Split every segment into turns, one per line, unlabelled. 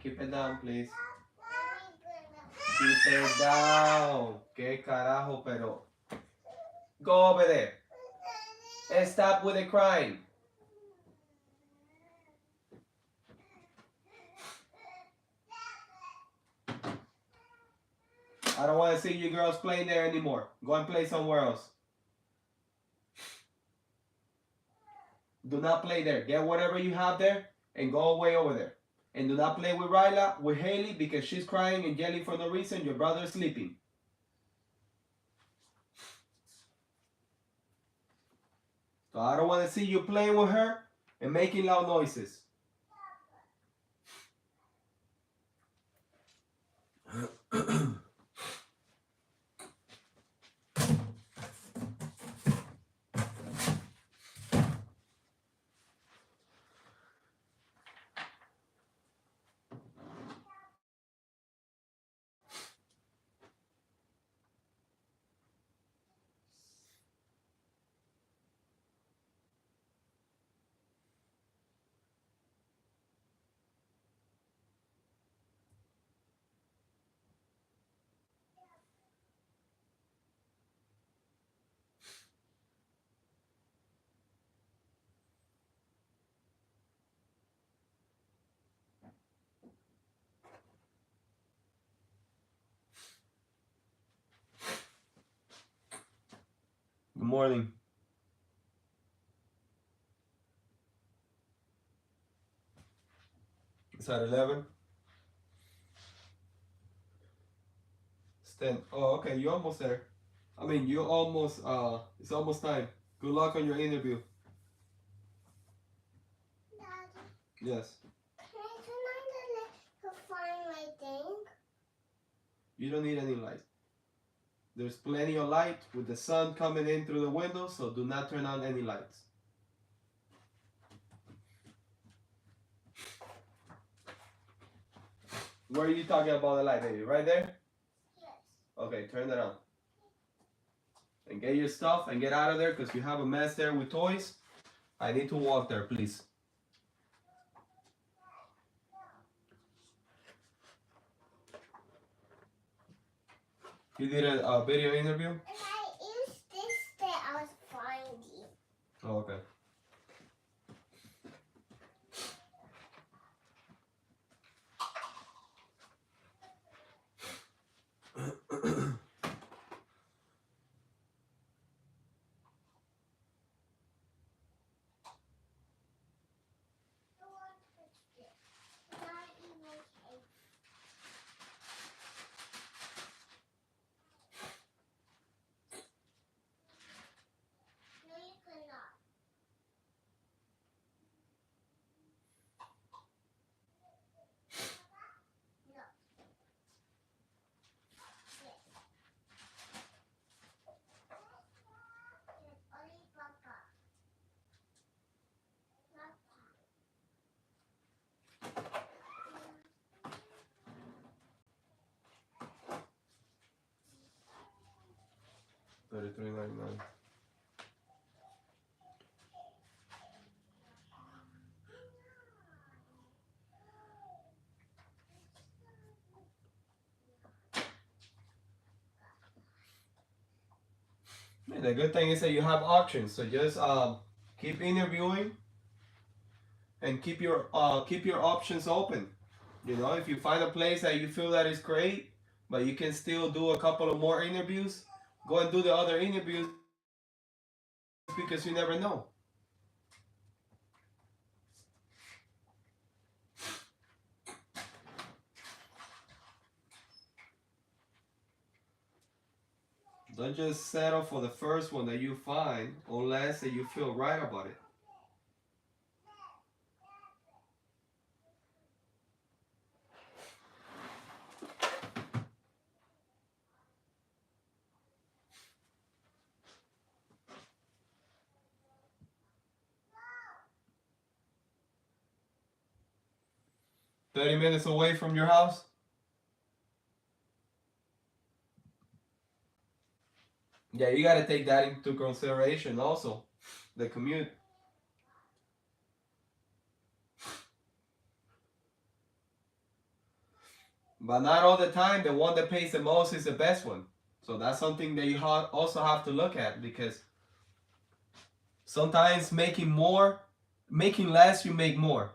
Keep it down, please. Keep it down. ¿Qué carajo, pero? Go over there. And stop with the crying. I don't want to see you girls playing there anymore. Go and play somewhere else. Do not play there. Get whatever you have there and go away over there. And do not play with Ryla, with Haley, because she's crying and yelling for no reason. Your brother's sleeping. So I don't want to see you playing with her and making loud noises. Good morning. It's at 11. It's 10. Oh, okay. You're almost there. I mean, you're almost, it's almost time. Good luck on your interview.
Daddy,
Yes.
can I turn on the light to find my thing?
You don't need any light. There's plenty of light with the sun coming in through the window, so do not turn on any lights. Where are you talking about the light, baby? Right there?
Yes.
Okay, turn that on. And get your stuff and get out of there because you have a mess there with toys. I need to walk there, please. You did a video interview?
And I used this that I was finding.
Oh, okay. $33.99. The good thing is that you have options, so just keep interviewing and keep your options open. You know, if you find a place that you feel that is great, but you can still do a couple of more interviews, go and do the other interviews because you never know. Don't just settle for the first one that you find unless that you feel right about it. "30 minutes away from your house?" Yeah, you got to take that into consideration also, the commute. But not all the time. The one that pays the most is the best one. So that's something that you also have to look at, because sometimes making less, you make more.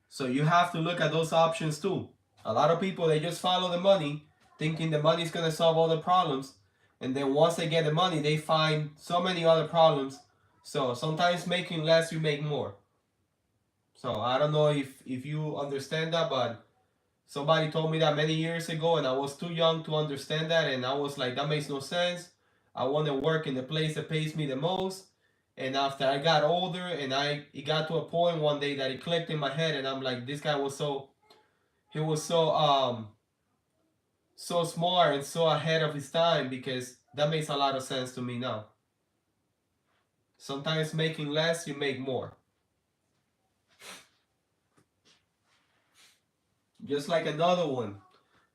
So you have to look at those options too. A lot of people, they just follow the money, thinking the money is gonna solve all the problems, and then once they get the money, they find so many other problems. So sometimes making less, you make more. So I don't know if you understand that, but somebody told me that many years ago, and I was too young to understand that, and I was like, that makes no sense. I want to work in the place that pays me the most. And after I got older, and it got to a point one day that it clicked in my head, and I'm like, this guy was so smart and so ahead of his time, because that makes a lot of sense to me now. Sometimes making less, you make more. Just like another one.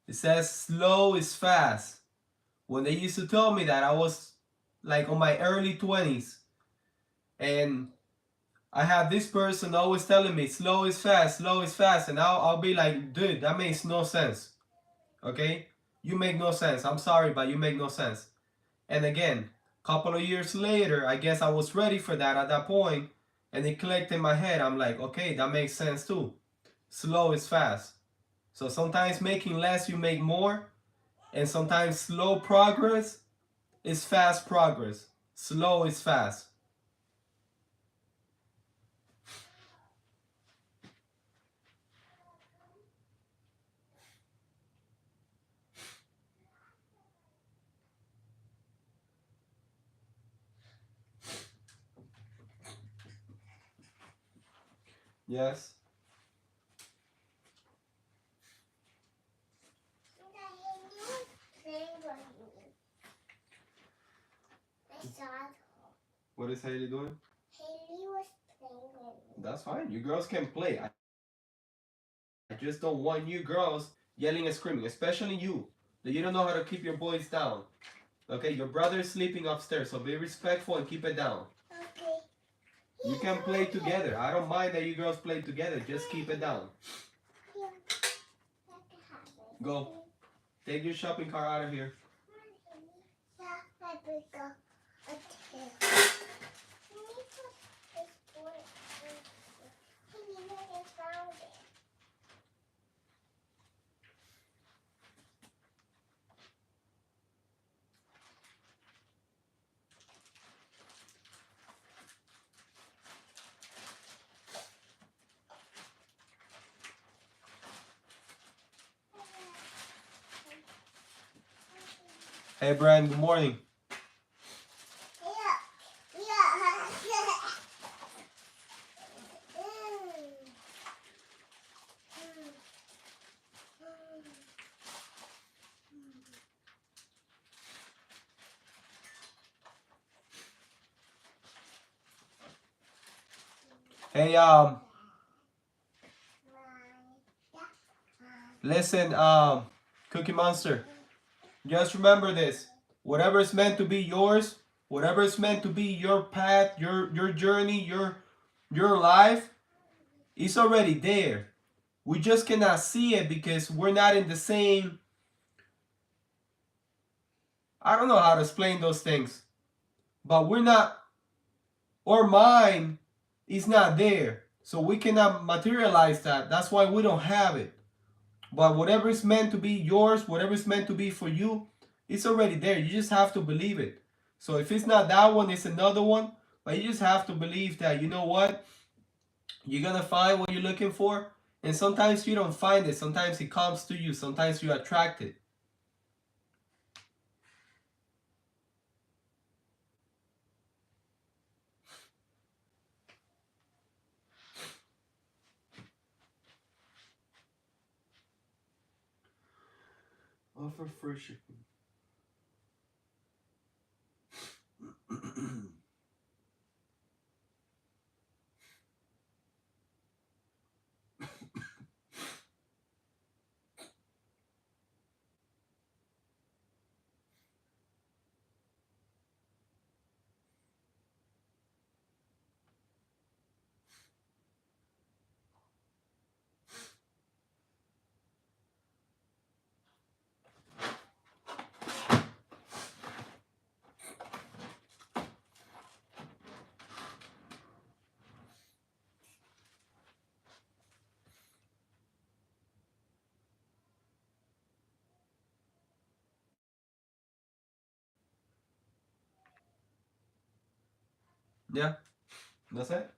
It says slow is fast. When they used to tell me that, I was like on my early 20s, and I have this person always telling me slow is fast, slow is fast, and I'll be like, dude, that makes no sense. Okay? You make no sense. I'm sorry, but you make no sense. And again, couple of years later, I guess I was ready for that at that point, and it clicked in my head. I'm like, okay, that makes sense too. Slow is fast. So sometimes making less, you make more, and sometimes slow progress is fast progress. Slow is fast. Yes. What is Haley doing?
Haley was playing with me.
That's fine. You girls can play. I just don't want you girls yelling and screaming, especially you. That you don't know how to keep your voice down. Okay, your brother is sleeping upstairs, so be respectful and keep it down.
Okay.
You can play together. I don't mind that you girls play together. Just keep it down. Go. Take your shopping cart out of here. Hey, Brian, good morning. Hey, listen, Cookie Monster. Just remember this. Whatever is meant to be yours, whatever is meant to be your path, your journey, your life, it's already there. We just cannot see it because we're not in the same. I don't know how to explain those things, but we're not. Our mind is not there, so we cannot materialize that. That's why we don't have it. But whatever is meant to be yours, whatever is meant to be for you, it's already there. You just have to believe it. So if it's not that one, it's another one. But you just have to believe that, you know what? You're going to find what you're looking for. And sometimes you don't find it. Sometimes it comes to you. Sometimes you attract it. Offer free shipping. Yeah, that's it.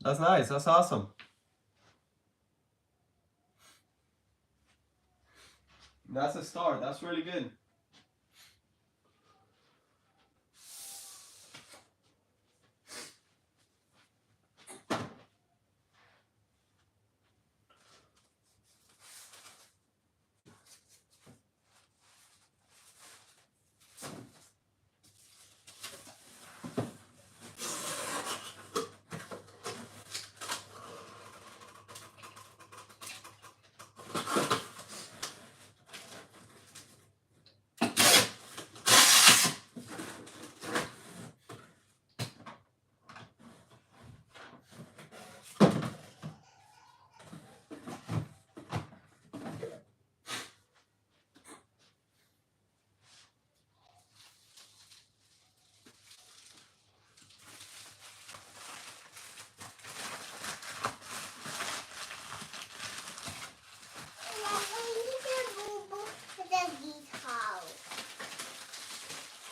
That's nice. That's awesome. That's a start. That's really good.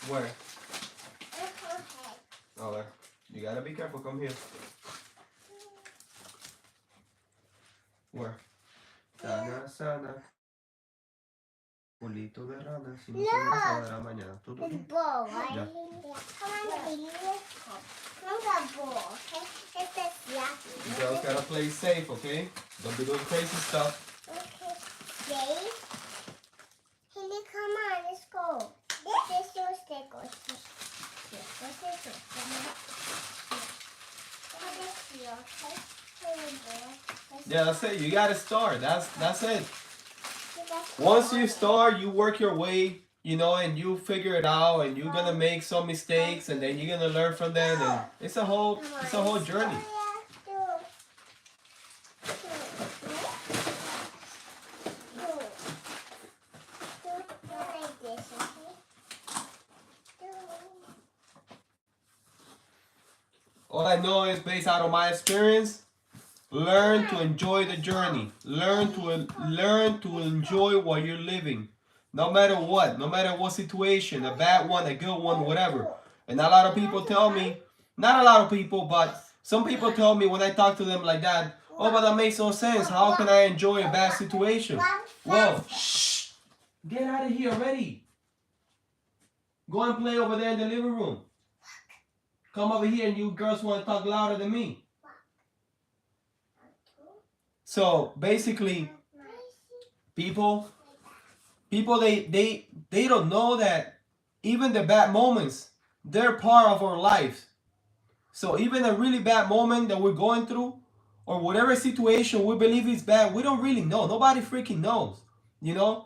Where? Oh, there. You gotta be careful. Come here. Where? Sana, sana. Pulito de rana. Si no se abraza, mañana. Todo bien.
Ball, right?
Yeah.
Come on, baby. Come on, ball, okay? It's a fluffy.
You girls gotta play safe, okay? Don't be doing crazy stuff.
Okay. Safe. Haley, come on, let's go. This is the go. Here, this is it. Okay?
Yeah, that's it. You gotta start. That's it. Once you start, you work your way, you know, and you figure it out, and you're gonna make some mistakes, and then you're gonna learn from them, and it's a whole journey. All I know is based out of my experience. Learn to enjoy the journey. Learn to enjoy what you're living. No matter what situation, a bad one, a good one, whatever. And a lot of people tell me, not a lot of people, but some people tell me when I talk to them like that, oh, but that makes no sense. How can I enjoy a bad situation? Well, shh. Get out of here already. Go and play over there in the living room. Come over here and you girls want to talk louder than me. So basically, people they don't know that even the bad moments, they're part of our lives. So even a really bad moment that we're going through, or whatever situation we believe is bad, we don't really know. Nobody freaking knows. You know?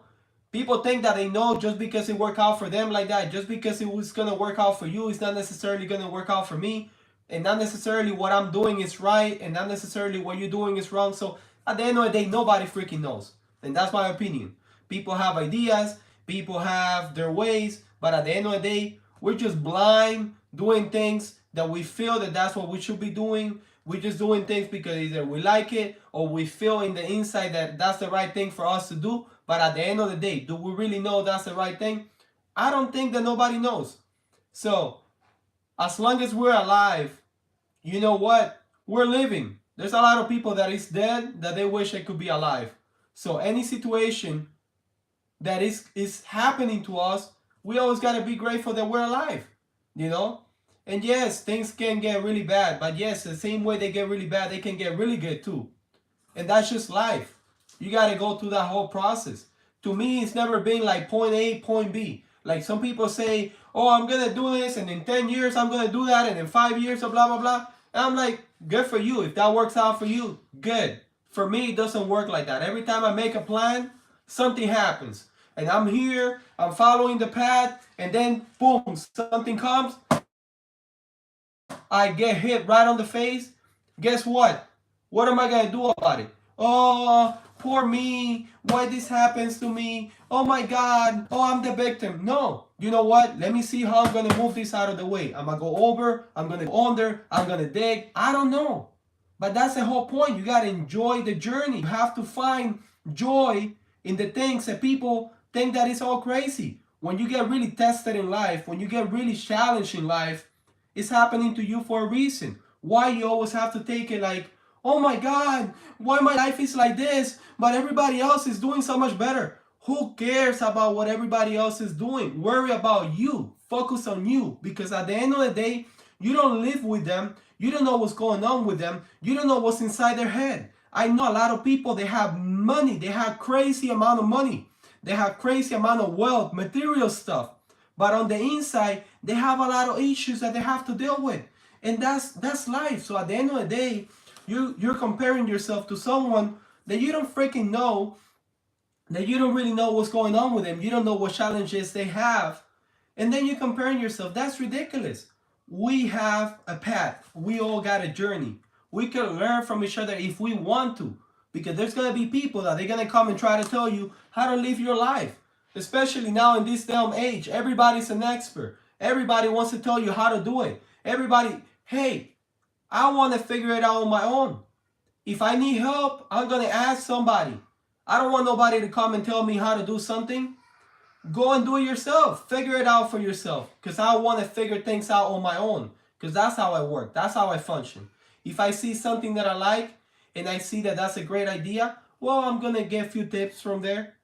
People think that they know just because it worked out for them like that. Just because it was gonna work out for you, it's not necessarily gonna work out for me. And not necessarily what I'm doing is right, and not necessarily what you're doing is wrong. So at the end of the day, nobody freaking knows. And that's my opinion. People have ideas, people have their ways, but at the end of the day, we're just blind doing things that we feel that that's what we should be doing. We're just doing things because either we like it or we feel in the inside that that's the right thing for us to do. But at the end of the day, do we really know that's the right thing? I don't think that nobody knows. So as long as we're alive, you know what? We're living. There's a lot of people that is dead that they wish they could be alive. So any situation that is happening to us, we always got to be grateful that we're alive, you know? And yes, things can get really bad, but yes, the same way they get really bad, they can get really good too. And that's just life. You got to go through that whole process. To me, it's never been like point A, point B. Like some people say, oh, I'm going to do this, and in 10 years, I'm going to do that, and in 5 years, blah, blah, blah. And I'm like, good for you. If that works out for you, good. For me, it doesn't work like that. Every time I make a plan, something happens. And I'm here, I'm following the path, and then boom, something comes. I get hit right on the face. Guess what? What am I going to do about it? Oh, poor me. Why this happens to me? Oh my God. Oh, I'm the victim. No. You know what? Let me see how I'm going to move this out of the way. I'm going to go over. I'm going to go under. I'm going to dig. I don't know. But that's the whole point. You got to enjoy the journey. You have to find joy in the things that people think that it's all crazy. When you get really tested in life, when you get really challenged in life, it's happening to you for a reason. Why you always have to take it like, oh my God, why my life is like this, but everybody else is doing so much better. Who cares about what everybody else is doing? Worry about you. Focus on you. Because at the end of the day, you don't live with them. You don't know what's going on with them. You don't know what's inside their head. I know a lot of people, they have money. They have crazy amount of money. They have crazy amount of wealth, material stuff. But on the inside, they have a lot of issues that they have to deal with. And that's life. So at the end of the day, you're comparing yourself to someone that you don't freaking know, that you don't really know what's going on with them. You don't know what challenges they have. And then you're comparing yourself. That's ridiculous. We have a path. We all got a journey. We can learn from each other if we want to. Because there's going to be people that they're going to come and try to tell you how to live your life. Especially now in this damn age. Everybody's an expert. Everybody wants to tell you how to do it. Everybody, hey, I want to figure it out on my own. If I need help, I'm going to ask somebody. I don't want nobody to come and tell me how to do something. Go and do it yourself. Figure it out for yourself. Because I want to figure things out on my own. Because that's how I work. That's how I function. If I see something that I like and I see that that's a great idea, well, I'm going to get a few tips from there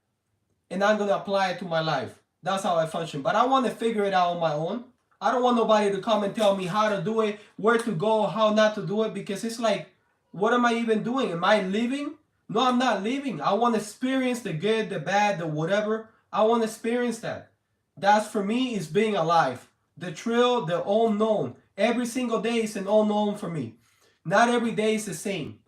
and I'm going to apply it to my life. That's how I function. But I want to figure it out on my own. I don't want nobody to come and tell me how to do it, where to go, how not to do it, because it's like, what am I even doing? Am I living? No, I'm not living. I want to experience the good, the bad, the whatever. I want to experience that. That's for me is being alive. The thrill, the unknown. Every single day is an unknown for me. Not every day is the same.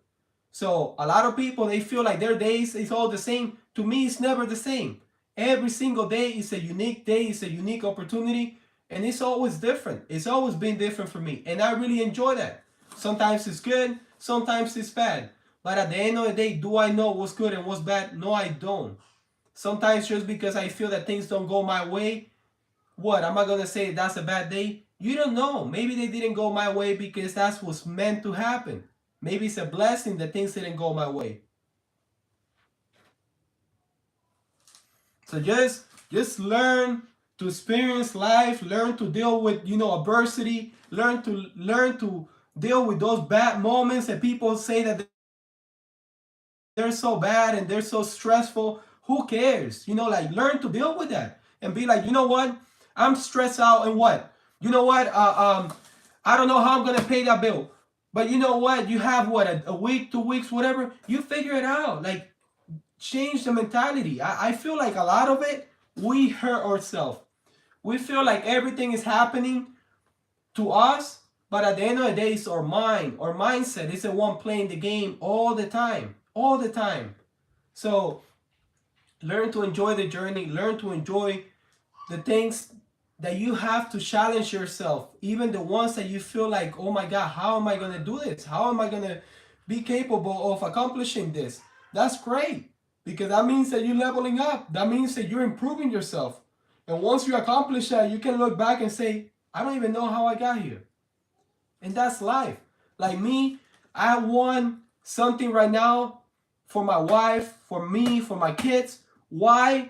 So a lot of people, they feel like their days is all the same. To me, it's never the same. Every single day is a unique day, it's a unique opportunity, and it's always different. It's always been different for me, and I really enjoy that. Sometimes it's good, sometimes it's bad. But at the end of the day, do I know what's good and what's bad? No, I don't. Sometimes just because I feel that things don't go my way, what, am I going to say that's a bad day? You don't know. Maybe they didn't go my way because that's what's meant to happen. Maybe it's a blessing that things didn't go my way. So just learn to experience life, learn to deal with, adversity, learn to deal with those bad moments that people say that they're so bad and they're so stressful. Who cares? Learn to deal with that and be like, you know what? I'm stressed out and what? You know what? I don't know how I'm gonna pay that bill. But you know what? You have what, a week, 2 weeks, whatever. You figure it out. Like, change the mentality. I feel like a lot of it, we hurt ourselves. We feel like everything is happening to us, but at the end of the day, it's our mind. Our mindset is the one playing the game all the time. All the time. So, learn to enjoy the journey. Learn to enjoy the things that you have to challenge yourself. Even the ones that you feel like, oh my God, how am I going to do this? How am I going to be capable of accomplishing this? That's great. because that means that you're leveling up. That means that you're improving yourself. And once you accomplish that, you can look back and say, I don't even know how I got here. And that's life. Like me, I want something right now for my wife, for me, for my kids. Why?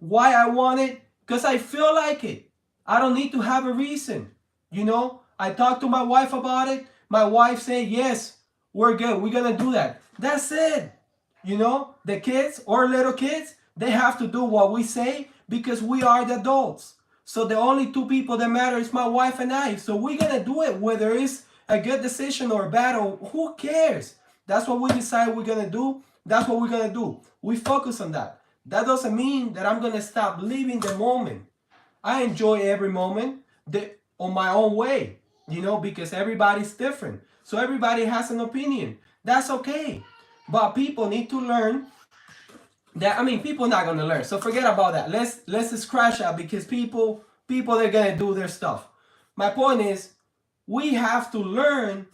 Why I want it? Because I feel like it. I don't need to have a reason. You know, I talked to my wife about it. My wife said, yes, we're good. We're going to do that. That's it. You know, the kids or little kids, they have to do what we say because we are the adults. So the only two people that matter is my wife and I. So we're going to do it, whether it's a good decision or bad, or who cares? That's what we decide we're going to do. That's what we're going to do. We focus on that. That doesn't mean that I'm going to stop living the moment. I enjoy every moment on my own way, you know, because everybody's different. So everybody has an opinion. That's okay. But people need to learn that, I mean, people are not going to learn. So forget about that. Let's just crash out because people are going to do their stuff. My point is, we have to learn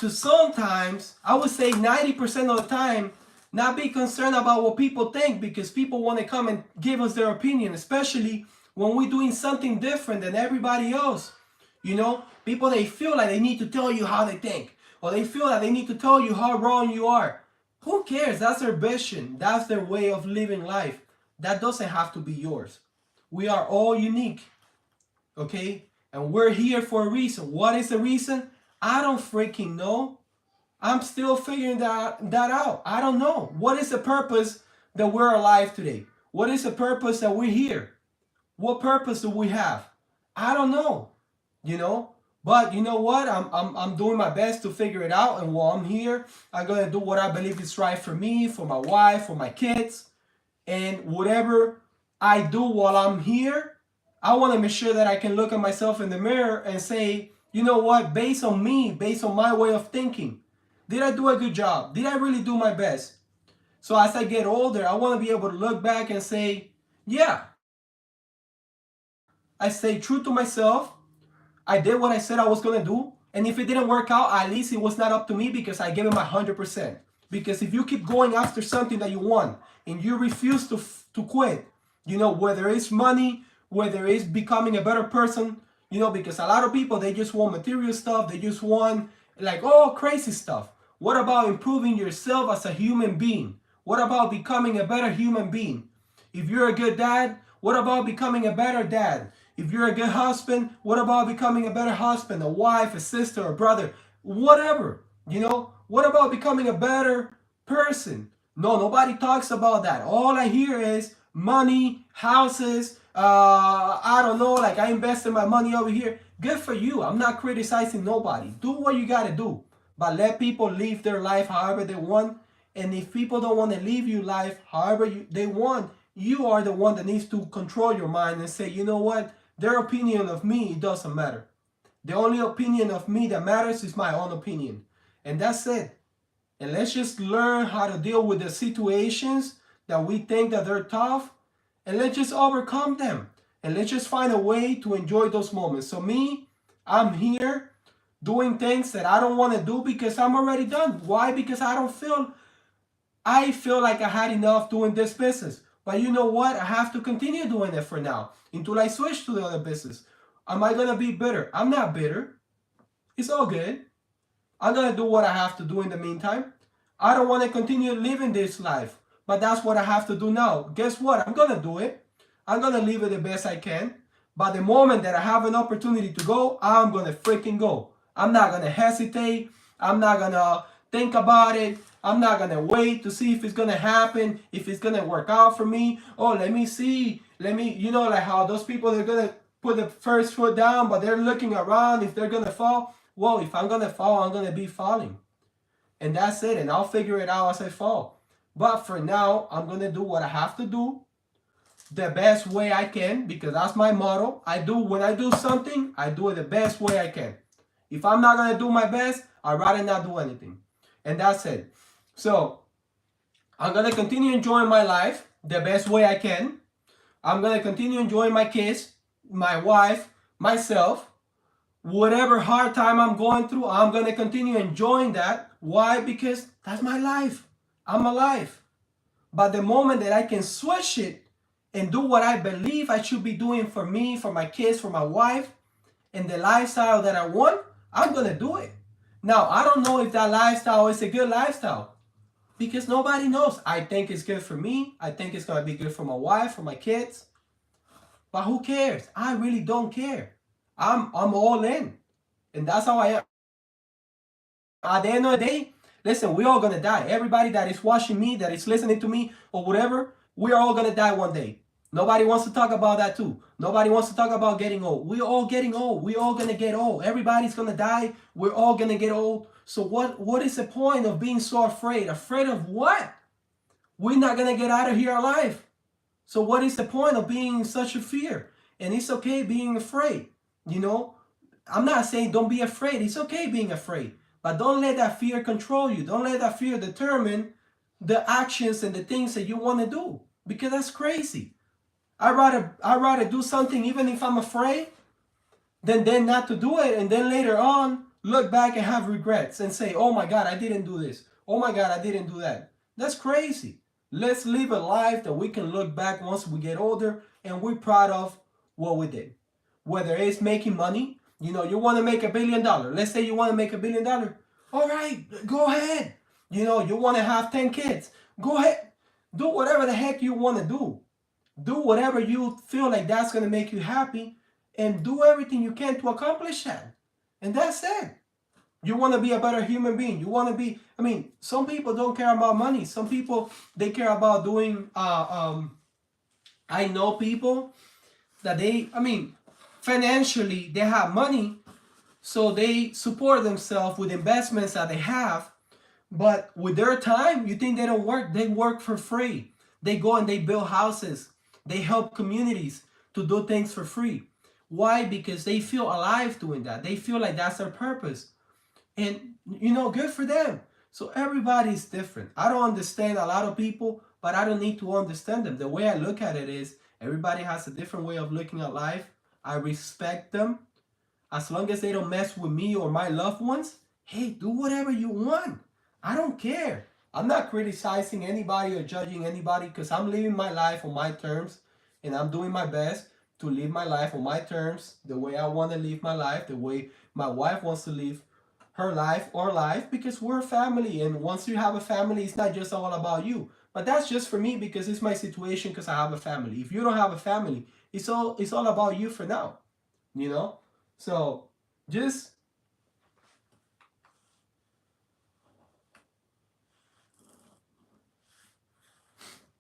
to sometimes, I would say 90% of the time, not be concerned about what people think, because people want to come and give us their opinion, especially when we're doing something different than everybody else. You know, people, they feel like they need to tell you how they think, or they feel like they need to tell you how wrong you are. Who cares? That's their vision. That's their way of living life. That doesn't have to be yours. We are all unique, okay? And we're here for a reason. What is the reason? I don't freaking know. I'm still figuring that out. I don't know. What is the purpose that we're alive today? What is the purpose that we're here? What purpose do we have? I don't know, you know. But you know what? I'm doing my best to figure it out. And while I'm here, I'm going to do what I believe is right for me, for my wife, for my kids. And whatever I do while I'm here, I want to make sure that I can look at myself in the mirror and say, you know what? Based on me, based on my way of thinking, did I do a good job? Did I really do my best? So as I get older, I want to be able to look back and say, yeah, I stayed true to myself. I did what I said I was going to do. And if it didn't work out, at least it was not up to me because I gave it my 100%. Because if you keep going after something that you want and you refuse to quit, you know, whether it's money, whether it's becoming a better person, you know, because a lot of people, they just want material stuff. They just want like, oh, crazy stuff. What about improving yourself as a human being? What about becoming a better human being? If you're a good dad, what about becoming a better dad? If you're a good husband, what about becoming a better husband, a wife, a sister, a brother, whatever, you know? What about becoming a better person? No, nobody talks about that. All I hear is money, houses, I don't know, like I invested my money over here. Good for you. I'm not criticizing nobody. Do what you got to do. But let people live their life however they want. And if people don't want to live your life however they want, you are the one that needs to control your mind and say, you know what? Their opinion of me, it doesn't matter. The only opinion of me that matters is my own opinion. And that's it. And let's just learn how to deal with the situations that we think that they're tough. And let's just overcome them. And let's just find a way to enjoy those moments. So me, I'm here doing things that I don't want to do because I'm already done. Why? Because I feel like I had enough doing this business. But you know what? I have to continue doing it for now until I switch to the other business. Am I going to be bitter? I'm not bitter. It's all good. I'm going to do what I have to do in the meantime. I don't want to continue living this life, but that's what I have to do now. Guess what? I'm going to do it. I'm going to live it the best I can. But the moment that I have an opportunity to go, I'm going to freaking go. I'm not going to hesitate. I'm not going to think about it. I'm not going to wait to see if it's going to happen, if it's going to work out for me. Oh, let me see. You know, like how those people, they're going to put the first foot down, but they're looking around if they're going to fall. Well, if I'm going to fall, I'm going to be falling. And that's it. And I'll figure it out as I fall. But for now, I'm going to do what I have to do the best way I can, because that's my motto. When I do something, I do it the best way I can. If I'm not going to do my best, I'd rather not do anything. And that's it. So I'm going to continue enjoying my life the best way I can. I'm going to continue enjoying my kids, my wife, myself. Whatever hard time I'm going through, I'm going to continue enjoying that. Why? Because that's my life. I'm alive.
But the moment that I can switch it and do what I believe I should be doing for me, for my kids, for my wife, and the lifestyle that I want, I'm going to do it. Now, I don't know if that lifestyle is a good lifestyle because nobody knows. I think it's good for me. I think it's going to be good for my wife, for my kids. But who cares? I really don't care. I'm all in. And that's how I am. At the end of the day, listen, we're all going to die. Everybody that is watching me, that is listening to me or whatever, we are all going to die one day. Nobody wants to talk about that too. Nobody wants to talk about getting old. We're all getting old. We're all going to get old. Everybody's going to die. We're all going to get old. So what is the point of being so afraid? Afraid of what? We're not going to get out of here alive. So what is the point of being in such a fear? And it's okay being afraid. You know, I'm not saying don't be afraid. It's okay being afraid. But don't let that fear control you. Don't let that fear determine the actions and the things that you want to do. Because that's crazy. I'd rather do something even if I'm afraid than not to do it. And then later on, look back and have regrets and say, oh my God, I didn't do this. Oh my God, I didn't do that. That's crazy. Let's live a life that we can look back once we get older and we're proud of what we did. Whether it's making money, you know, you want to make $1 billion. Let's say you want to make $1 billion. All right, go ahead. You know, you want to have 10 kids. Go ahead. Do whatever the heck you want to do. Do whatever you feel like that's going to make you happy and do everything you can to accomplish that. And that's it. You want to be a better human being. You want to be, I mean, some people don't care about money. Some people, they care about doing, I know people that financially, they have money, so they support themselves with investments that they have. But with their time, you think they don't work? They work for free. They go and they build houses. They help communities to do things for free. Why? Because they feel alive doing that. They feel like that's their purpose. And, you know, good for them. So everybody's different. I don't understand a lot of people, but I don't need to understand them. The way I look at it is everybody has a different way of looking at life. I respect them. As long as they don't mess with me or my loved ones, hey, do whatever you want. I don't care. I'm not criticizing anybody or judging anybody because I'm living my life on my terms and I'm doing my best to live my life on my terms, the way I want to live my life, the way my wife wants to live her life or life, because we're a family. And once you have a family, it's not just all about you. But that's just for me because it's my situation because I have a family. If you don't have a family, it's all about you for now, you know? So just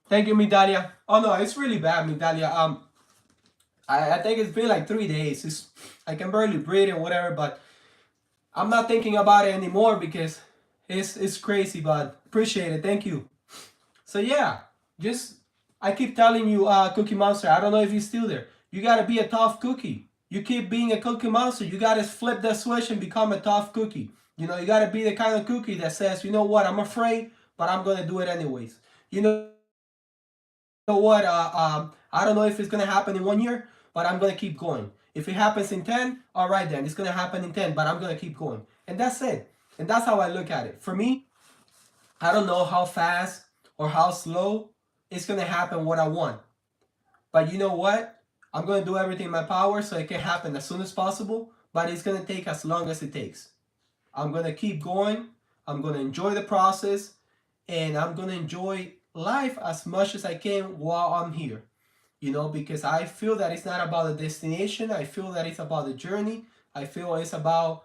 thank you, Midalia. Oh no, it's really bad, Midalia. I think it's been like 3 days. I can barely breathe and whatever, but I'm not thinking about it anymore because it's crazy, but appreciate it. Thank you. So yeah, just I keep telling you, Cookie Monster, I don't know if you're still there. You gotta be a tough cookie. You keep being a Cookie Monster. You gotta flip the switch and become a tough cookie. You know, you gotta be the kind of cookie that says, you know what, I'm afraid, but I'm gonna do it anyways. You know what? I don't know if it's gonna happen in 1 year, but I'm gonna keep going. If it happens in 10, all right then, it's gonna happen in 10, but I'm gonna keep going. And that's it. And that's how I look at it. For me, I don't know how fast or how slow it's gonna happen what I want. But you know what? I'm gonna do everything in my power so it can happen as soon as possible, but it's gonna take as long as it takes. I'm gonna keep going. I'm gonna enjoy the process, and I'm gonna enjoy life as much as I can while I'm here. You know, because I feel that it's not about the destination. I feel that it's about the journey. I feel it's about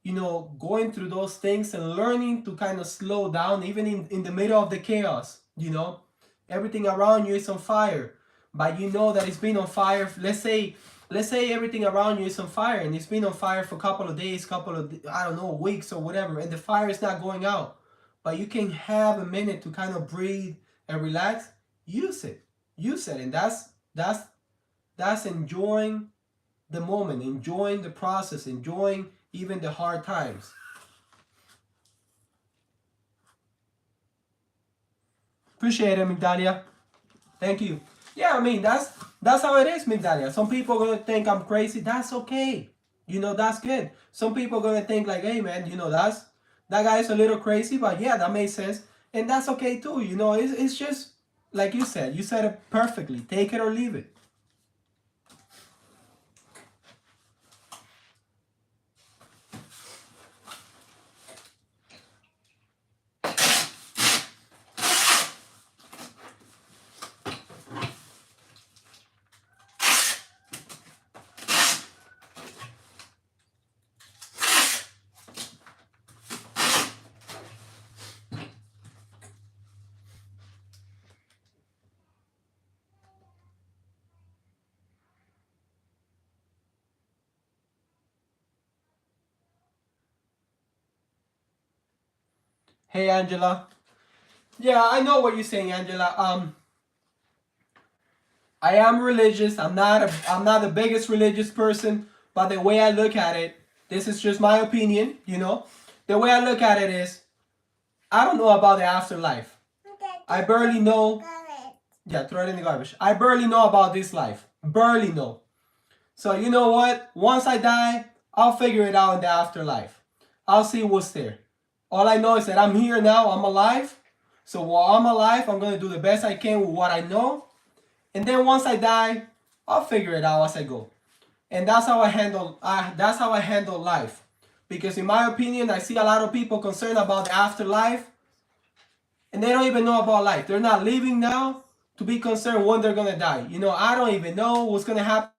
you know, going through those things and learning to kind of slow down even in the middle of the chaos. You know, everything around you is on fire, but you know that it's been on fire. Let's say everything around you is on fire and it's been on fire for a couple of days, I don't know, weeks or whatever, and the fire is not going out, but you can have a minute to kind of breathe and relax. Use it, and that's enjoying the moment, enjoying the process, enjoying even the hard times. Appreciate it, Migdalia. Thank you. Yeah, I mean, that's how it is, Migdalia. Some people are gonna think I'm crazy. That's okay. You know, that's good. Some people are gonna think like, hey man, you know, that guy's a little crazy, but yeah, that makes sense. And that's okay too. You know, it's just like you said it perfectly. Take it or leave it. Hey Angela. Yeah, I know what you're saying, Angela. I am religious. I'm not the biggest religious person, but the way I look at it, this is just my opinion, you know. The way I look at it is I don't know about the afterlife. I barely know. Yeah, throw it in the garbage. I barely know about this life. Barely know. So you know what? Once I die, I'll figure it out in the afterlife. I'll see what's there. All I know is that I'm here now, I'm alive. So while I'm alive, I'm gonna do the best I can with what I know. And then once I die, I'll figure it out as I go. And that's how I handle life. Because in my opinion, I see a lot of people concerned about the afterlife and they don't even know about life. They're not living now to be concerned when they're gonna die. You know, I don't even know what's gonna happen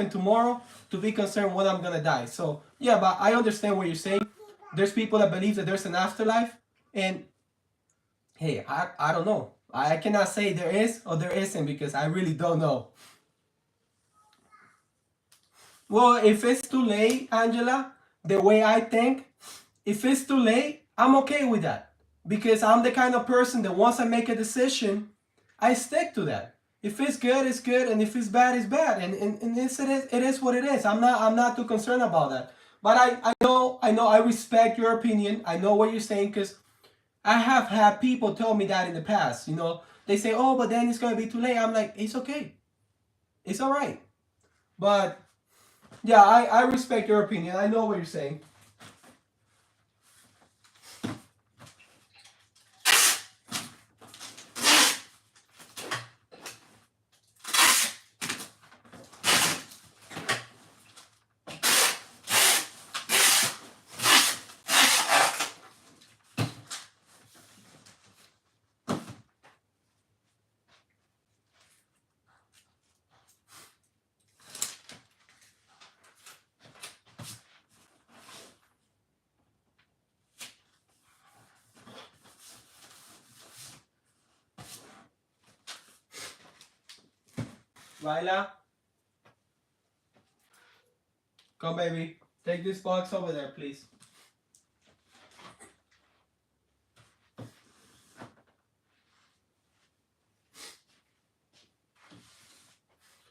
tomorrow to be concerned when I'm gonna die. So yeah, but I understand what you're saying. There's people that believe that there's an afterlife, and hey, I don't know. I cannot say there is or there isn't because I really don't know. Well, if it's too late, Angela, the way I think, if it's too late, I'm okay with that. Because I'm the kind of person that once I make a decision, I stick to that. If it's good, it's good, and if it's bad, it's bad. And it is what it is. I'm not too concerned about that. But I know I respect your opinion. I know what you're saying because I have had people tell me that in the past. You know, they say, oh, but then it's gonna be too late. I'm like, it's okay. It's all right. But yeah, I respect your opinion. I know what you're saying. Lila, come baby. Take this box over there, please.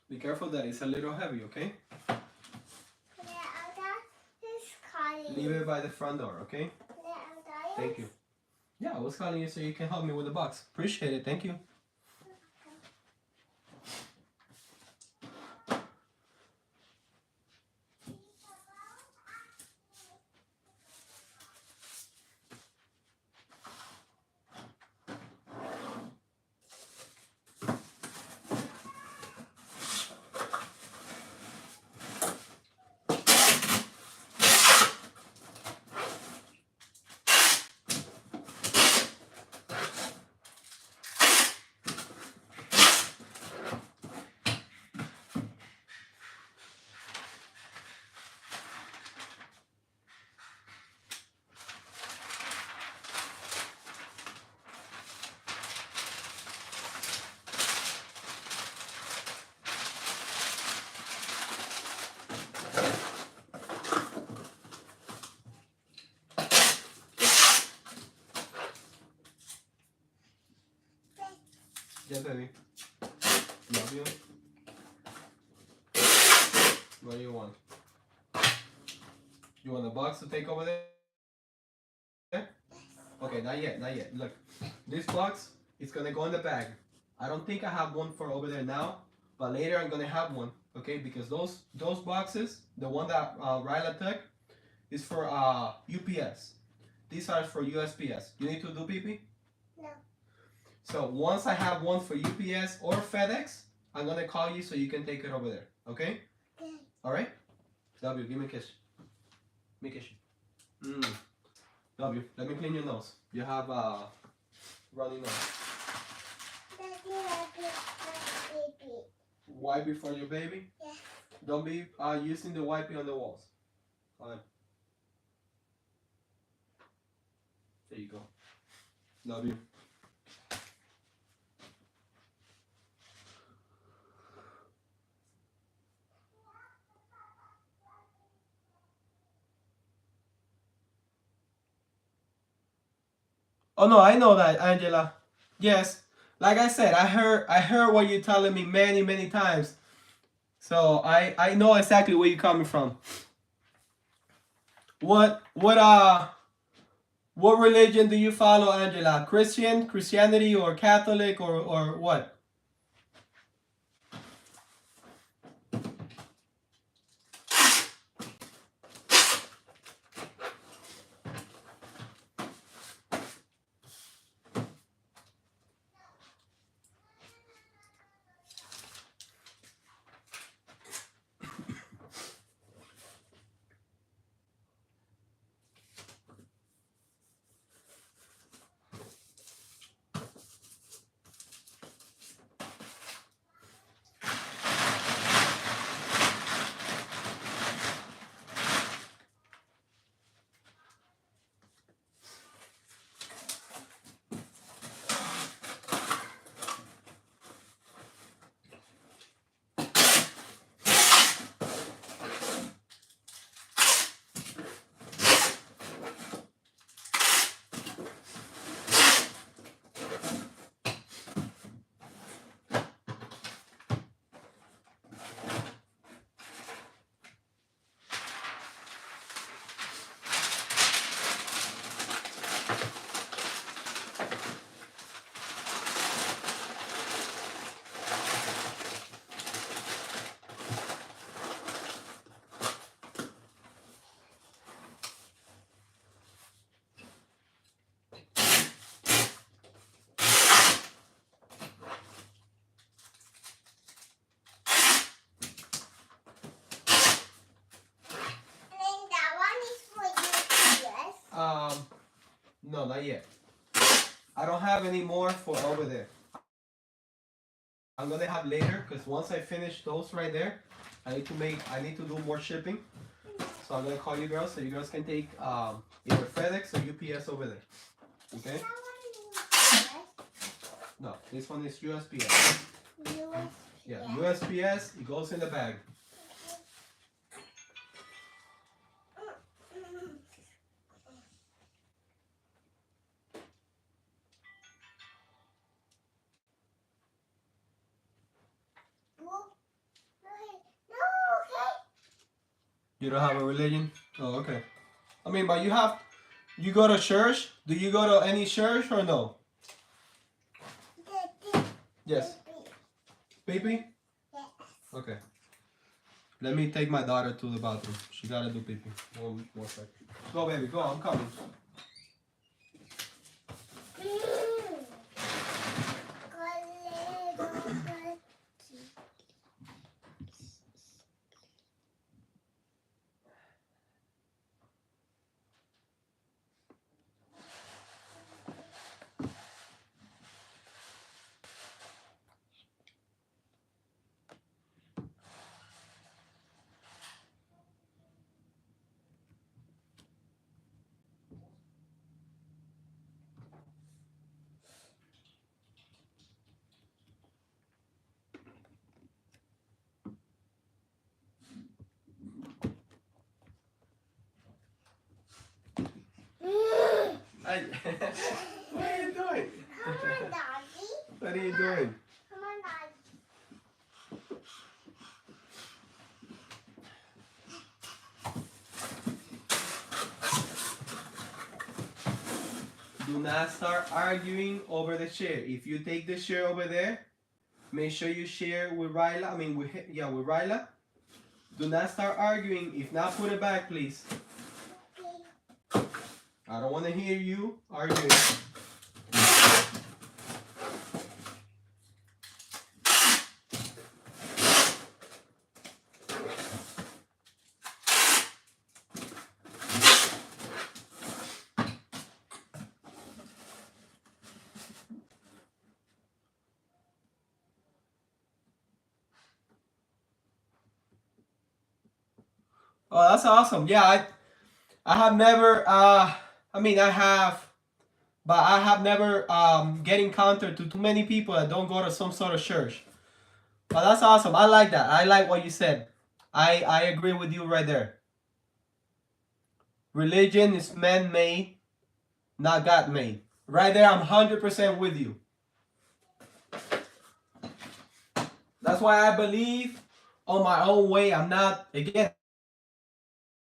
Be careful that it's a little heavy, okay? Leave it by the front door, okay? Thank you. Yeah, I was calling you so you can help me with the box. Appreciate it. Thank you. Yeah, baby. Love you. What do you want? You want the box to take over there? Okay, not yet, not yet. Look, this box is gonna go in the bag. I don't think I have one for over there now, but later I'm gonna have one. Okay, because those boxes, the one that Ryla took, is for UPS.
these are for USPS. You need to do pee-pee?
No.
So once I have one for UPS or FedEx, I'm gonna call you so you can take it over there. Okay?
Okay.
Alright? W, give me a kiss. Give me a kiss. W, let me clean your nose. You have runny nose.
Daddy, baby.
Wipe it for your baby?
Yeah.
Don't be using the wiping on the walls. Alright. There you go. Love you. Oh no, I know that, Angela. Yes. Like I said, I heard what you're telling me many times. So I know exactly where you're coming from. What religion do you follow, Angela? Christianity or Catholic or what? No, not yet. I don't have any more for over there. I'm gonna have later because once I finish those right there, I need to do more shipping. So I'm gonna call you girls so you girls can take either FedEx or UPS over there. Okay? No, this one is USPS. Yeah, USPS, it goes in the bag. You don't have a religion? Oh, okay. I mean, but you go to church? Do you go to any church or no? Yes. Pee-pee?
Yes.
Okay. Let me take my daughter to the bathroom. She gotta do pee-pee. One more second. Go, baby, go. I'm coming. Hey, what are you doing?
Come on, Daddy.
What are you doing?
Come on, Daddy.
Do not start arguing over the chair. If you take the chair over there, make sure you share with Ryla. With Ryla. Do not start arguing. If not, put it back, please.
Okay.
I don't want to hear you arguing. Oh, that's awesome. Yeah, I have never I mean I have, but I have never get encountered to too many people that don't go to some sort of church. But that's awesome. I like that. I like what you said. I agree with you right there. Religion is man-made, not God-made. Right there, I'm 100% with you. That's why I believe on my own way. I'm not, again,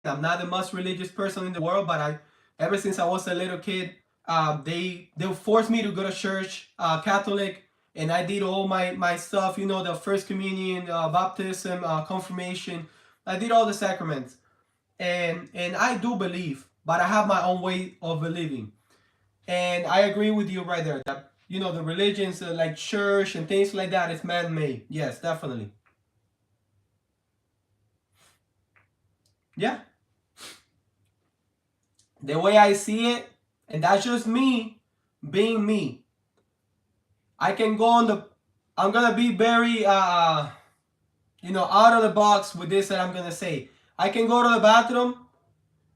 I'm not the most religious person in the world, but ever since I was a little kid, they forced me to go to church, Catholic, and I did all my stuff. You know, the first communion, baptism, confirmation. I did all the sacraments, and I do believe, but I have my own way of believing, and I agree with you right there. That you know the religions like church and things like that is man-made. Yes, definitely. Yeah. The way I see it, and that's just me being me. I can go on the, I'm gonna be very out of the box with this that I'm gonna say. I can go to the bathroom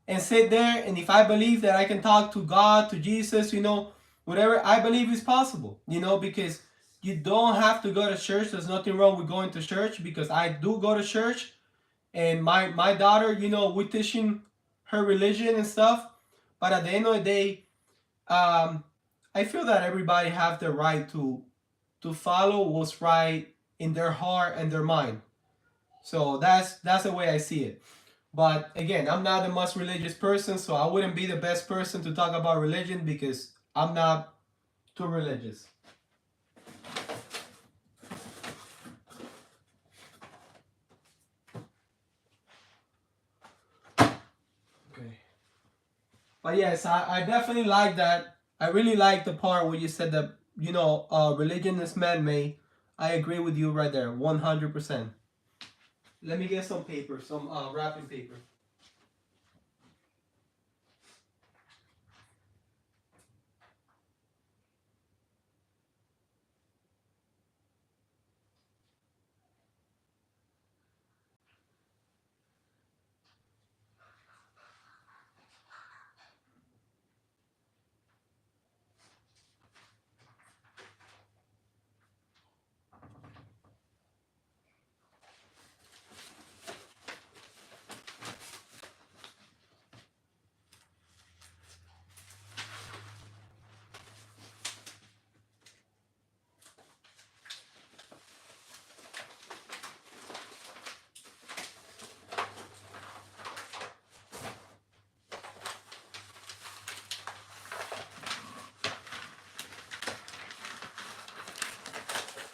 and sit there, and if I believe that I can talk to God, to Jesus, whatever I believe is possible, because you don't have to go to church. There's nothing wrong with going to church, because I do go to church, and my daughter, we're teaching her religion and stuff. But at the end of the day, I feel that everybody have the right to follow what's right in their heart and their mind. So that's the way I see it. But again, I'm not the most religious person, so I wouldn't be the best person to talk about religion because I'm not too religious. Okay. But yes, I definitely like that. I really like the part where you said that, religion is man-made. I agree with you right there, 100%. Let me get some paper, some wrapping paper.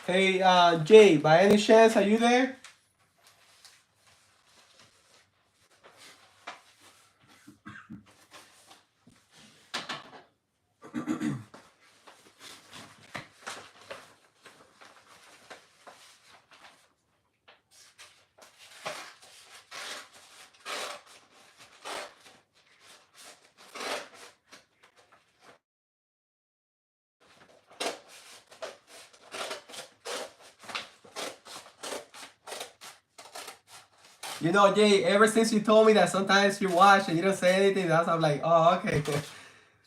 Hey, Jay, by any chance, are you there? Jay, ever since you told me that sometimes you watch and you don't say anything, I'm like, oh, okay.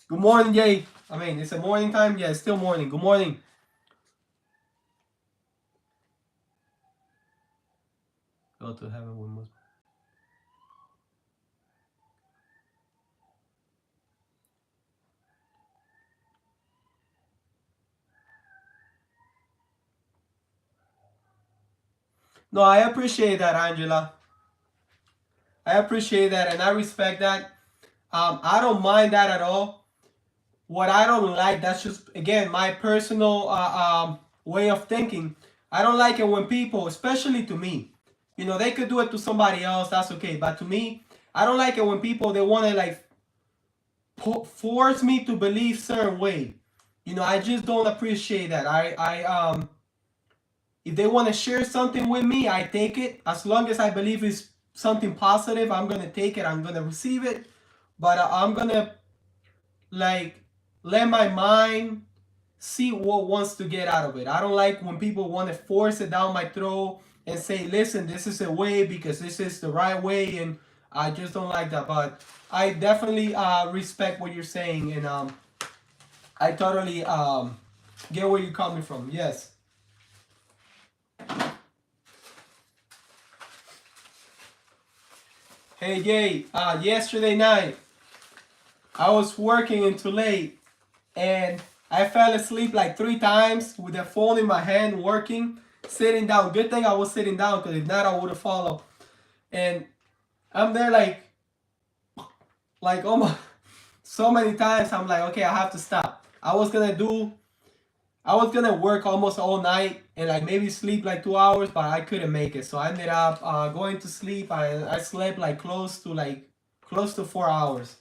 Good morning, Jay. I mean, it's a morning time. Yeah, it's still morning. Good morning. Go to heaven with most. No, I appreciate that, Angela. I appreciate that, and I respect that. I don't mind that at all. What I don't like, that's just again my personal way of thinking. I don't like it when people, especially to me, they could do it to somebody else. That's okay, but to me, I don't like it when people they want to like
force me to believe certain way. You know, I just don't appreciate that. If they want to share something with me, I take it. As long as I believe it's something positive, I'm gonna take it. I'm gonna receive it. But I'm gonna like let my mind see what wants to get out of it. I don't like when people want to force it down my throat and say, listen, this is a way because this is the right way, and I just don't like that. But I definitely respect what you're saying, and I totally get where you're coming from. Yes. Hey, Jay, yesterday night I was working until late, and I fell asleep like 3 times with the phone in my hand working, sitting down. Good thing I was sitting down because if not, I would have fallen. And I'm there like almost so many times. I'm like, okay, I have to stop. I was gonna work almost all night and like maybe sleep like 2 hours, but I couldn't make it. So I ended up going to sleep. I slept like close to 4 hours.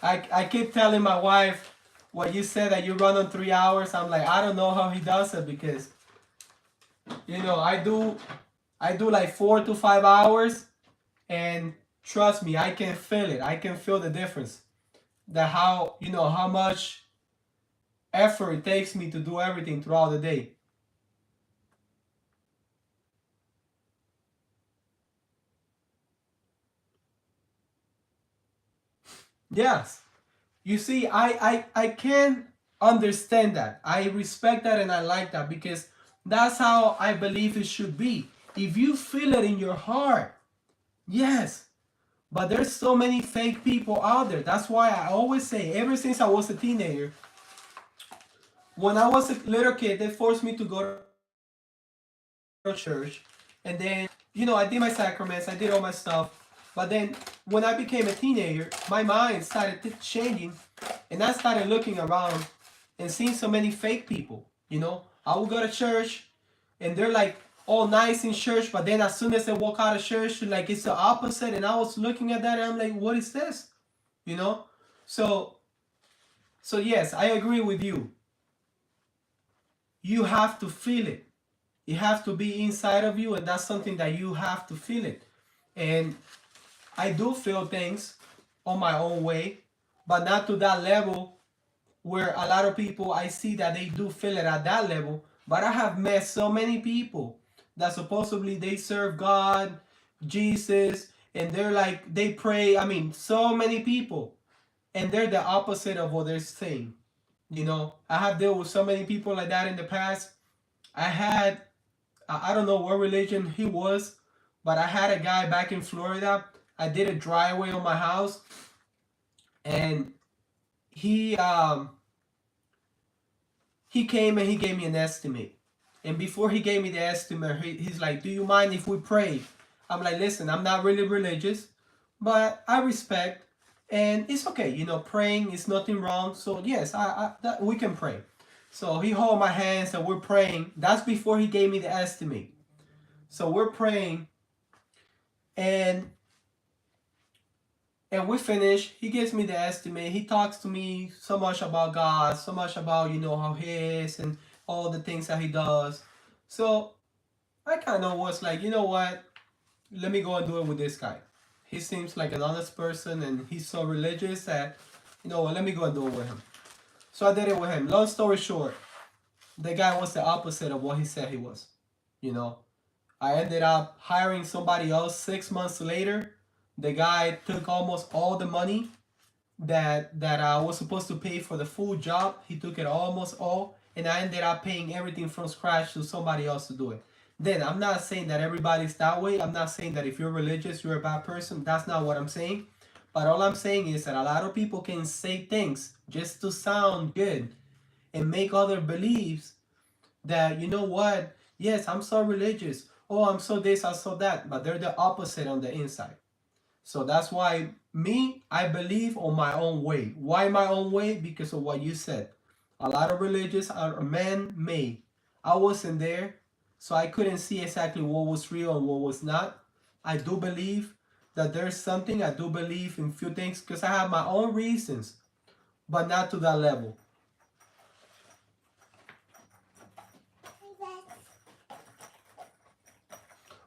I keep telling my wife what you said that you run on 3 hours. I'm like, I don't know how he does it because you know I do like 4 to 5 hours, and trust me, I can feel it. I can feel the difference. That how you know how much effort it takes me to do everything throughout the day. Yes. You see, I can understand that. I respect that and I like that because that's how I believe it should be. If you feel it in your heart, yes. But there's so many fake people out there. That's why I always say, ever since I was a teenager, when I was a little kid, they forced me to go to church. And then, you know, I did my sacraments, I did all my stuff. But then when I became a teenager, my mind started changing, and I started looking around and seeing so many fake people. You know, I would go to church and they're like all nice in church, but then as soon as they walk out of church, like it's the opposite. And I was looking at that and I'm like, what is this? You know? So yes, I agree with you. You have to feel it. It has to be inside of you, and that's something that you have to feel it. And I do feel things on my own way, but not to that level where a lot of people I see that they do feel it at that level. But I have met so many people that supposedly they serve God, Jesus, and they're like they pray. I mean, so many people, and they're the opposite of what they're saying. You know, I have dealt with so many people like that in the past. I had I don't know what religion he was, but I had a guy back in Florida. I did a driveway on my house, and he came and he gave me an estimate. And before he gave me the estimate, he's like, "Do you mind if we pray?" I'm like, "Listen, I'm not really religious, but I respect, and it's okay. You know, praying is nothing wrong. So yes, we can pray." So he hold my hands and we're praying. That's before he gave me the estimate. So we're praying, and we finish. He gives me the estimate. He talks to me so much about God, so much about you know how he is and all the things that he does. So I kind of was like, you know what? Let me go and do it with this guy. He seems like an honest person, and he's so religious that you know what? Let me go and do it with him. So I did it with him. Long story short, the guy was the opposite of what he said he was. You know, I ended up hiring somebody else 6 months later. The guy took almost all the money that I was supposed to pay for the full job. He took it almost all, and I ended up paying everything from scratch to somebody else to do it. Then I'm not saying that everybody's that way. I'm not saying that if you're religious, you're a bad person. That's not what I'm saying. But all I'm saying is that a lot of people can say things just to sound good and make other beliefs that you know what, yes, I'm so religious, oh, I'm so this, I'm so that, but they're the opposite on the inside. So that's why me, I believe on my own way. Why my own way? Because of what you said. A lot of religions are man-made. I wasn't there, so I couldn't see exactly what was real and what was not. I do believe that there's something. I do believe in few things because I have my own reasons, but not to that level.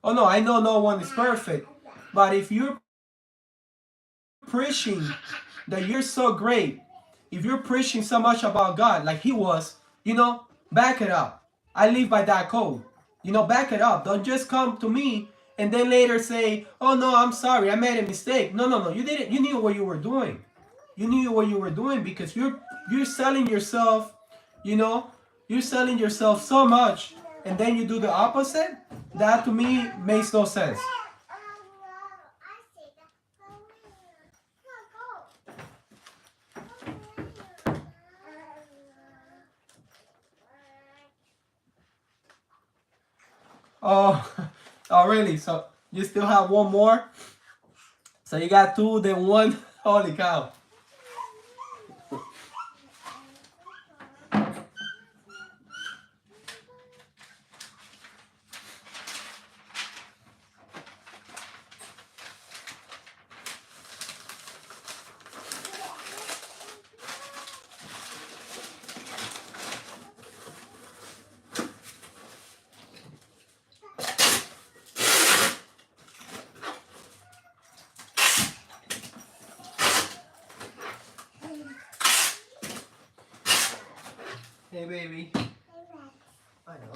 Oh no, I know no one is perfect, but if you're preaching that you're so great, if you're preaching so much about God like he was, back it up. I live by that code. Back it up. Don't just come to me and then later say, "Oh no, I'm sorry, I made a mistake." No, no, no. You didn't. You knew what you were doing. You knew what you were doing because you're selling yourself. You know, you're selling yourself so much, and then you do the opposite. That to me makes no sense. Oh, oh, really? So you still have one more? So you got two, then one. Holy cow! Hey, baby. I know.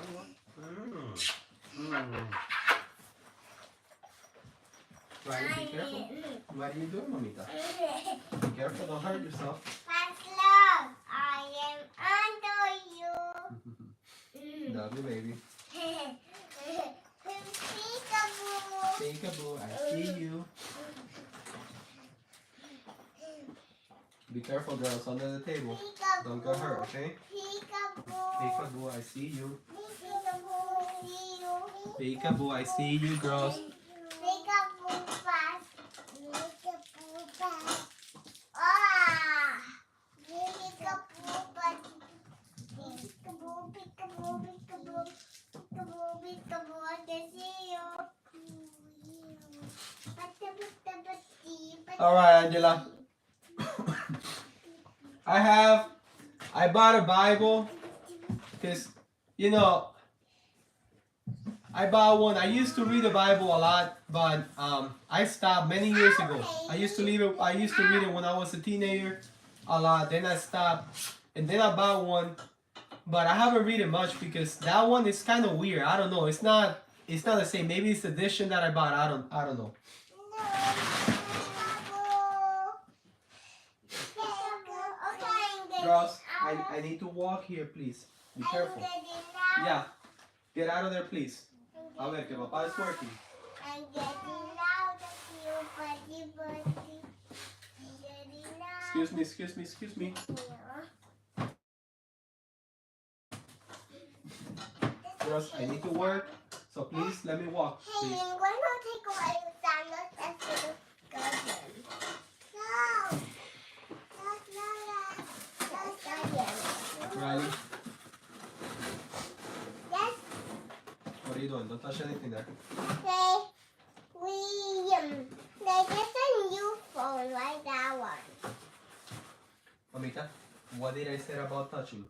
Right, be careful. What are you doing, mamita? Be careful, don't hurt yourself.
Love, I am under you.
Love you, baby.
Peekaboo.
Peekaboo, I see you. Be careful, girls, under the table.
Peekaboo.
Don't get hurt, okay?
Peekaboo.
Peekaboo, I see you.
Peekaboo. See you.
Peekaboo, I see you, girls.
Peekaboo fast. Peekaboo fast. Ah! Peekaboo fast. Peekaboo, peekaboo, peekaboo. Peekaboo, peekaboo, I can see you.
All right, Angela. I bought a Bible because, I bought one. I used to read the Bible a lot, but I stopped many years ago. I used to read it when I was a teenager a lot. Then I stopped, and then I bought one, but I haven't read it much because that one is kind of weird. I don't know. It's not the same. Maybe it's the edition that I bought. I don't know. Girls, I need to walk here, please. Be careful. Yeah, get out of there, please. A ver, que papá is working.
I'm getting out of you, buddy.
Excuse me. Girls, I need to work, so please let me walk,
Hey,
please.
why not take away the sandals and put a garden? No.
Riley,
Yes.
what are you doing? Don't touch anything there.
Hey, there's just a new phone, like that one.
Mamita, what did I say about touching?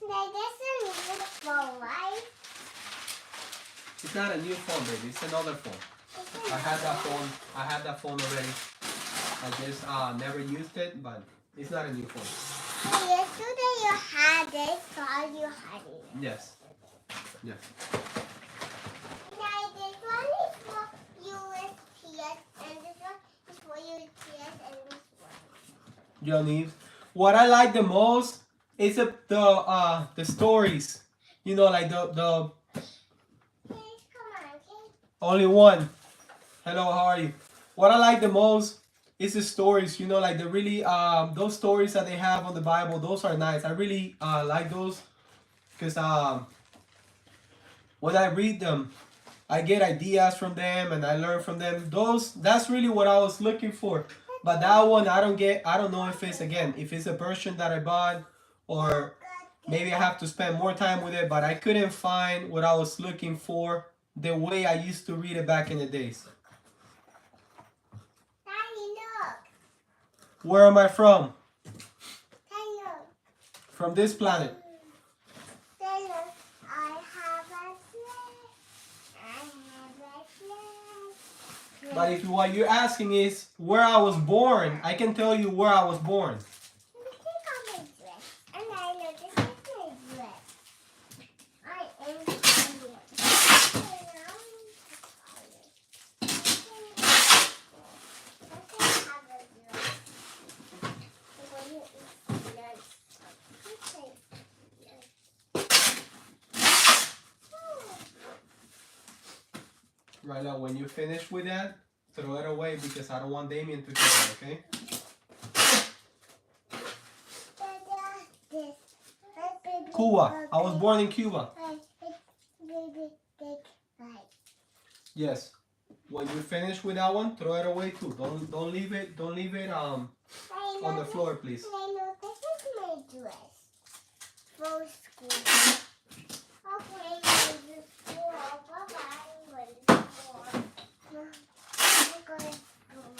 There's just a new phone, right?
It's not a new phone, baby. It's another phone. I had that phone already. I just never used it, but it's not a new phone.
Hey, yesterday you had this, so you had it.
Yes. Yes.
Now this one is for USPS, and this one is for USPS, and this one.
You don't need. What I like the most is the stories. Like the
Please come on, okay?
only one. Hello, how are you? What I like the most is the stories. Like the really those stories that they have on the Bible. Those are nice. I really like those because when I read them, I get ideas from them and I learn from them. That's really what I was looking for. But that one I don't know if it's a version that I bought or Maybe I have to spend more time with it, but I couldn't find what I was looking for the way I used to read it back in the days.
Daddy, look.
Where am I from?
Daddy, look.
From this planet.
Daddy, look. I have a flag. I have a flag.
But if what you're asking is where I was born, I can tell you where I was born.
Look at my dress. And I look, this is my dress. I am Indian.
Right now, when you finish with that, throw it away because I don't want Damien to hear it, okay? Cuba. I was born in Cuba. Yes. When you finish with that one, throw it away too. Don't leave it on the floor, please.
This is my dress for school. Okay, I'm going to school. Bye-bye. I'm going to school.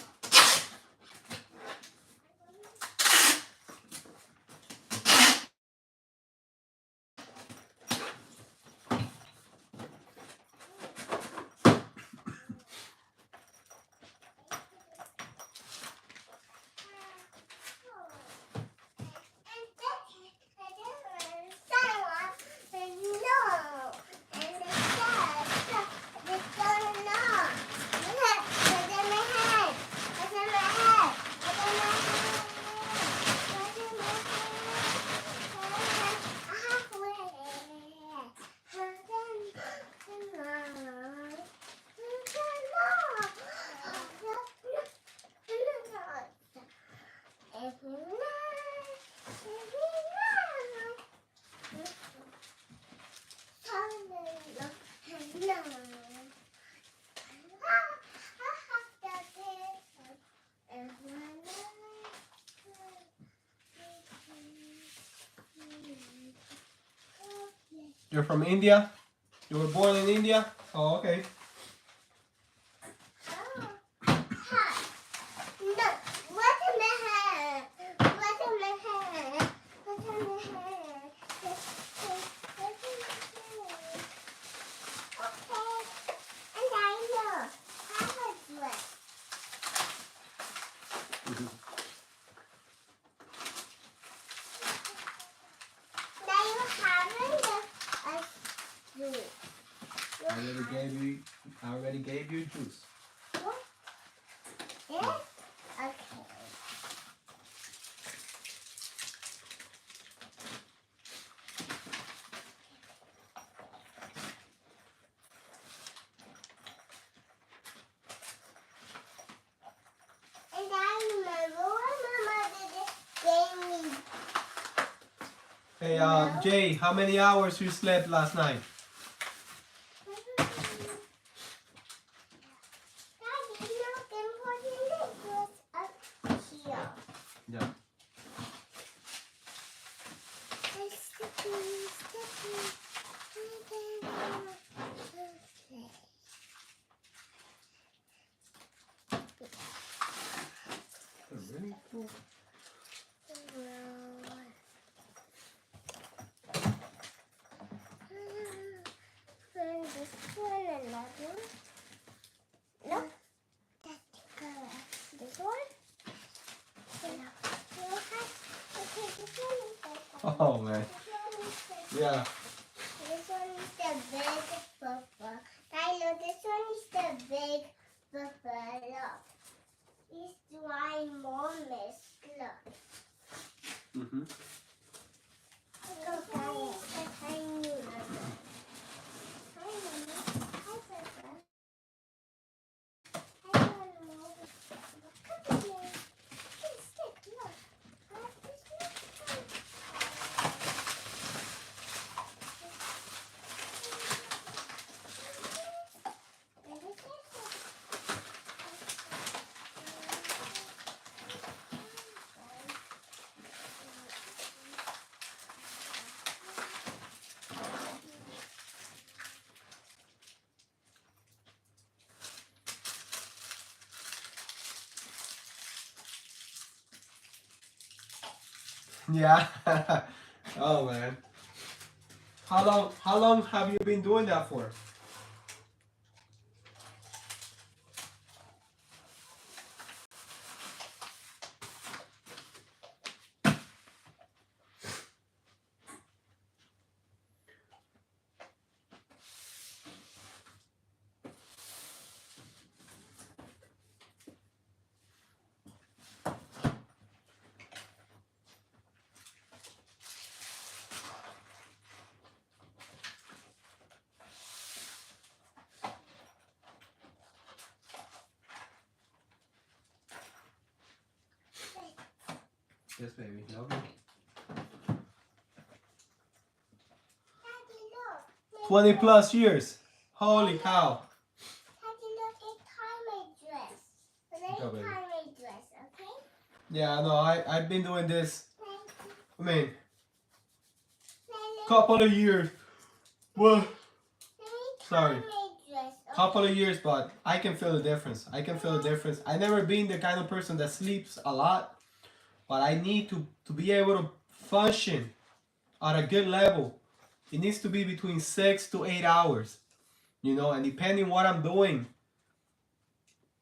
You're from India? You were born in India? Oh, okay. I already gave you juice.
Yeah? Okay. And I remember when my mother gave me.
Hey, Jay, how many hours you slept last night?
Daddy, look, I'm putting the dress up here.
Yeah.
It's sticky, sticky.
Really cool.
This one, another. No, that's the color. This one. No. Okay, this one is the color.
Oh, man.
This one is the
Yeah.
This one is the big purple. Tyler, this one is the big purple. Look. It's dry moments. Look.
Mm-hmm.
Look, Tyler. I knew that. Hi, Mommy. Hi, Papa. Hi, Mommy. Come here. Hey, stick. Look.
Yeah. Oh man. How long have you been doing that for? Yes, baby. Love you.
Daddy, look.
20 plus years. Holy cow.
Daddy, look, it's my dress. Let
Go,
me
baby.
tie my dress, okay?
Yeah, no, I've been doing this.
Thank you.
I mean,
Let
couple of years. Well,
me
sorry.
tie my dress, okay?
Couple of years, but I can feel the difference. I can feel the difference. I never been the kind of person that sleeps a lot, but I need to be able to function at a good level. It needs to be between 6 to 8 hours, you know, and depending what I'm doing,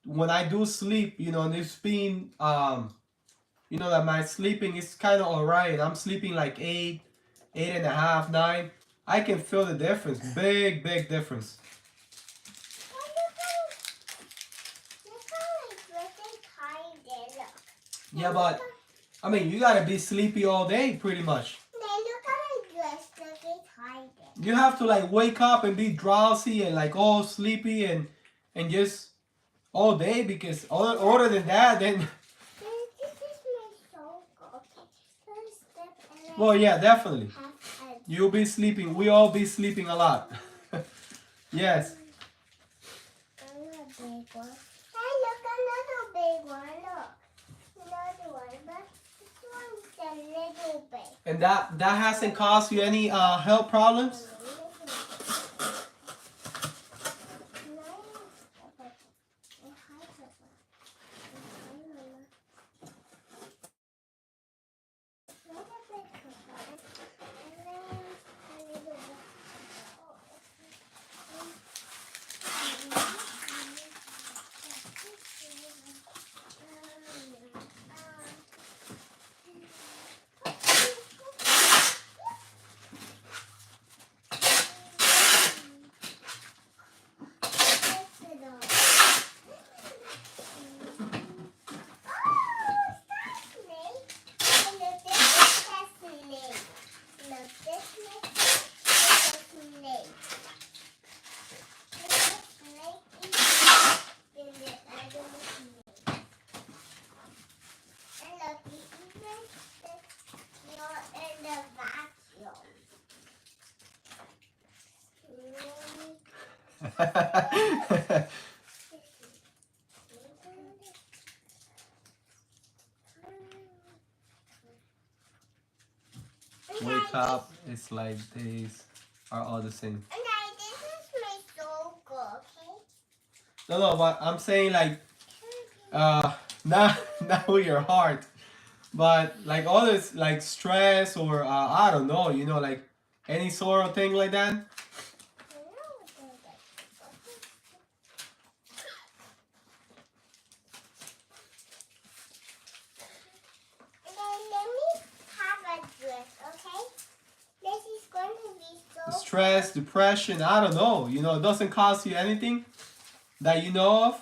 when I do sleep, you know, and it's been you know that my sleeping is kind of all right. I'm sleeping like 8, 8.5, 9. I can feel the difference. Big difference.
Look how my dress is tied there, look.
Yeah, but I mean, you gotta be sleepy all day pretty much.
Look at my dress, look, it's tied there.
You have to like wake up and be drowsy and like all sleepy and just all day, because other than that, then
This is my soul, okay? First step and
well, yeah, definitely
have a
you'll be sleeping. We all be sleeping a lot. Yes.
another big one. Hey, look, another big one, look. Another one, but this one's a little big.
And that hasn't caused you any health problems? Wake up, it's like days are all the same.
This is my soul, okay?
No, but I'm saying like not not with your heart, but like all this like stress or I don't know, you know, like any sort of thing like that.
Let me have a dress, okay? This is going to be so
Stress, depression, I don't know, you know, it doesn't cost you anything that you know of.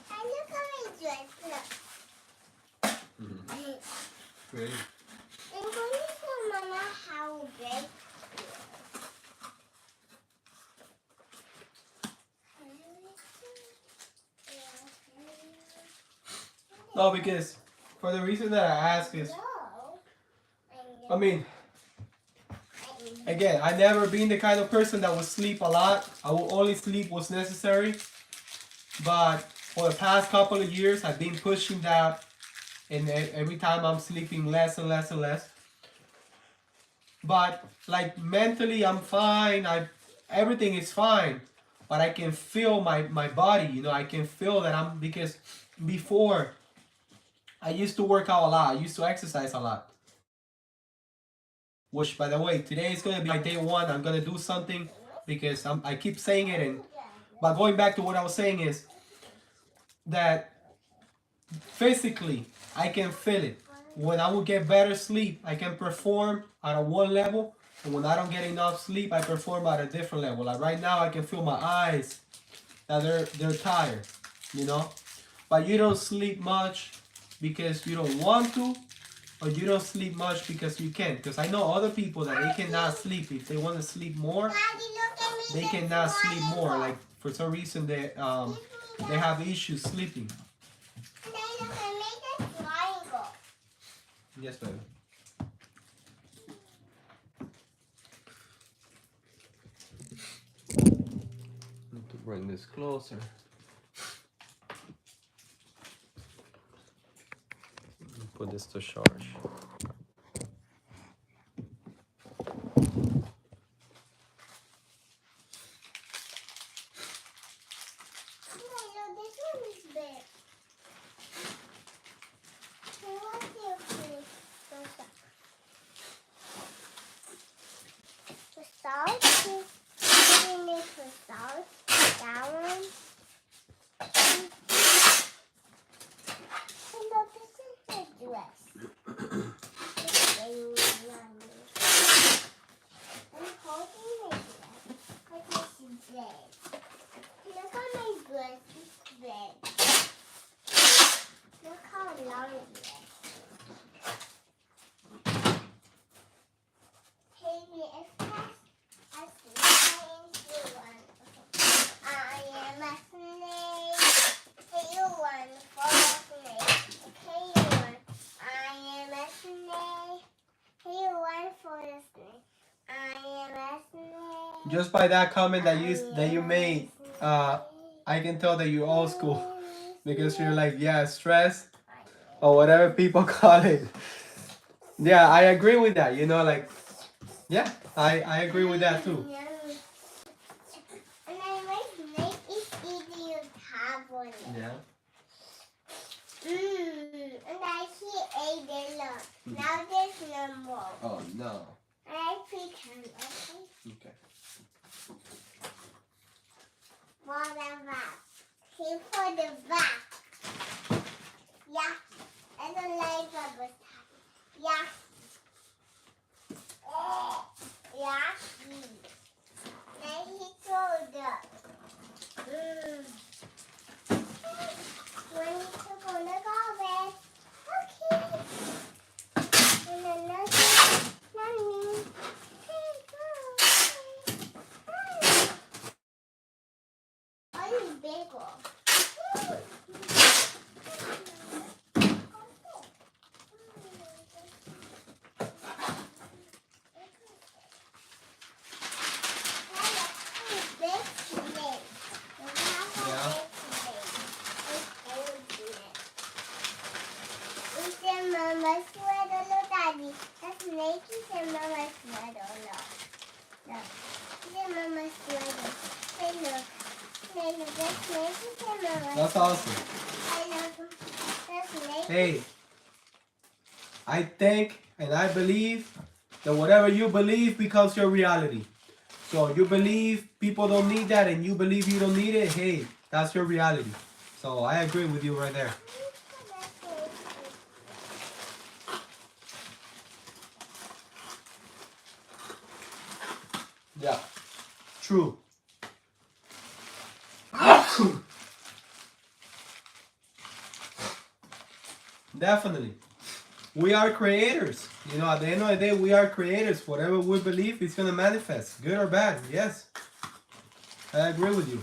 And look at my dress, look.
Great.
I'm going to show Mama how big.
No, because for the reason that I ask is, I mean, again, I never been the kind of person that would sleep a lot. I will only sleep what's necessary. But for the past couple of years, I've been pushing that, and every time I'm sleeping less and less and less. But like mentally, I'm fine. Everything is fine, but I can feel my body. You know, I can feel that because before I used to work out a lot. I used to exercise a lot. Which, by the way, today is gonna be my day one. I'm gonna do something because I keep saying it. But going back to what I was saying is that physically I can feel it. When I will get better sleep, I can perform at a one level, and when I don't get enough sleep, I perform at a different level. Like right now, I can feel my eyes that they're tired, you know. But you don't sleep much because you don't want to, or you don't sleep much because you can't. Because I know other people that they cannot sleep. If they want to sleep more, they cannot sleep more. Like for some reason they have issues sleeping. Yes, baby. Need to bring this closer. Put this to charge. Just by that comment that you made, I can tell that you're old school because you're like, yeah, stress or whatever people call it. Yeah, I agree with that. You know, like, yeah, I agree with that too. Yeah.
And I see ate a lot. Now there's no more.
Oh no.
And I pick him, okay?
Okay.
For the back. See for the back. Yeah. I don't like bubbles. Yeah. Yeah. Then he told up. When he's gonna go bed. Okay. And another mommy. Are you big one?
That's awesome. Hey, I think and I believe that whatever you believe becomes your reality. So you believe people don't need that and you believe you don't need it, hey, that's your reality. So I agree with you right there. Yeah, true. Definitely. We are creators. You know, at the end of the day, we are creators. Whatever we believe is going to manifest, good or bad. Yes. I agree with you.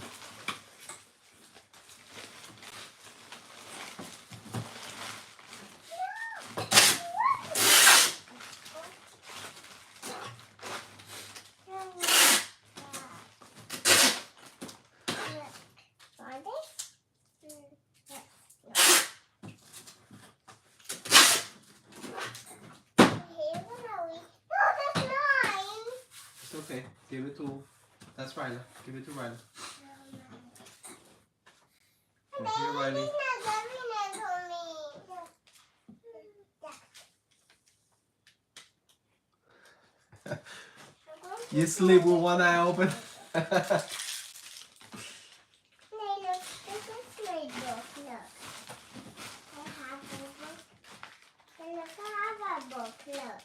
Give it to. That's Riley. Give it to Riley.
Daddy,
Here, Riley.
he's not giving it to me.
You sleep with one eye open.
Hey, look, this is my book. Look. I have a book. Hey, look, I have a book. Look.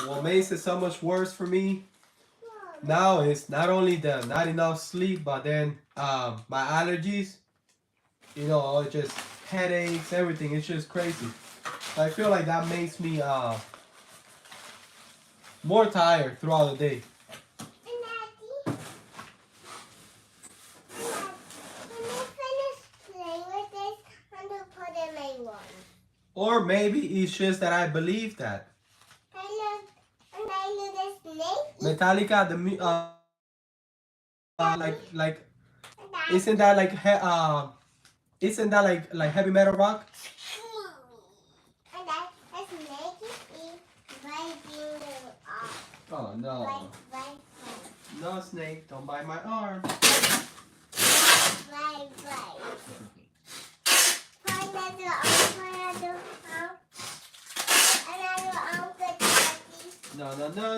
What makes it so much worse for me now is not only the not enough sleep, but then my allergies. You know, just headaches, everything. It's just crazy. I feel like that makes me more tired throughout the day.
And Daddy, when I finish playing with this, I'm going to put in my one.
Or maybe it's just that I believe that.
I look the snake.
Metallica, like isn't that like isn't that like heavy metal rock?
And that the snake is biting the arm.
Oh no.
Bite.
No, snake, don't bite my arm.
Bite. Another arm. Another arm for Daddy.
No,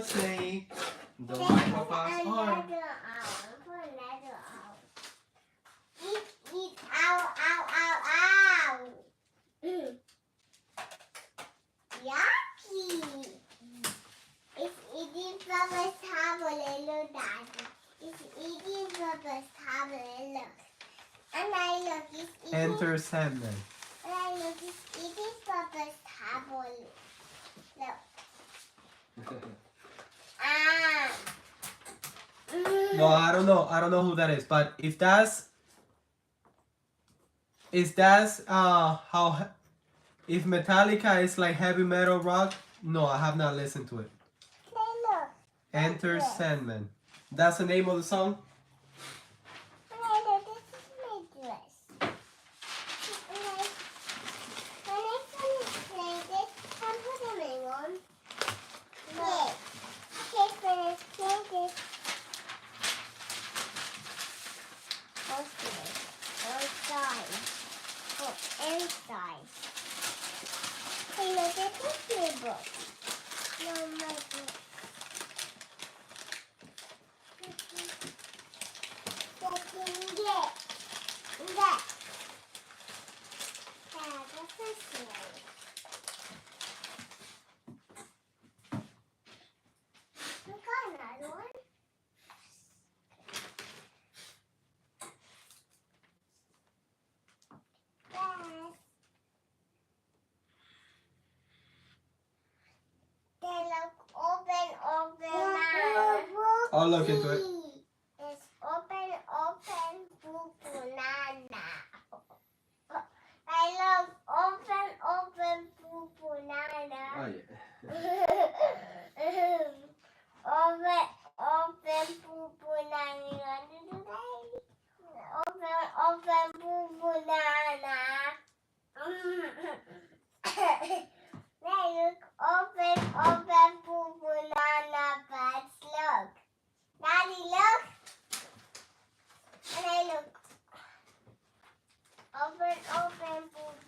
snake. Don't bite Papa's arm.
Another arm for another arm. Eat. Ow. Yucky. It's eating Papa's tablet, look, Daddy. It's eating Papa's tablet, look. And I look, it's eating.
Enter Sandman.
And I look, it's eating Papa's tablet. Look. Ah.
No, I don't know who that is, but if that's how if Metallica is like heavy metal rock, no, I have not listened to it.
Hey, look.
Enter Sandman. That's the name of the song?
And I look, this is my dress. When I finish playing this, I'm putting my one. Wait. Okay, finish playing this. Outside. Inside. Hey, look, this is my book. No, my book.
I'll look into it.
It's open, banana. I love open, banana.
Oh yeah.
Open, banana. You want to do that? Open, banana. Now look, open, banana, but look. Daddy, look. And I look. Open,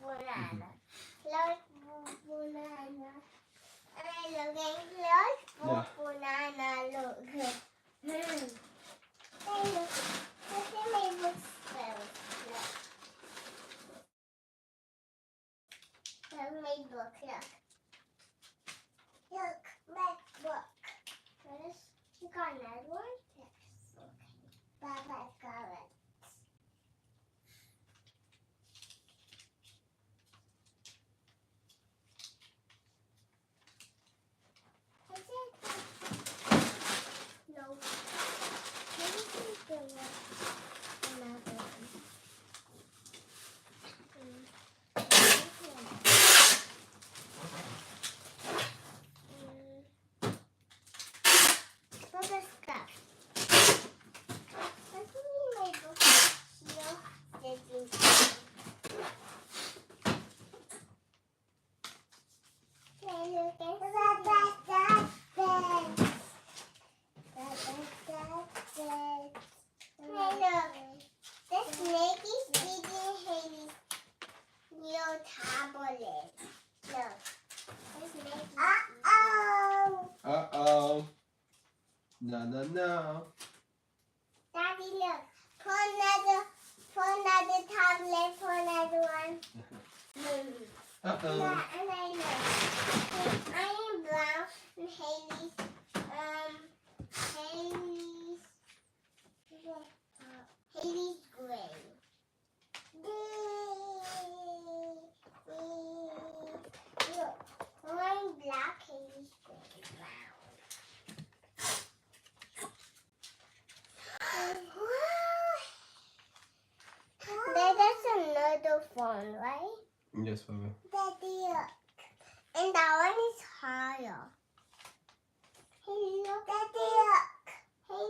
banana. Look, banana. And I look and close, banana, look. Hey, look. Look at my book spells. Look, my book, look. Look, my book. Notice you got another one? Yes. Okay. Bye-bye, got it. Is it? No. Maybe it's the one. Another one. The snake is eating Haley's new tablet. Look. The snake is
Uh-oh. No.
Daddy, look. Pour another tablet, pour another one.
Uh-oh.
Yeah, and I look. I am brown and Haley's gray. Look, I'm black, Haley's gray, brown. That's another phone, right?
Yes, baby.
Daddy, look. And that one is higher. Hey, look. Daddy, look. Hey,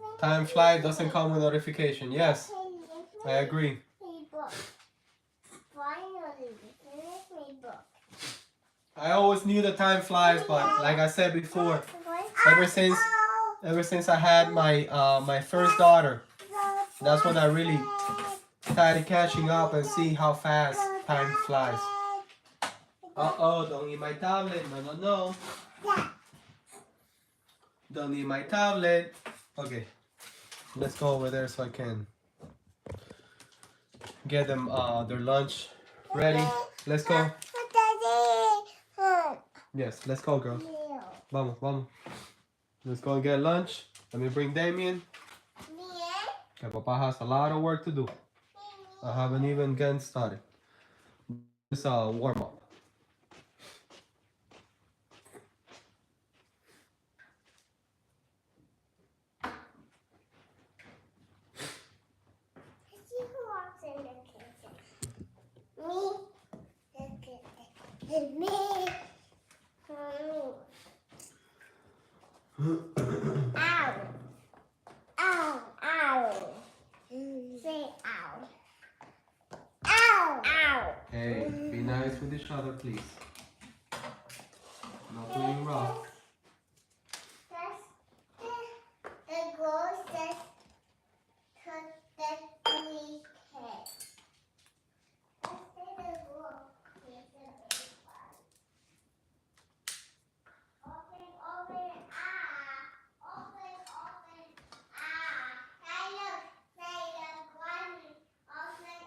look.
Time flies doesn't come with notification. Yes, I agree.
Hey, book. Finally, finish my book.
I always knew the time flies, but like I said before, ever since I had my first daughter, that's when I really started catching up and see how fast time flies. Uh-oh, don't eat my tablet. No. Don't eat my tablet. Okay, let's go over there so I can get them their lunch ready. Let's go. Yes, let's go, girls. Vamos. Let's go and get lunch. Let me bring Damien. Okay, Papa has a lot of work to do. I haven't even gotten started. It's a warm-up.
Me. Ow. Say ow. Ow.
Hey, be nice with each other, please. Not playing rough.
The girl says cut the three heads. Let's say the girl is the big one. Open, Hey, look, say one. Open,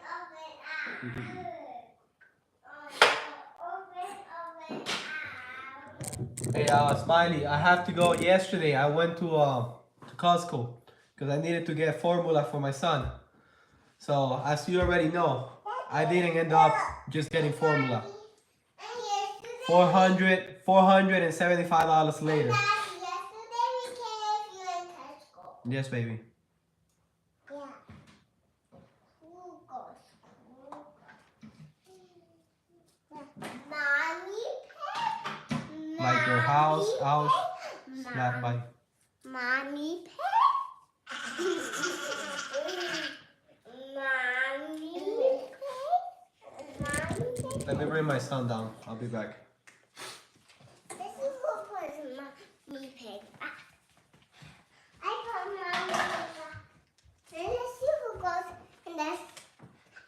Hey, Smiley, I have to go. Yesterday, I went to Costco because I needed to get formula for my son. So, as you already know, I didn't end up just getting formula. $475 later.
Yesterday we came you in Tesco.
Yes, baby.
Yeah. Mommy pet.
Like your house, slap by.
Mommy pet. Mommy pet.
Let me bring my son down. I'll be back.
This is what was mommy pig. I put mommy pig. And let's see who goes in this.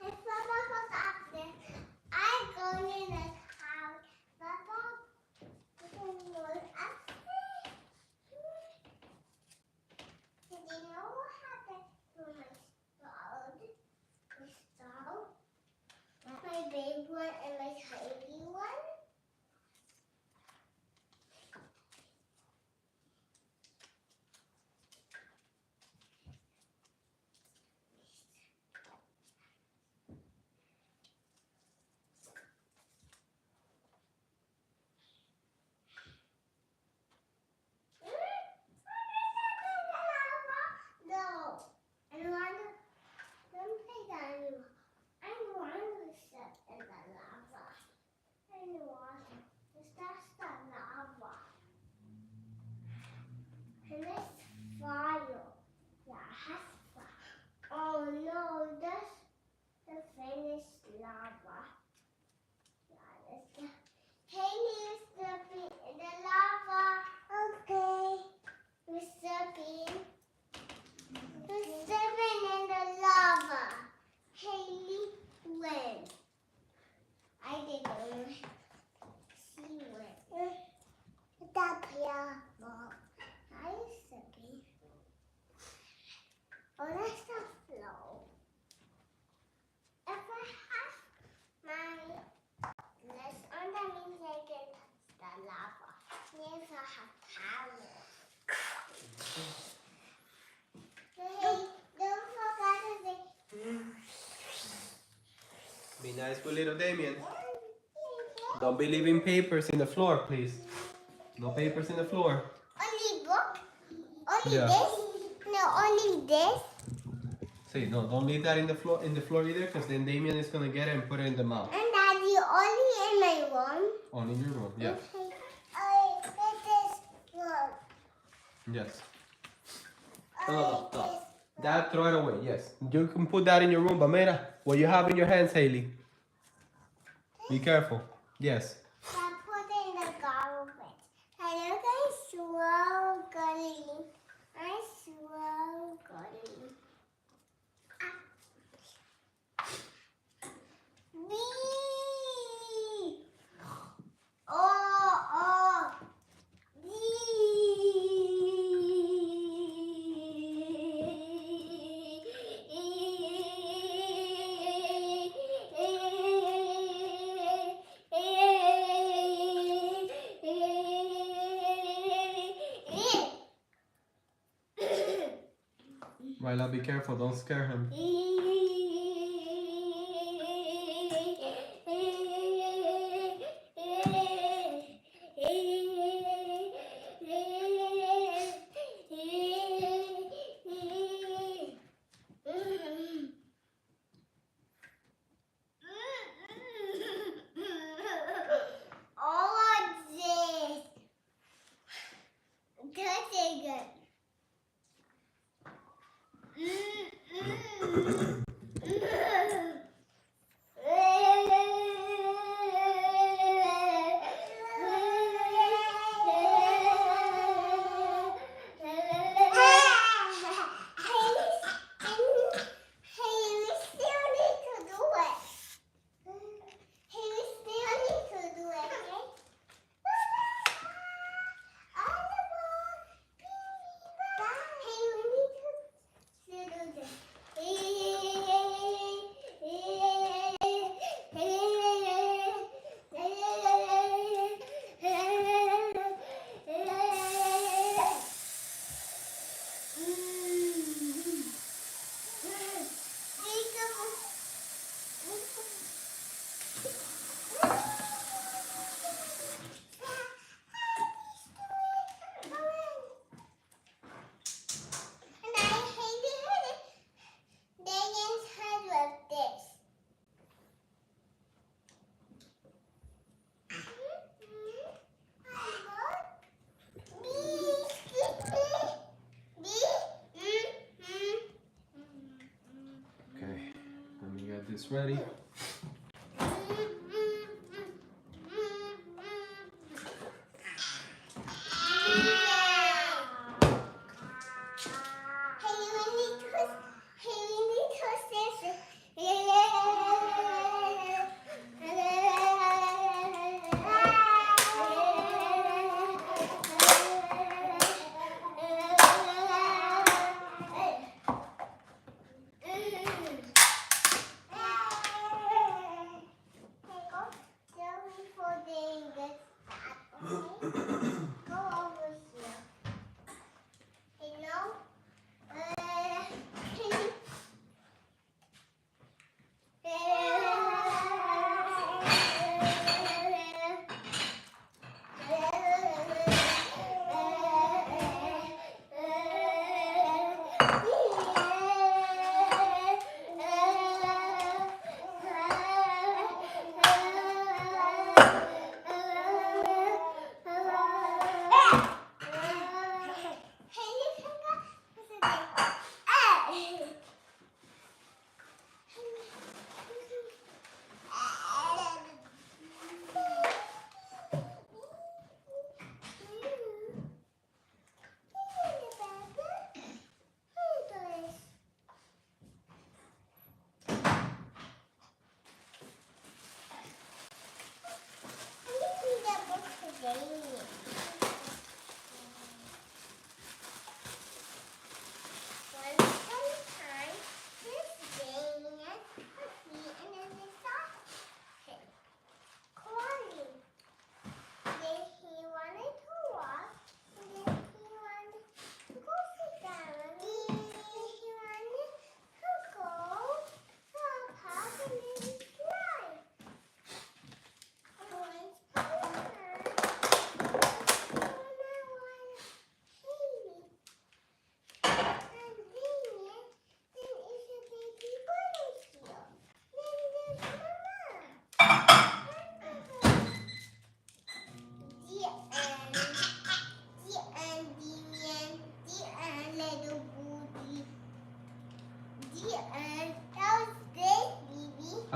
If Papa goes up there, I go in this house. Papa goes up there. Did you know what happened to my stall? My big one and my tiny one? No. I want to don't play that anymore. I want to step in the lava. I want to start the lava. And it's fire. Yeah, it has fire. Oh no, that's the finished lava. Yeah, let's get. Haley is lava. Yes, I have power. Hey, don't forget to
Be nice with little Damien. Don't be leaving papers in the floor, please. No papers in the floor.
only book? Only
Yeah.
this? No, only this?
See, no, don't leave that in the floor either, because then Damien is gonna get it and put it in the mouth.
And Daddy, only in my room?
Only in your room, yeah.
Okay. I let this work.
Yes. No. That, throw it away, yes. You can put that in your room, but mira, what you have in your hands, Haley. Be careful. Yes.
I put it in the garbage. I look at struggling. I'm struggling. Bee! Oh!
Ryla, be careful, don't scare him.
All of this. That's it.
Okay, let me get this ready.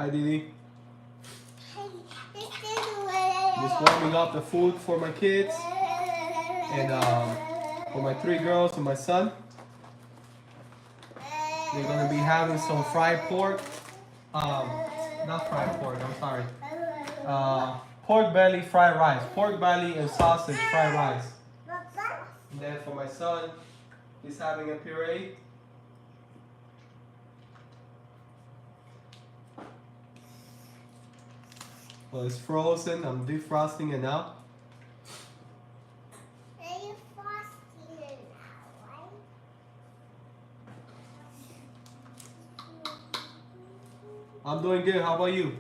Hi, Didi.
This is what
Just warming up the food for my kids and for my 3 girls and my son. They're gonna be having some fried pork. Not fried pork. I'm sorry. Pork belly fried rice. Pork belly and sausage fried rice. And then for my son, he's having a puree. Well, it's frozen. I'm defrosting it now. I'm doing good. How about you?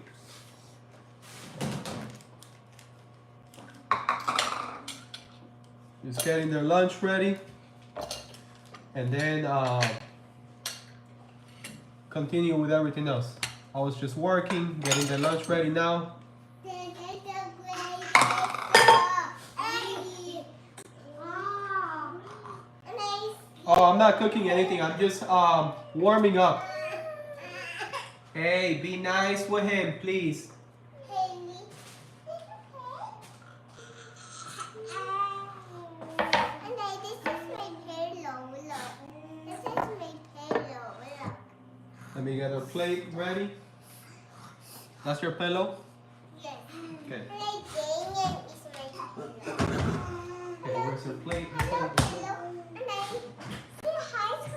Just getting their lunch ready. And then continue with everything else. I was just working, getting the lunch ready now. Oh, I'm not cooking anything. I'm just warming up. Hey, be nice with him, please. Let me get a plate ready. That's your pillow?
Yes.
Okay.
Damien is my pillow.
Okay, where's your plate?
Hello, pillow. And I say hi to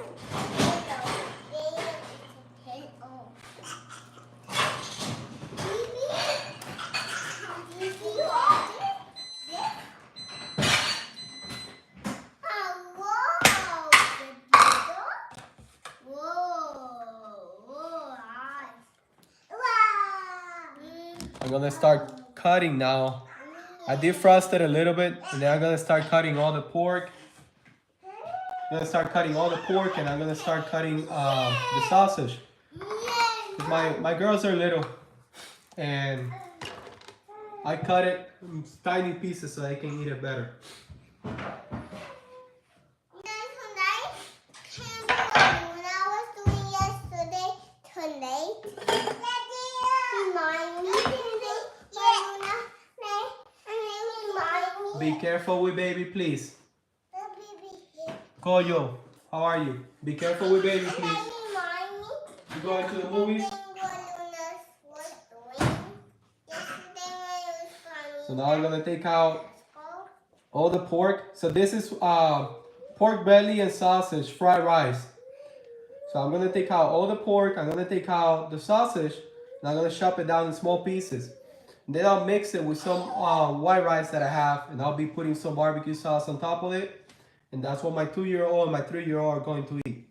pillow. Damien is a pillow. Baby, do you want this? Oh, whoa, the pillow. Whoa, nice. Wow.
I'm gonna start cutting now. I defrosted a little bit, and then I'm gonna start cutting all the pork. I'm gonna start cutting all the pork, and I'm gonna start cutting the sausage. 'Cause my girls are little, and I cut it in tiny pieces so they can eat it better. Be careful with baby, please. Koyo, how are you? Be careful with baby, please. You going to the movies? So now I'm gonna take out all the pork. So this is pork belly and sausage fried rice. So I'm gonna take out all the pork. I'm gonna take out the sausage, and I'm gonna chop it down in small pieces. And then I'll mix it with some white rice that I have, and I'll be putting some barbecue sauce on top of it. And that's what my 2-year-old and my 3-year-old are going to eat.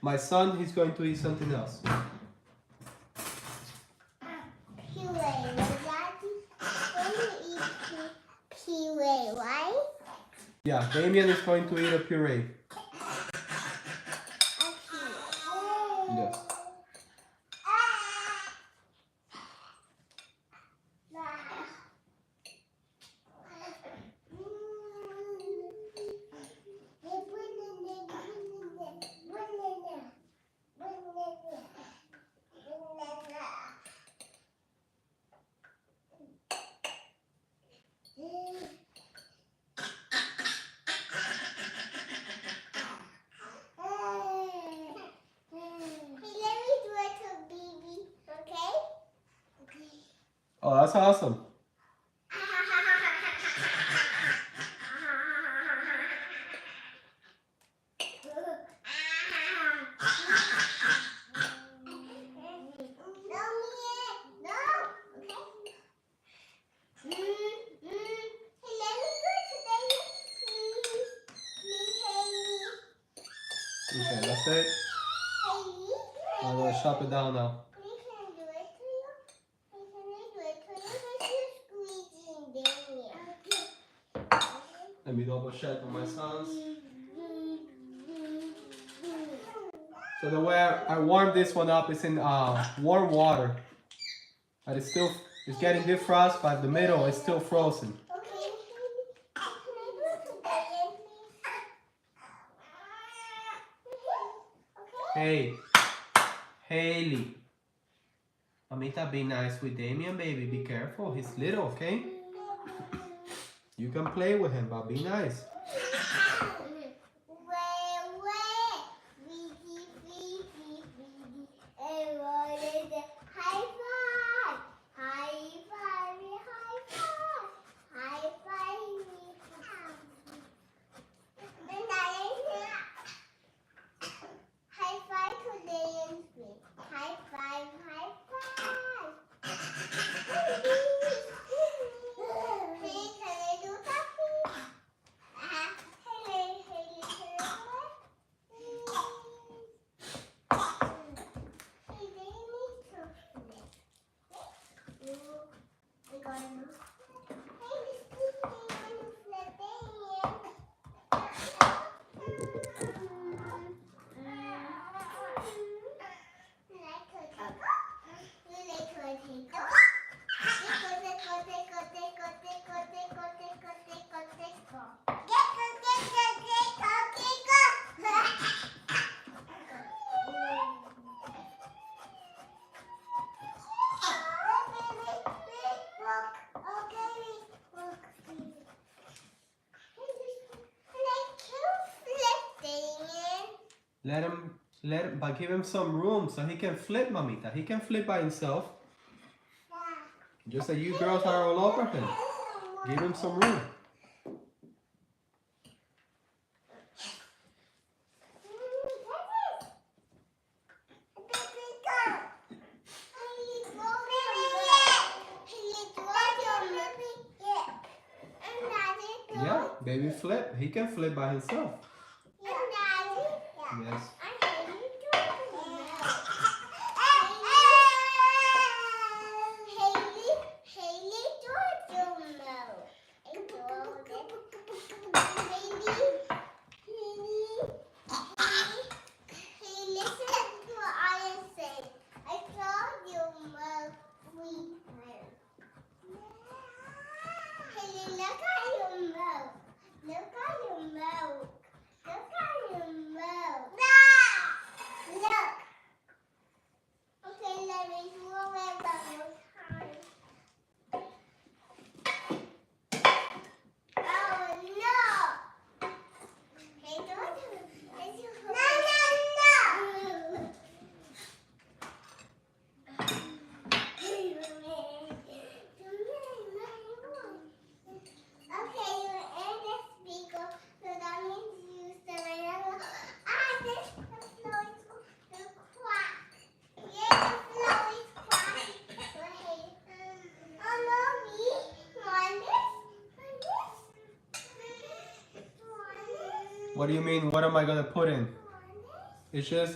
My son, he's going to eat something else.
Puree, right?
Yeah, Damien is going to eat a puree. Yes. Oh, that's awesome. Okay, that's it. I'm gonna chop it down now. Let me double check on my sons. So the way I warm this one up is in warm water. But it's getting defrost, but the middle is still frozen. Hey, Haley,
Mamita, be nice with Damien, baby. Be careful. He's little, okay? You can play with him, but be nice. But give him some room so he can flip, Mamita. He can flip by himself. Just that you girls are all over him. Give him some room. Yeah, baby flip. He can flip by himself. Yes. What do you mean, what am I gonna put in? It's just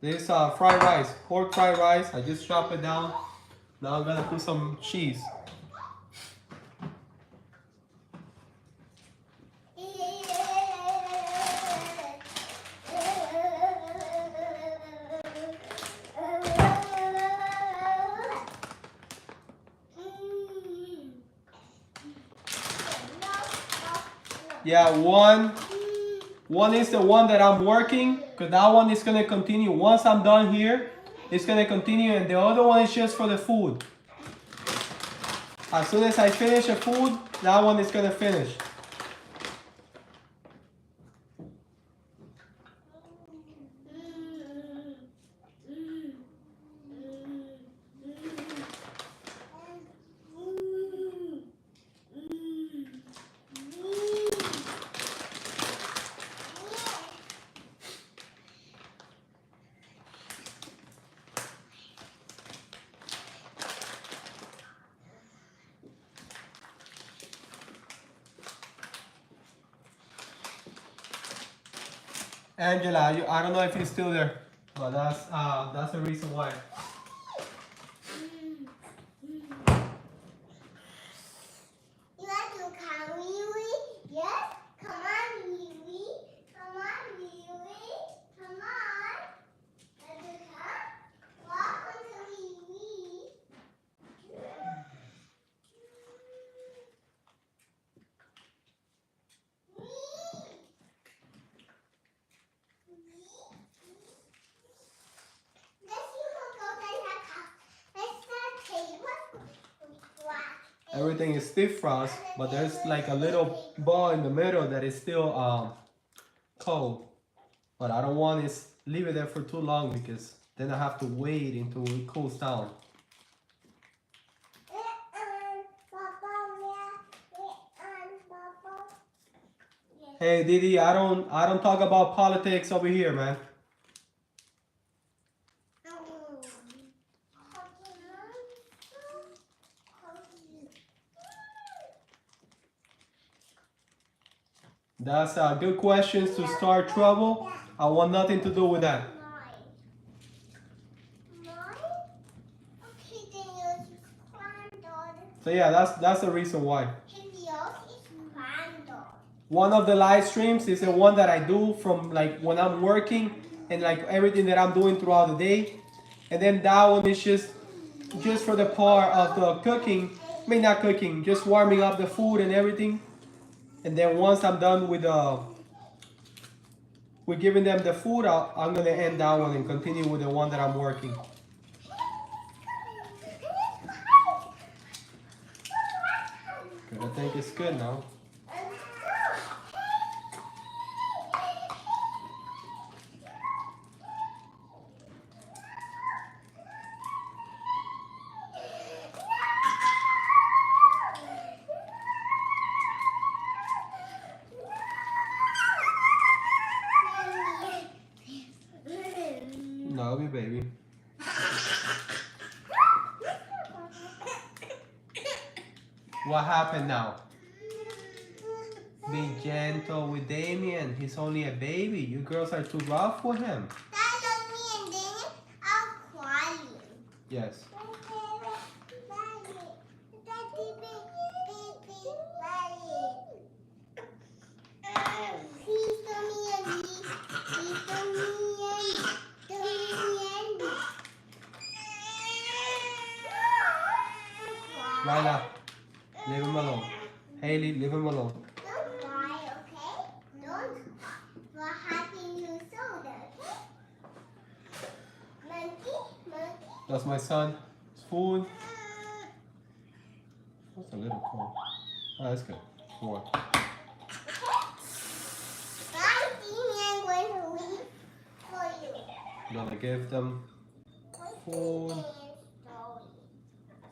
this fried rice, pork fried rice. I just chop it down. Now I'm gonna put some cheese. Yeah, one is the one that I'm working, because that one is gonna continue. Once I'm done here, it's gonna continue, and the other one is just for the food. As soon as I finish the food, that one is gonna finish. Angela, I don't know if you're still there, but that's the reason why. Everything is stiff frost, but there's like a little ball in the middle that is still cold. But I don't want to leave it there for too long because then I have to wait until it cools down. Hey Didi, I don't talk about politics over here, man. That's good questions to start trouble. I want nothing to do with that. So yeah, that's the reason why. One of the live streams is the one that I do from like when I'm working and like everything that I'm doing throughout the day. And then that one is just for the part of the cooking. I mean not cooking, just warming up the food and everything. And then once I'm done with giving them the food, I'm gonna end that one and continue with the one that I'm working. I think it's good now. Love you, baby. What happened now? Be gentle with Damien. He's only a baby. You girls are too rough for him.
That me and Damien are crying.
Yes. Lila, leave him alone. Haley, leave him alone.
Don't cry, okay? Don't. We're having you soda, okay? Monkey, monkey.
That's my son. It's food. That's a little cold. Oh, that's good. 4.
Okay? I think I'm going to leave for you.
I'm gonna give them food.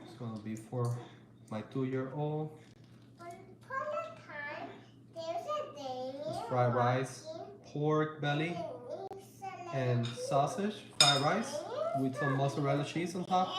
It's gonna be for my 2-year-old.
Once upon a time, there's a Damien
Fried rice, pork belly, and sausage. Fried rice with some mozzarella cheese on top.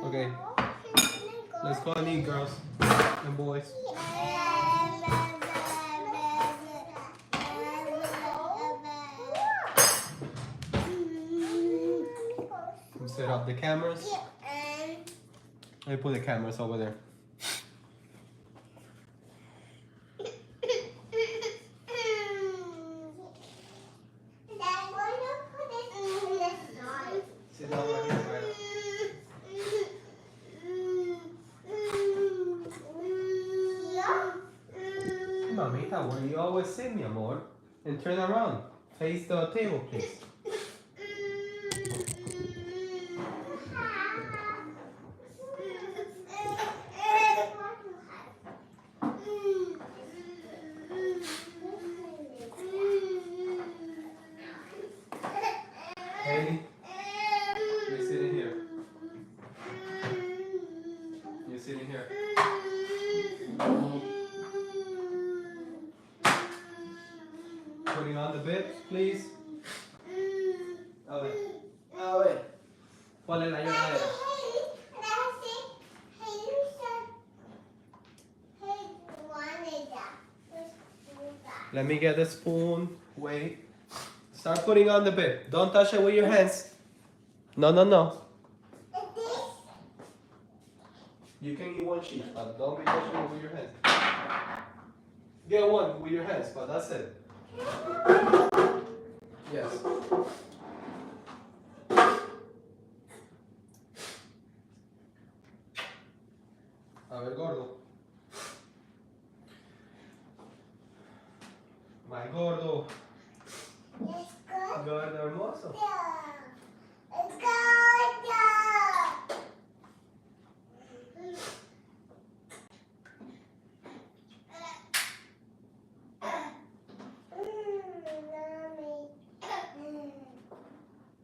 Okay, let's go and eat, girls and boys. Set up the cameras. Let me put the cameras over there. Sit down right here, right? Mamita, where you always sit, mi amor? And turn around. Face the table, please. Haley, you're sitting here. You're sitting here. Putting on the bed, please. A ver. A ver. ¿Cuál es la lloradera?
Let me get the spoon. Wait. Start putting on the bib. Don't touch it with your hands. No, no, no. You can eat one sheet, but don't be touching it with your hands. Get one with your hands, but that's it. Yes. A ver, gordo. My gordo.
Let's go.
Gordo hermoso.
Let's go.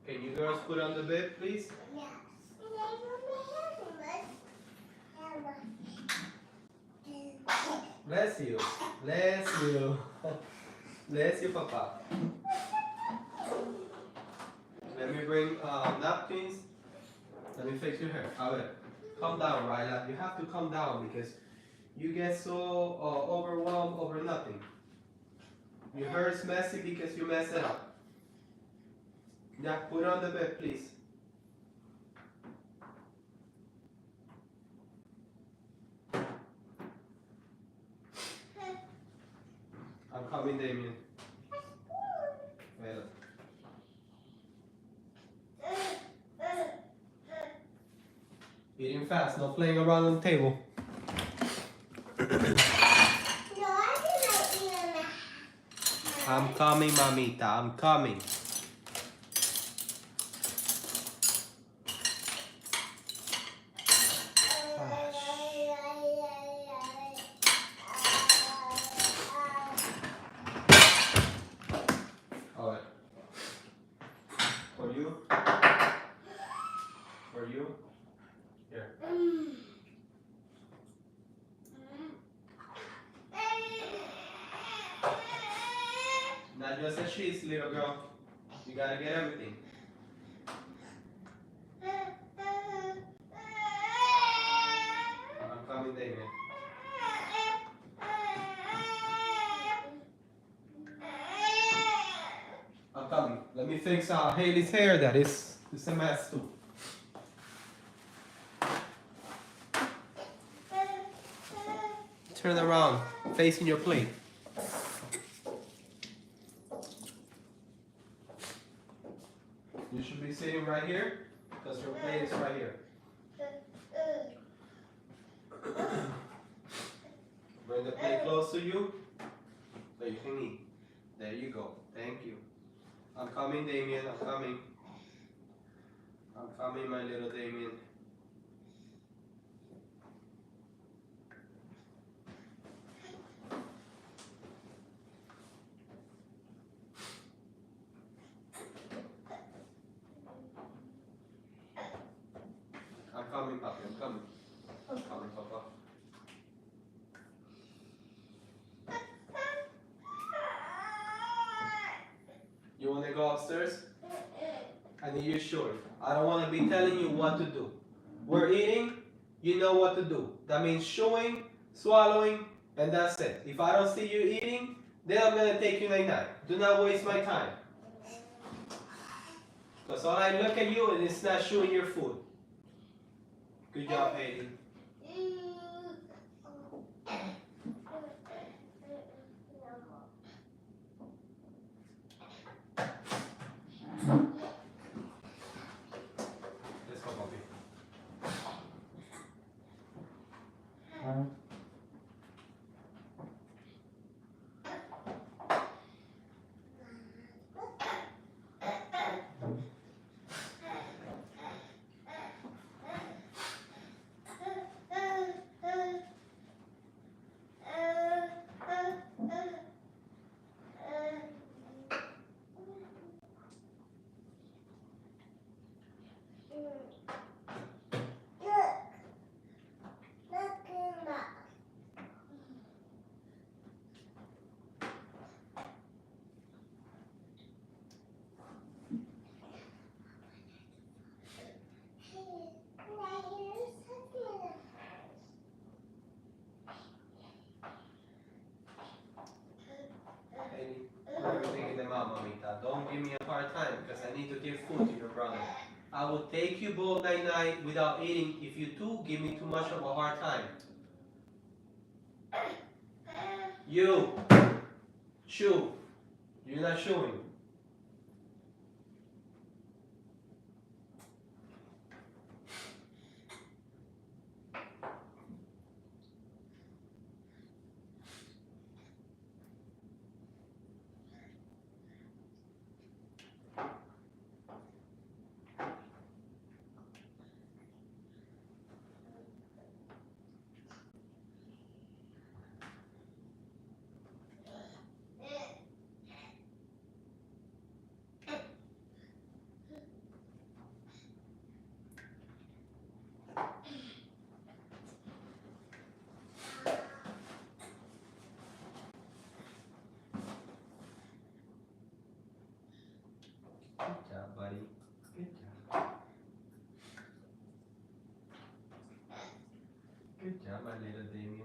Can you girls put on the bib, please? Bless you. Bless you. Bless you, Papa. Let me bring napkins. Let me fix your hair. A ver. Calm down, Ryla. You have to calm down because you get so overwhelmed over nothing. Your hair is messy because you mess it up. Yeah, put it on the bed, please. I'm coming, Damien. Well. Eating fast, not playing around on the table. I'm coming, mamita. I'm coming. Alright. For you. For you. Here. Not just a cheese, little girl. You gotta get everything. I'm coming, Damien. I'm coming. Let me fix Haley's hair. That is a mess too. Turn around, facing your plate. You should be sitting right here because your plate is right here. Bring the plate close to you so you can eat. There you go. Thank you. I'm coming, Damien. I'm coming. I'm coming, my little Damien. I'm coming, Papi. I'm coming. I'm coming, Papa. You want to go upstairs? I need you sure. I don't want to be telling you what to do. We're eating, you know what to do. That means chewing, swallowing, and that's it. If I don't see you eating, then I'm going to take you night-night. Do not waste my time. Because all I look at you and it's not chewing your food. Good job, Haley. Let's go, Bobby. mamita. Don't give me a hard time because I need to give food to your brother. I will take you both night-night without eating if you two give me too much of a hard time. You, chew. You're not chewing. Good job, buddy. Good job. Good job, my little Damien.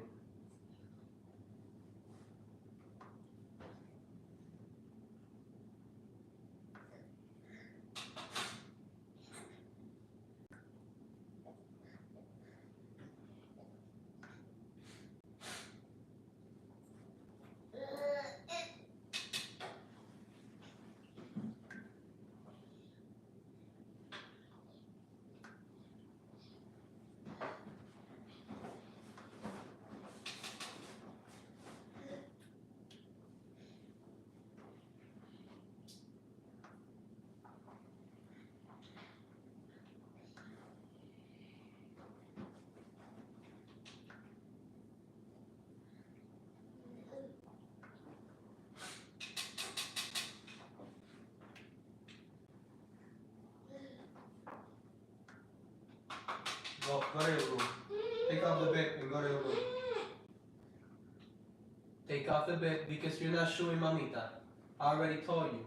Go to your room. Take off the bed and go to your room. Take off the bed because you're not chewing, mamita. I already told you.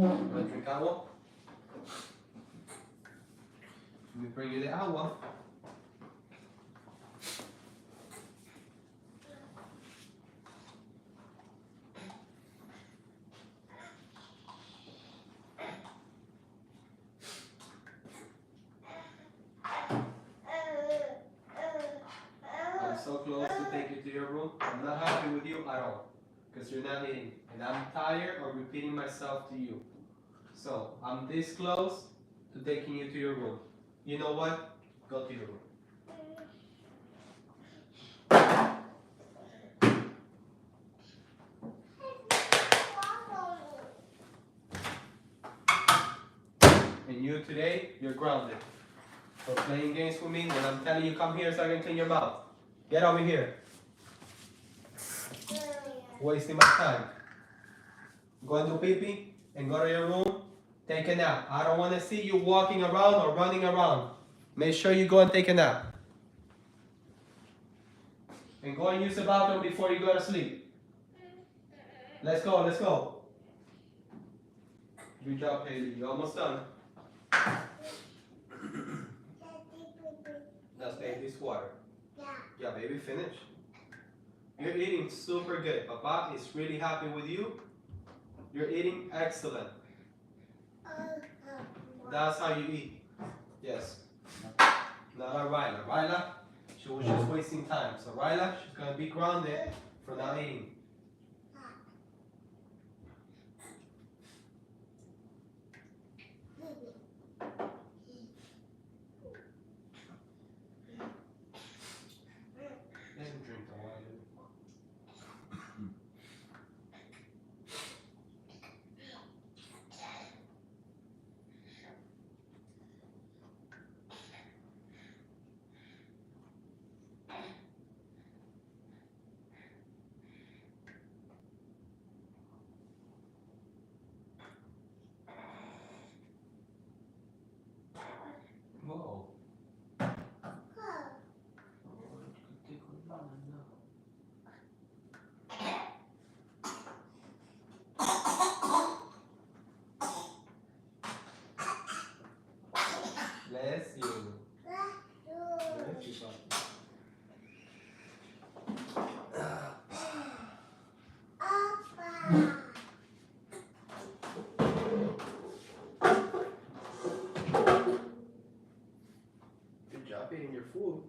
Want to drink agua? Let me bring you the agua. I'm so close to take you to your room. I'm not happy with you at all because you're not eating. And I'm tired of repeating myself to you. So I'm this close to taking you to your room. You know what? Go to your room. And you today, you're grounded. For playing games with me when I'm telling you come here so I can clean your mouth. Get over here. Wasting my time. Go and do pee-pee and go to your room. Take a nap. I don't want to see you walking around or running around. Make sure you go and take a nap. And go and use the bathroom before you go to sleep. Let's go, let's go. Good job, Haley. You're almost done. That's baby's water. Yeah, baby, finish. You're eating super good. Papa is really happy with you. You're eating excellent. That's how you eat. Yes. Not Ryla. Ryla, she was just wasting time. So Ryla, she's going to be grounded for not eating. Let him drink the water. Whoa. Bless you. Bless you, Papa. Good job eating your food.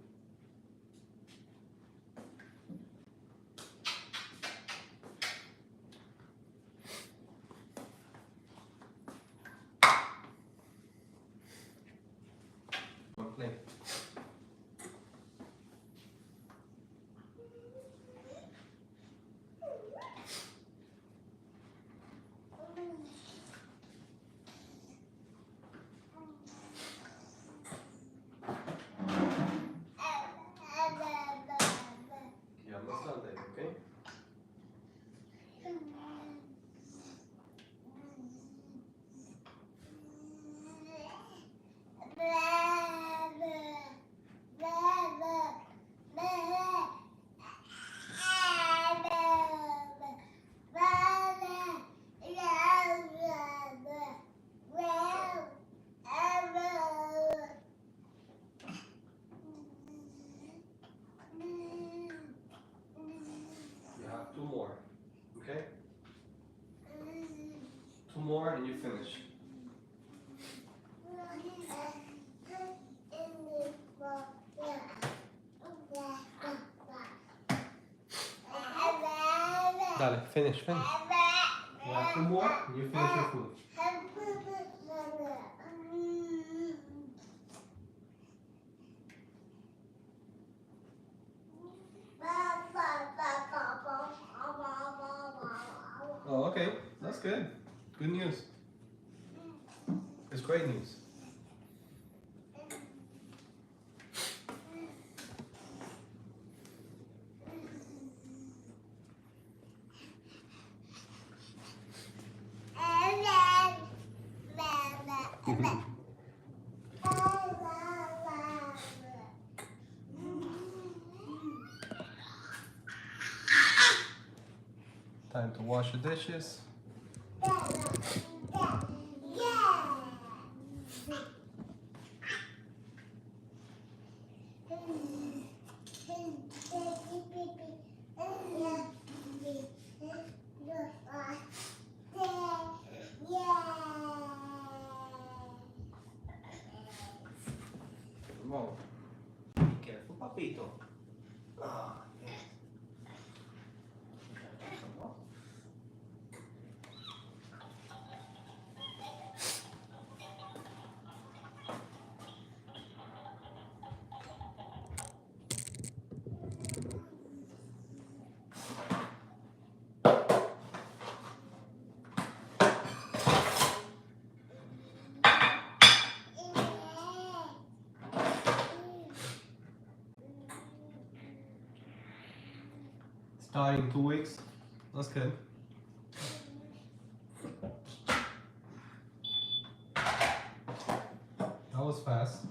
One plate. Yeah, almost done then, okay? You have two more, okay? Two more and you finish. Dale, finish. You have two more and you finish your food. Oh, okay. That's good. Good news. It's great news. Time to wash the dishes.
Come on. Be careful, papito. Ah, yeah. Come on.
Starting 2 weeks. That's good. That was fast.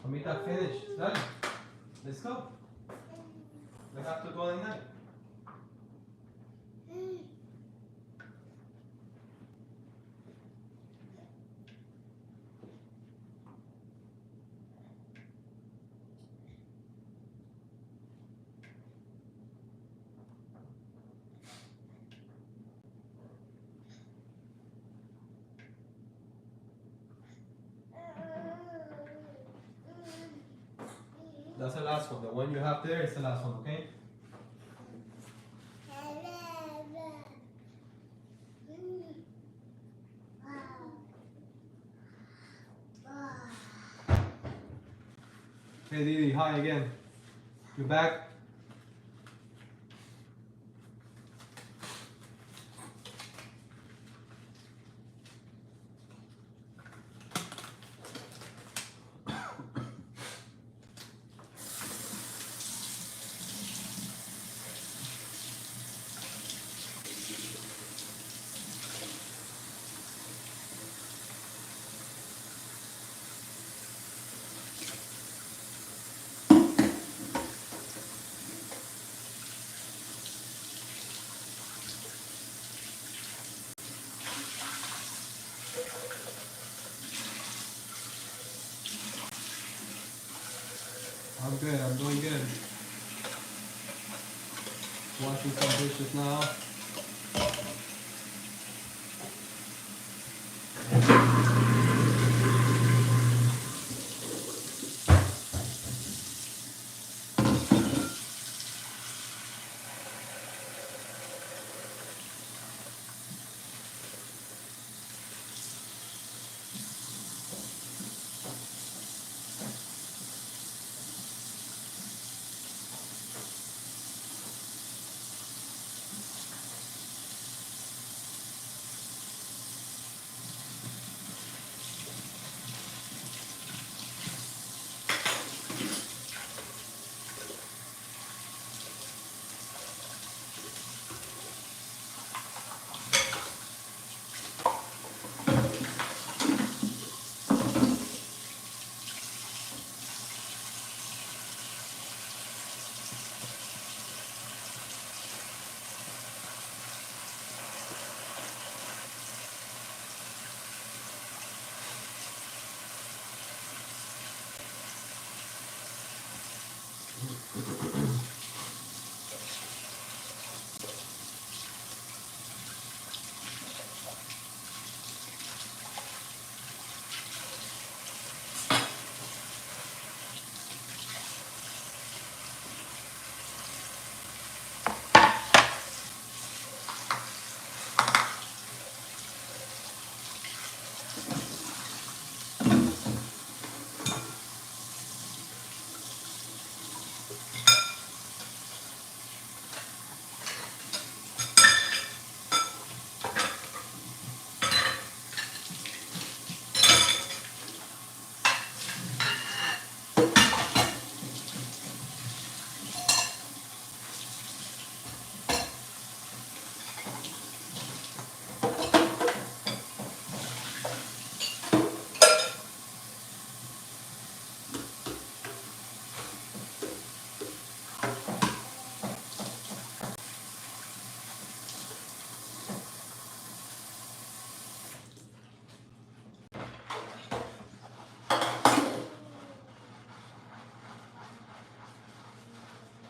Amita, finish. Done. Let's go. We have to go at night. That's the last one. The one you have there is the last one, okay? Hey Didi, hi again. You back? I'm good, I'm doing good. Washing some dishes now.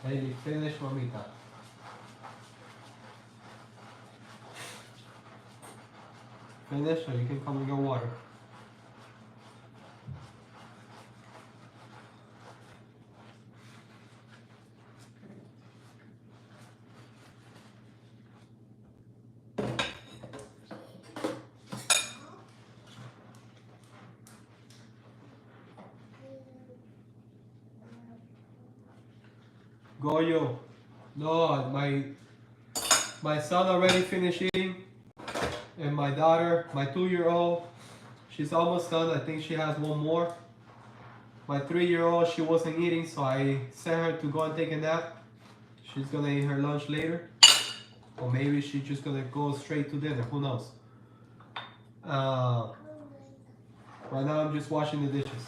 Haley, finish, mamita. Finish, or you can come and get water. Goyo. No, my son already finished eating, and my daughter, my 2-year-old, she's almost done. I think she has one more. My 3-year-old, she wasn't eating, so I sent her to go and take a nap. She's gonna eat her lunch later, or maybe she's just gonna go straight to dinner. Who knows? Right now, I'm just washing the dishes.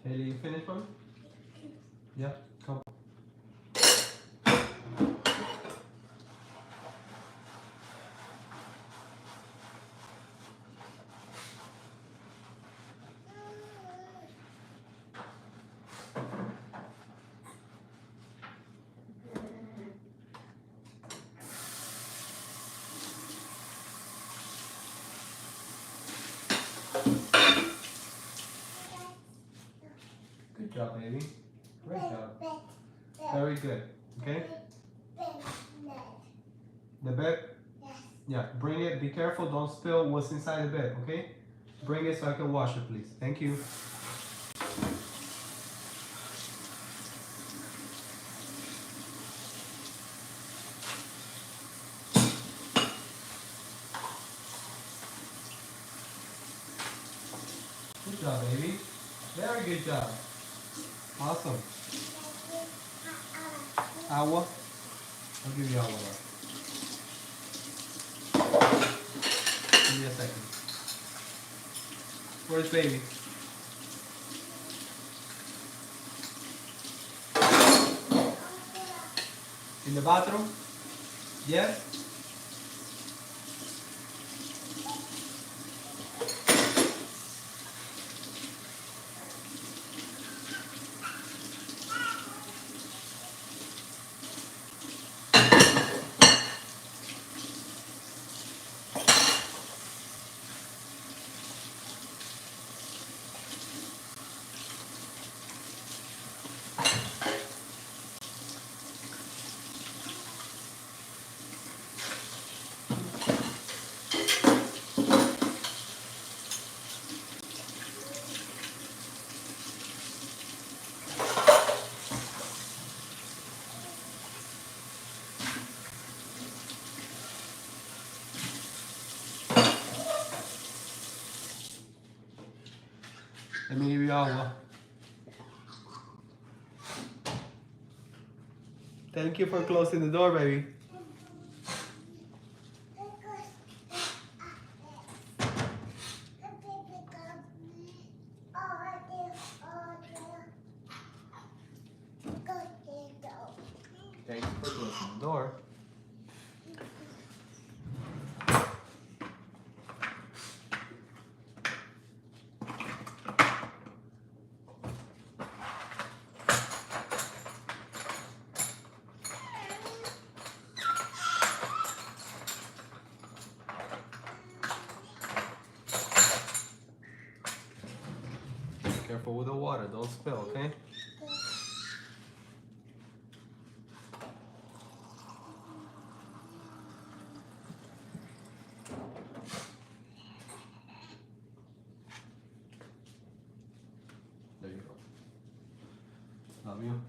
Haley, you finished one? Yeah, come. Good job, baby. Great job. Very good. Okay? The bed?
Yes.
Yeah, bring it. Be careful. Don't spill what's inside the bed, okay? Bring it so I can wash it, please. Thank you. Good job, baby. Very good job. Awesome. Agua? I'll give you agua now. Give me a second. Where's baby? In the bathroom? Yes? Let me give you agua. Thank you for closing the door, baby. Thank you for closing the door. Careful with the water, don't spill, okay? There you go. Love you.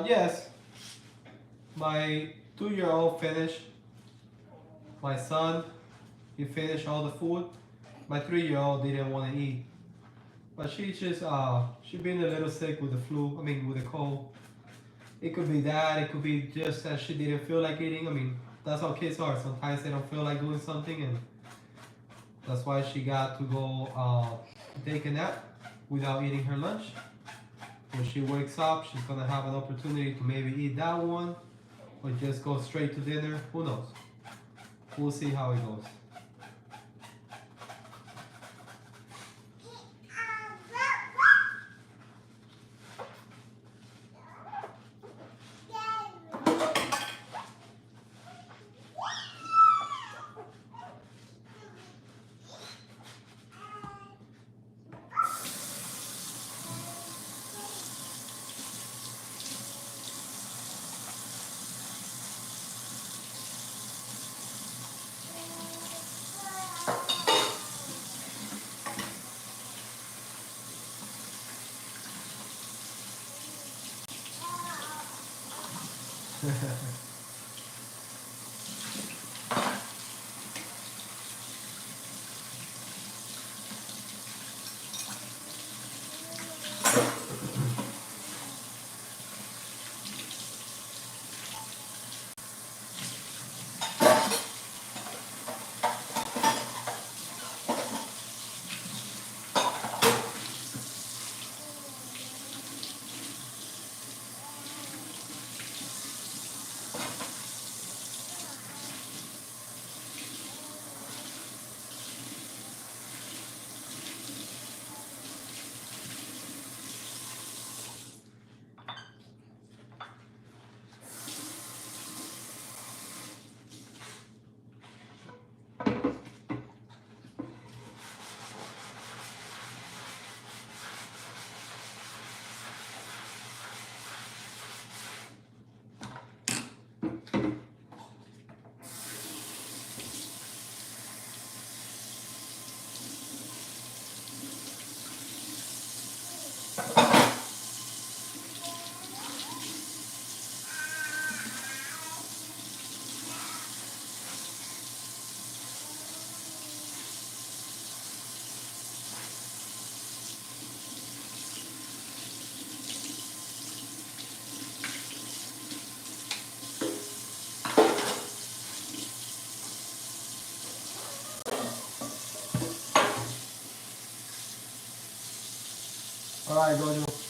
Yes, my 2-year-old finished. My son, he finished all the food. My 3-year-old didn't want to eat. But she been a little sick with the flu, I mean with the cold. It could be that, it could be just that she didn't feel like eating. I mean, that's how kids are. Sometimes they don't feel like doing something, and that's why she got to go take a nap without eating her lunch. When she wakes up, she's gonna have an opportunity to maybe eat that one, or just go straight to dinner. Who knows? We'll see how it goes.
All right, Jojo.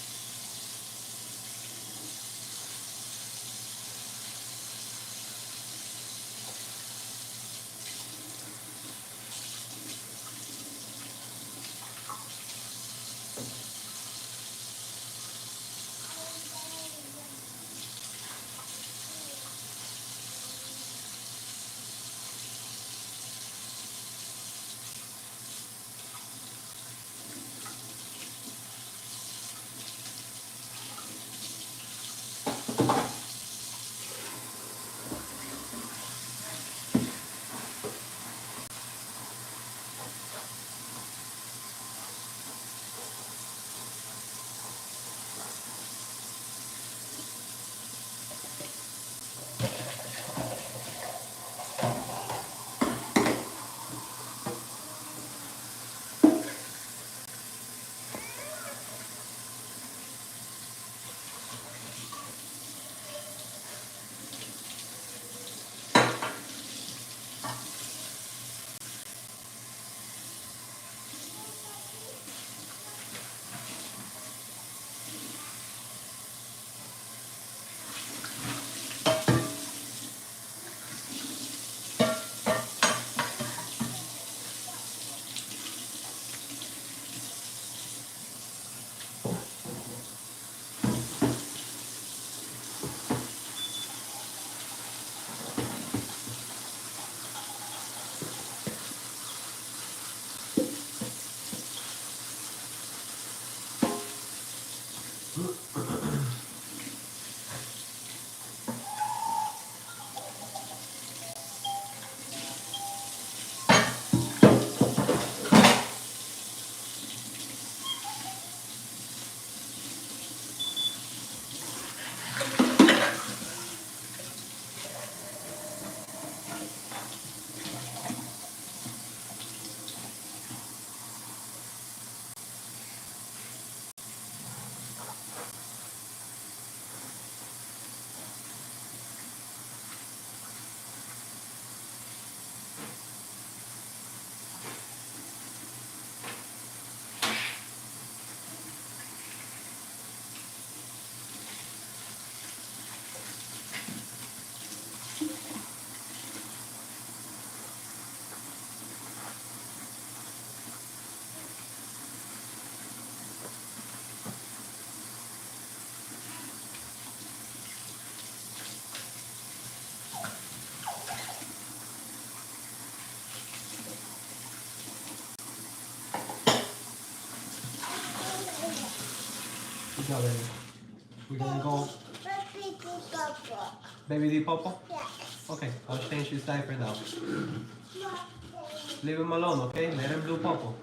Good job, baby. We're gonna go.
Baby Papa.
Baby D Popo?
Yes.
Okay, I'll change his diaper now.
Mommy.
Leave him alone, okay? Let him do Popo.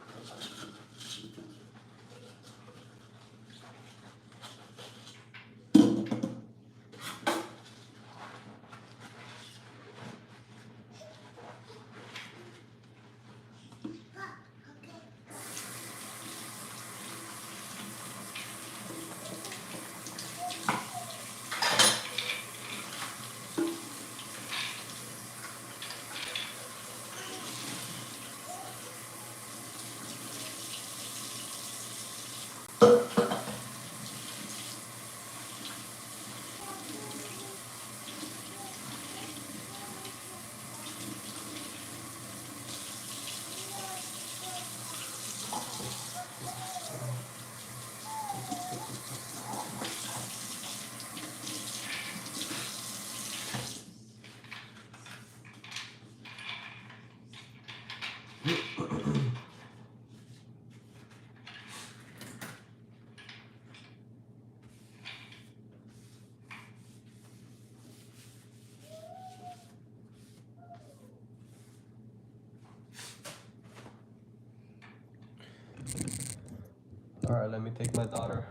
Alright, let me take my daughter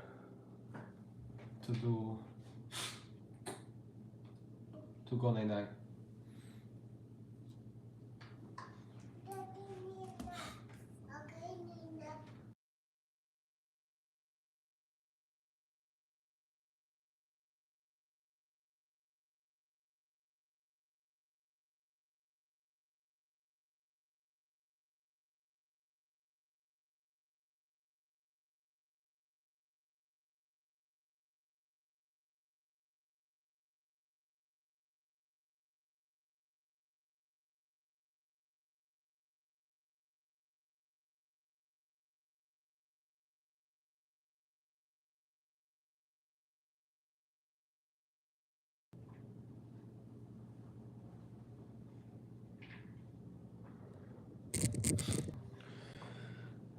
to go night night.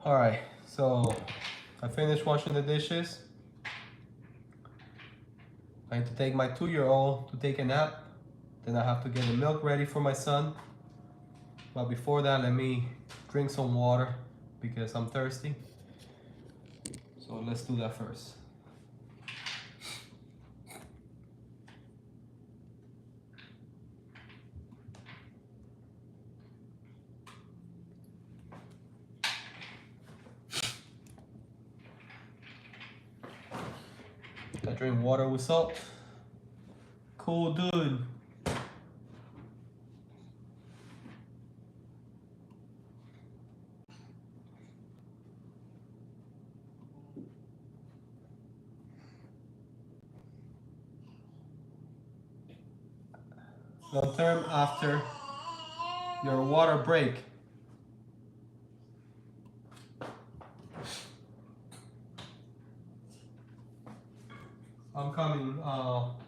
All right, so I finished washing the dishes. I need to take my 2-year-old to take a nap. Then I have to get the milk ready for my son. But before that, let me drink some water because I'm thirsty. So let's do that first. I drink water with salt. Cool dude. Long term after your water break. I'm coming,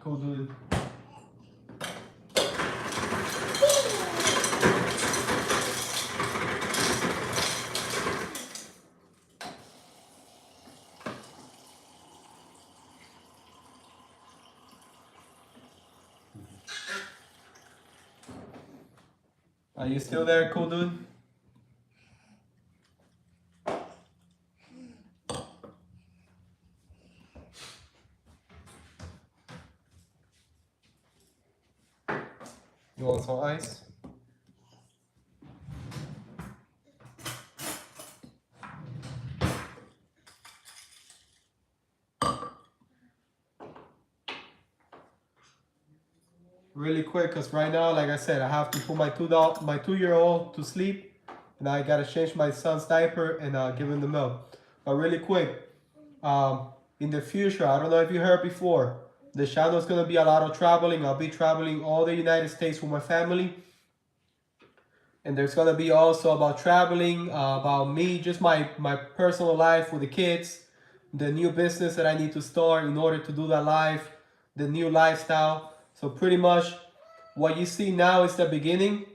cool dude. Are you still there, cool dude? You want some ice? Really quick, because right now, like I said, I have to put my 2-year-old to sleep, and I gotta change my son's diaper and give him the milk. But really quick, in the future, I don't know if you heard before, the channel is gonna be a lot of traveling. I'll be traveling all the United States with my family, and there's gonna be also about traveling, about me, just my personal life with the kids, the new business that I need to start in order to do that life, the new lifestyle. So pretty much what you see now is the beginning,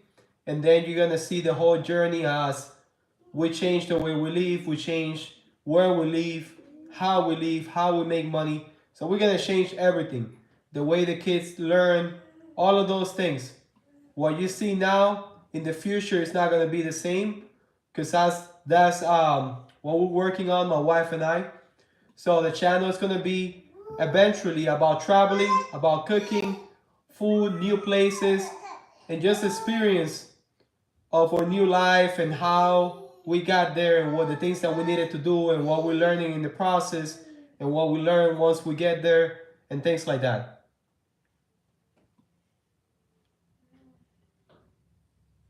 and then you're gonna see the whole journey as we change the way we live, we change where we live, how we make money. So we're gonna change everything. The way the kids learn, all of those things. What you see now in the future is not gonna be the same, because that's what we're working on, my wife and I. So the channel is gonna be eventually about traveling, about cooking, food, new places, and just experience of our new life and how we got there and what the things that we needed to do and what we're learning in the process and what we learn once we get there and things like that.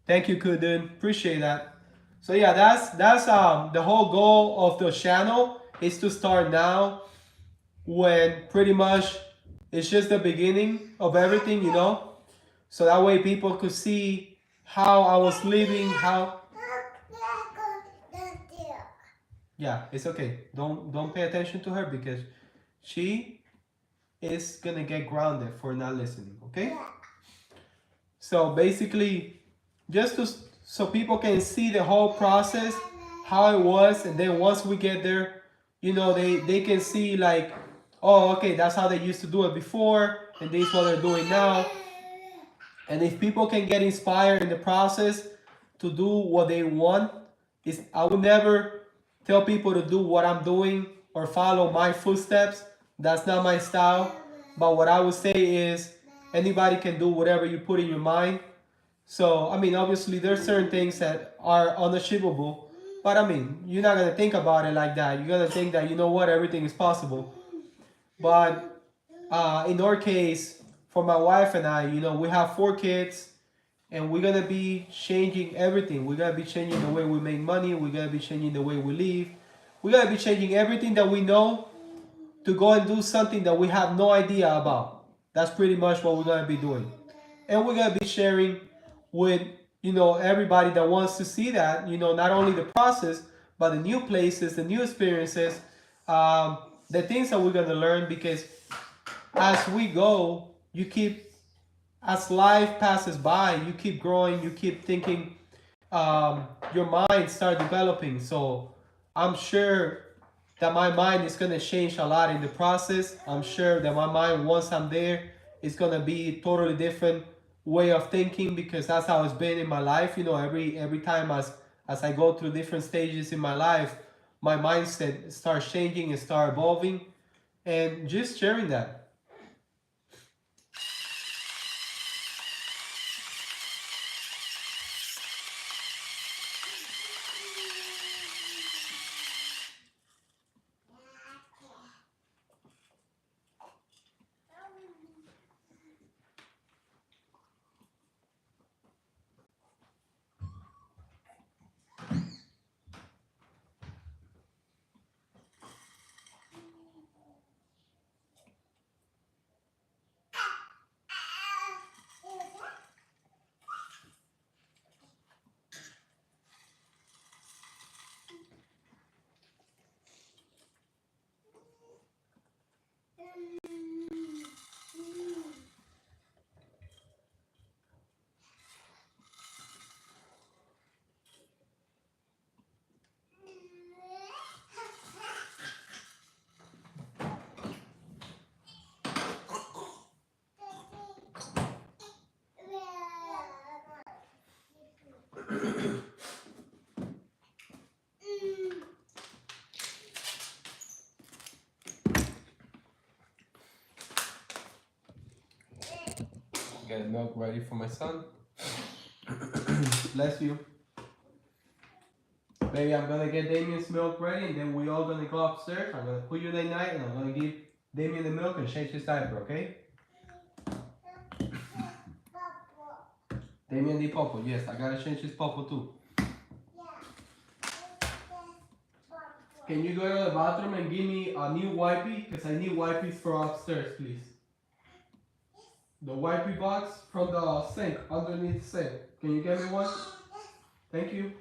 Thank you, Kudun. Appreciate that. So yeah, that's the whole goal of the channel is to start now when pretty much it's just the beginning of everything, you know? So that way people could see how I was living, how yeah, it's okay. Don't pay attention to her because she is gonna get grounded for not listening, okay? So basically, just to so people can see the whole process, how it was, and then once we get there, you know, they can see like, oh, okay, that's how they used to do it before, and this is what they're doing now. And if people can get inspired in the process to do what they want, is I would never tell people to do what I'm doing or follow my footsteps. That's not my style. But what I would say is anybody can do whatever you put in your mind. So, I mean, obviously there's certain things that are unachievable, but I mean, you're not going to think about it like that. You're going to think that, you know what, everything is possible. But in our case, for my wife and I, you know, we have 4 kids and we're going to be changing everything. We're going to be changing the way we make money. We're going to be changing the way we live. We're going to be changing everything that we know to go and do something that we have no idea about. That's pretty much what we're going to be doing. And we're going to be sharing with, you know, everybody that wants to see that, you know, not only the process, but the new places, the new experiences, the things that we're going to learn, because as we go, as life passes by, you keep growing, you keep thinking
your mind start developing. So I'm sure that my mind is gonna change a lot in the process. I'm sure that my mind, once I'm there, is gonna be totally different way of thinking, because that's how it's been in my life. You know, every time as I go through different stages in my life, my mindset starts changing and start evolving, and just sharing that. Get milk ready for my son. Bless you. Baby, I'm gonna get Damien's milk ready, and then we all gonna go upstairs. I'm gonna put you night night, and I'm gonna give Damien the milk and change his diaper, okay? Damien the popo, yes, I gotta change his popo too. Can you go to the bathroom and give me a new wipey? Because I need wipies for upstairs, please. The wipey box from the sink, underneath the sink. Can you get me one? Thank you.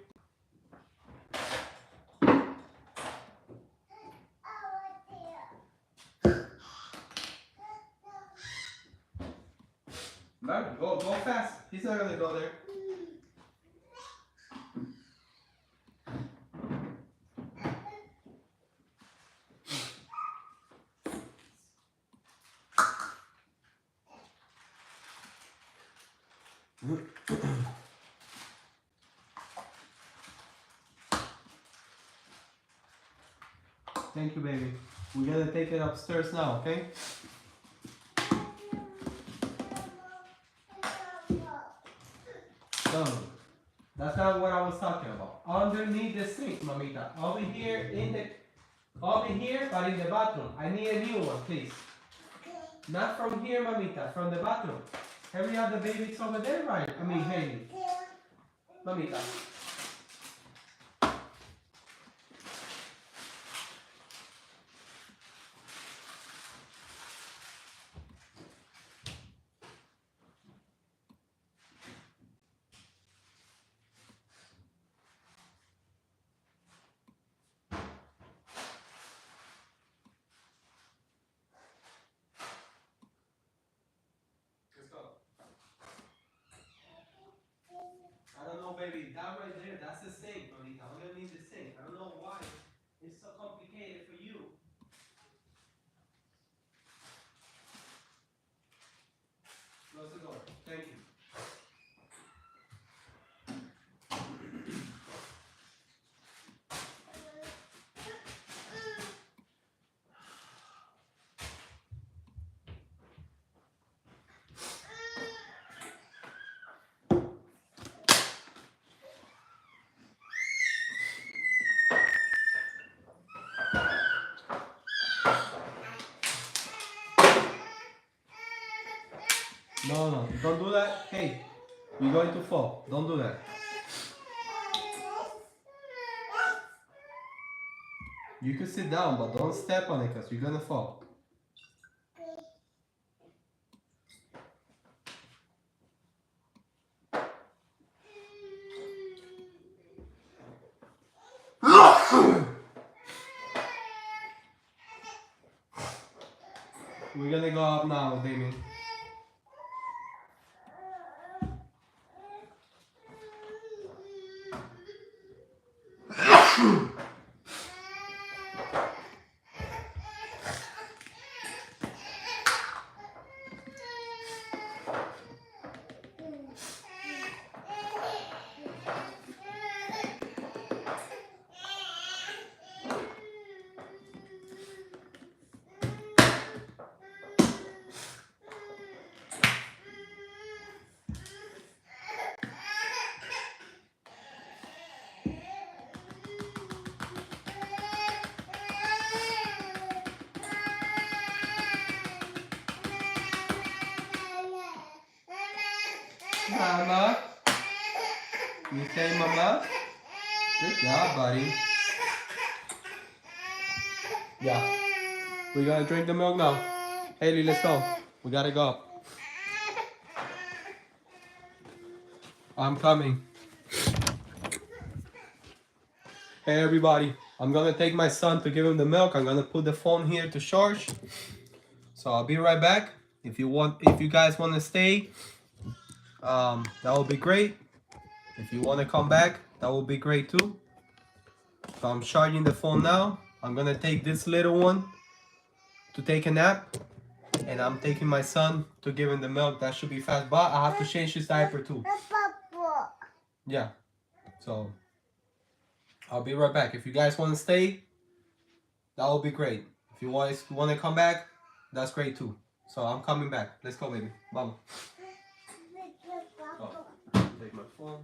No, go fast. He's not gonna go there. Thank you, baby. We're gonna take it upstairs now, okay? No, that's not what I was talking about. Underneath the sink, mamita. Over here over here, but in the bathroom. I need a new one, please. Not from here, mamita, from the bathroom. Every other baby's over there, right? I mean, Haley. Mamita. Let's go. I don't know, baby. That right there, that's the sink, mamita. Underneath the sink. I don't know why it's so complicated for you. Close the door. Thank you. No, don't do that. Hey, you're going to fall. Don't do that. You can sit down, but don't step on it because you're gonna fall. We're gonna go up now, Damien.
Mama. You say mama? Good job, buddy. Yeah. We gotta drink the milk now. Haley, let's go. We gotta go. I'm coming. Hey everybody. I'm gonna take my son to give him the milk. I'm gonna put the phone here to charge. So I'll be right back. If you guys want to stay, that would be great. If you want to come back, that would be great too. So I'm charging the phone now. I'm gonna take this little one to take a nap, and I'm taking my son to give him the milk. That should be fast, but I have to change his diaper too. Yeah. So I'll be right back. If you guys want to stay, that would be great. If you want to come back, that's great too. So I'm coming back. Let's go, baby. Mama. Oh, take my phone.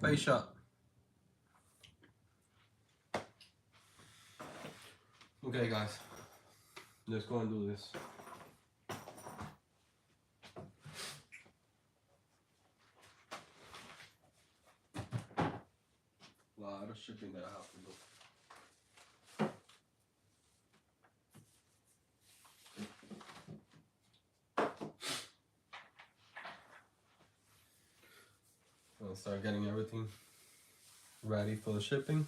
Face shop.
Okay, guys. Let's go and do this. A lot of shipping that I have to do. I'll start getting everything ready for the shipping.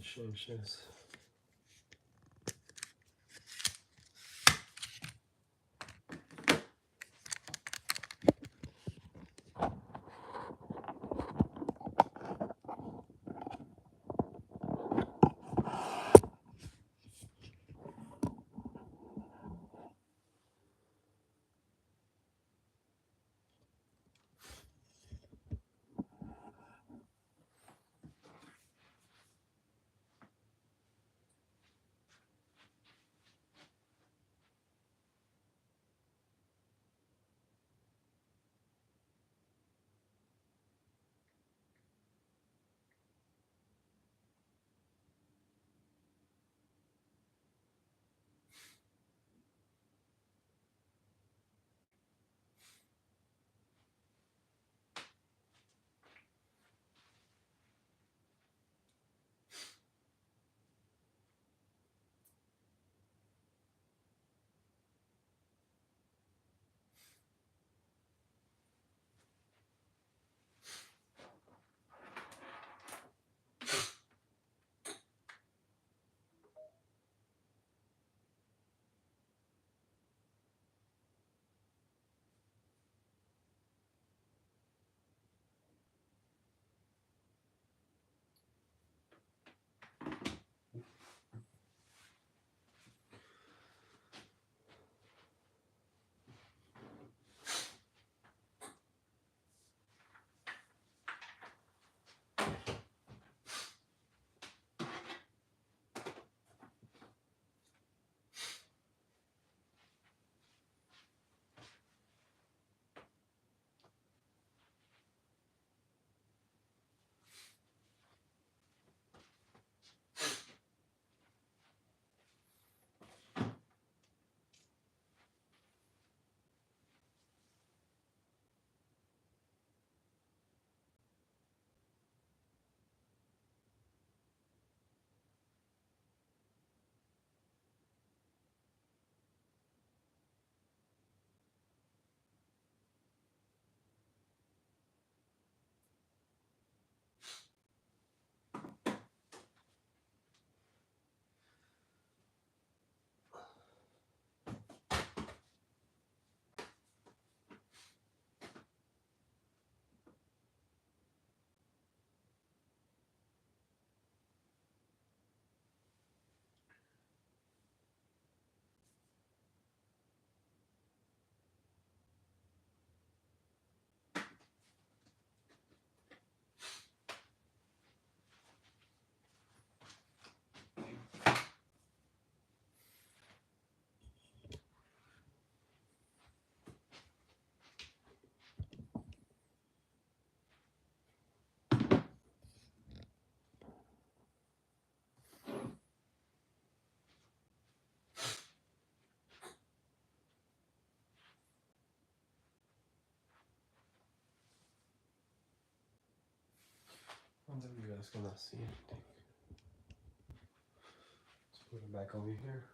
change this. I wonder if you guys gonna see anything. Let's put it back over here.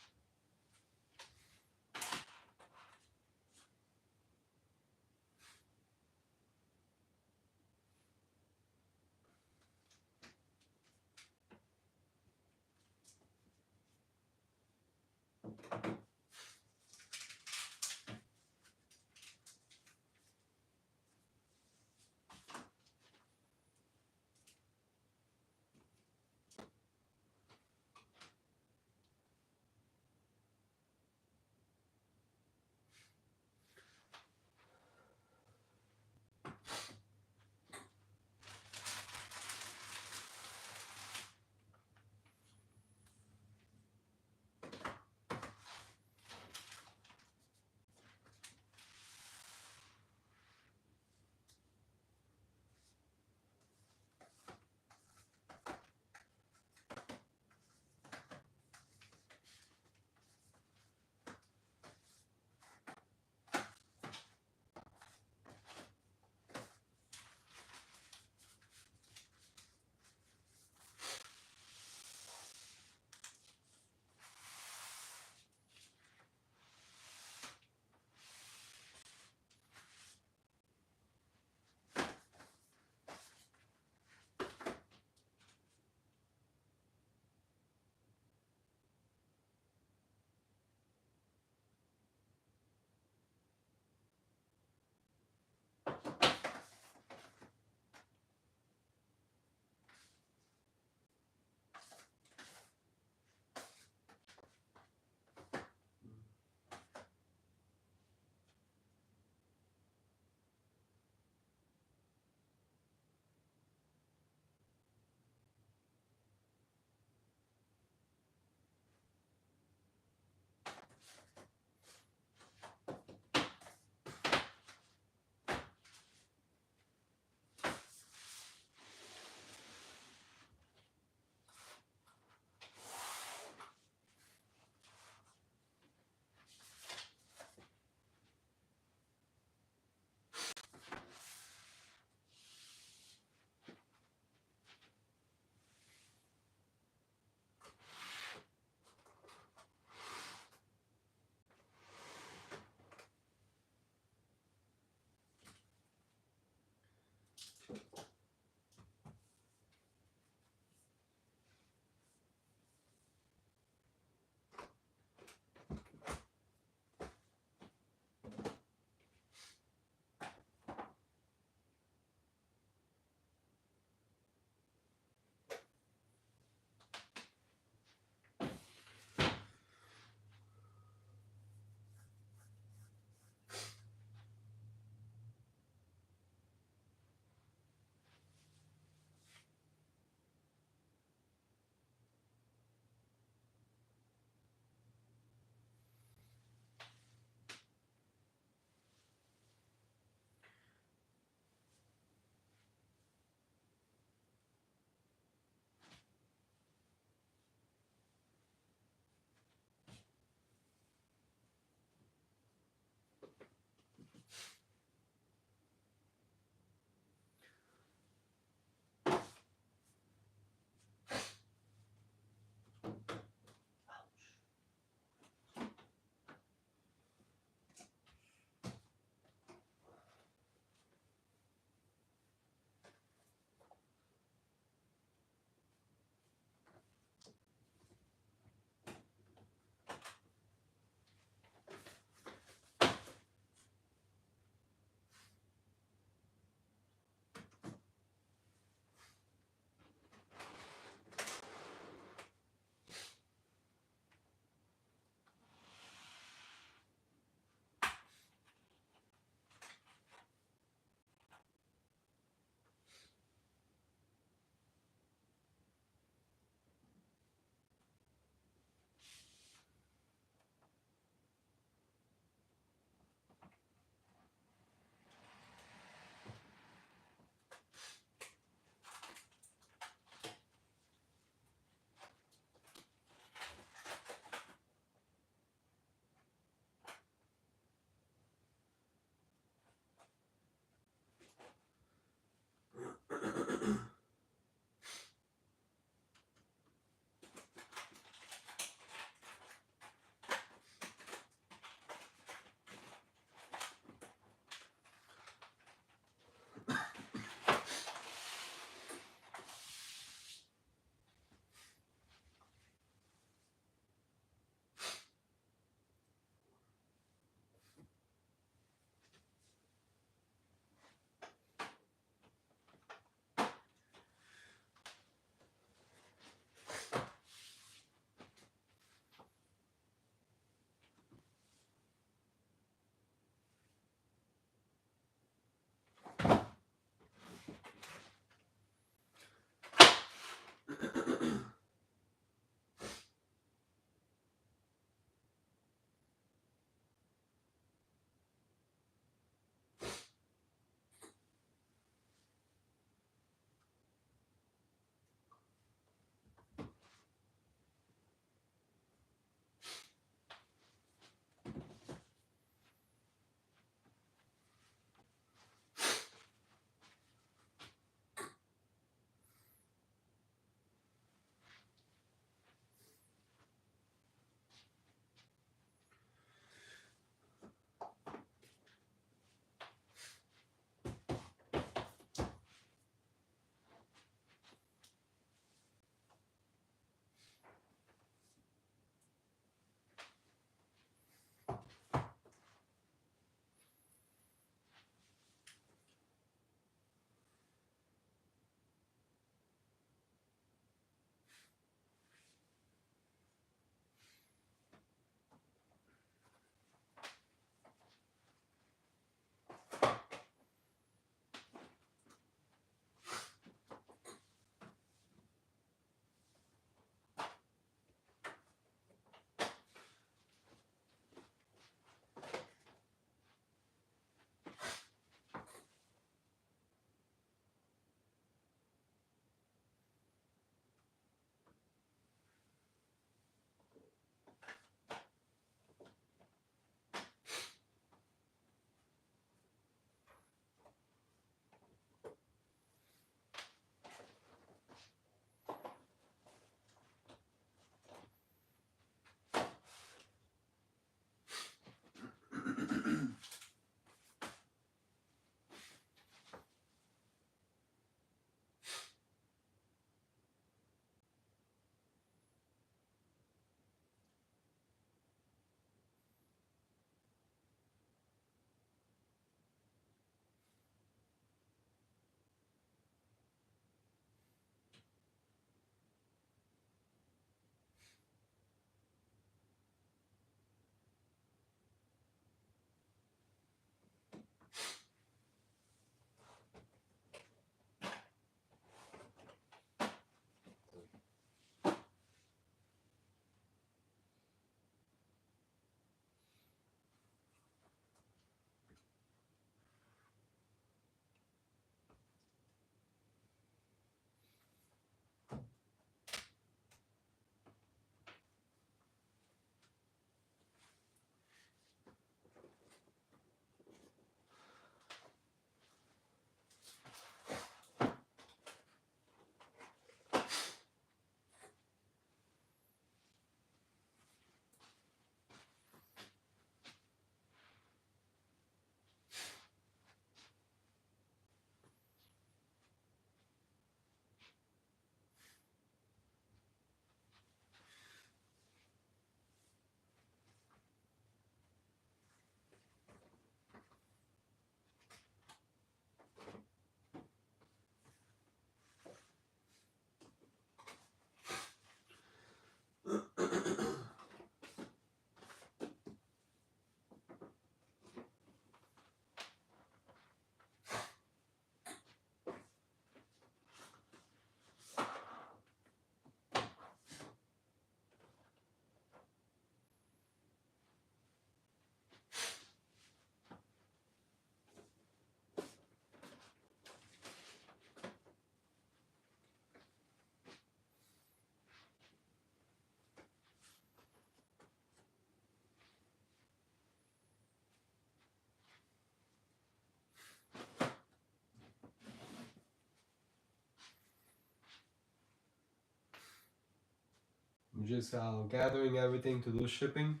I'm just gathering everything to do shipping.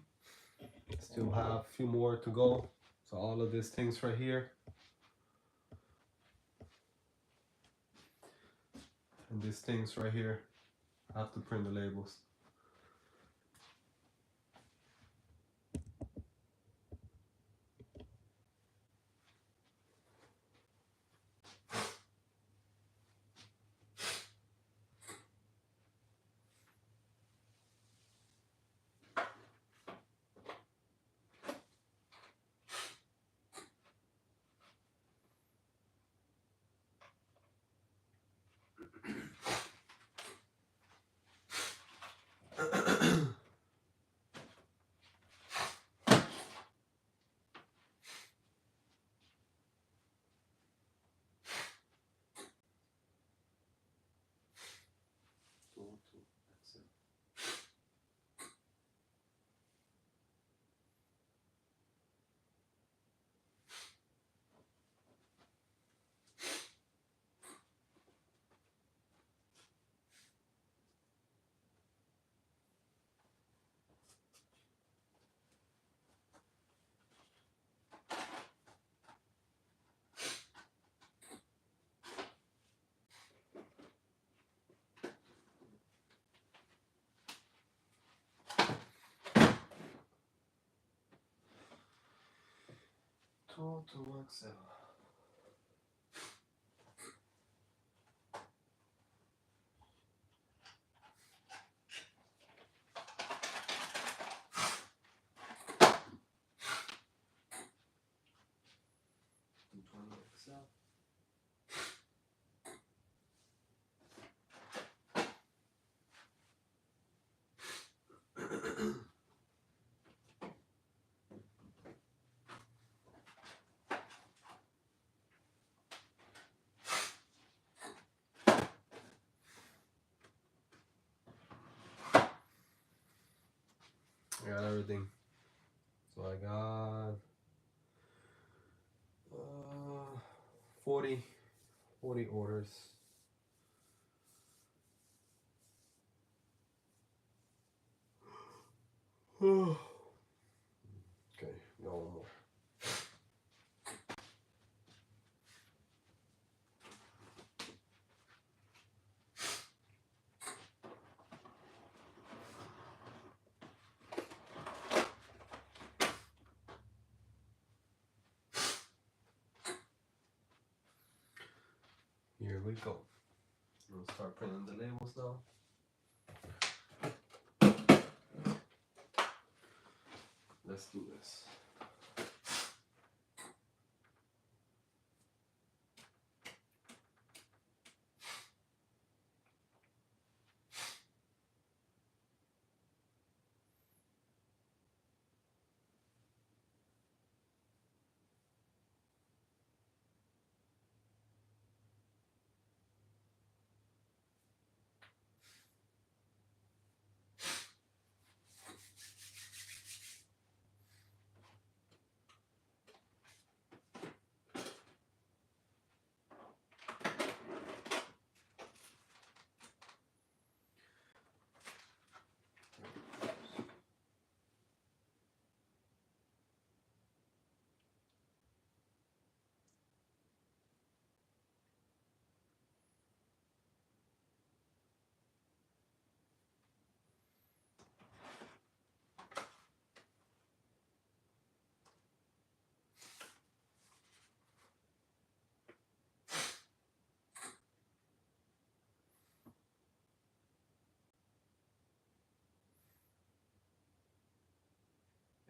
Still have a few more to go. So all of these things right here. And these things right here. I have to print the labels. Total Excel. Excel. I got everything. So I got 40 orders. Okay, no more. Here we go. We'll start printing the labels now. Let's do this.